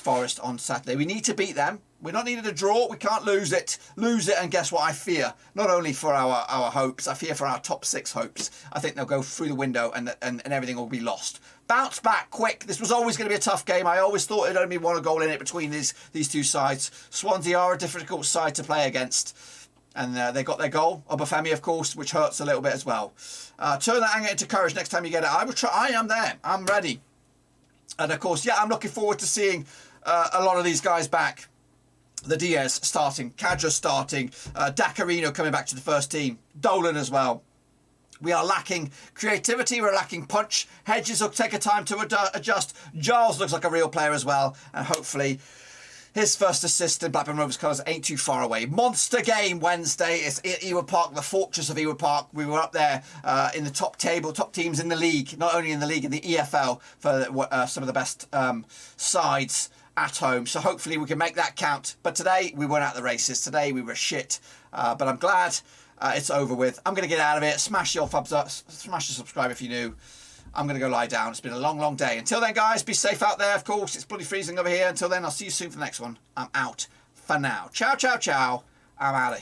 Forest on Saturday. We need to beat them. We're not needed a draw. We can't lose it. And guess what? I fear not only for our hopes. I fear for our top 6 hopes. I think they'll go through the window and everything will be lost. Bounce back quick. This was always going to be a tough game. I always thought it'd only be 1 goal in it between these two sides. Swansea are a difficult side to play against. And they got their goal, Obafemi, of course, which hurts a little bit as well. Turn that anger into courage next time you get it. I will try. I am there. I'm ready. And of course, I'm looking forward to seeing a lot of these guys back. The Diaz starting, Kadra starting, Dacarino coming back to the first team, Dolan as well. We are lacking creativity. We're lacking punch. Hedges will take a time to adjust. Giles looks like a real player as well. And hopefully his first assist in Blackburn Rovers colours ain't too far away. Monster game Wednesday. It's at Ewood Park, the fortress of Ewood Park. We were up there in the top teams in the league, not only in the league, in the EFL for some of the best sides at home. So hopefully we can make that count. But today we weren't at the races. Today we were shit. But I'm glad it's over with. I'm going to get out of it. Smash your thumbs up. Smash the subscribe if you're new. I'm going to go lie down. It's been a long, long day. Until then, guys, be safe out there, of course. It's bloody freezing over here. Until then, I'll see you soon for the next one. I'm out for now. Ciao, ciao, ciao. I'm out of here.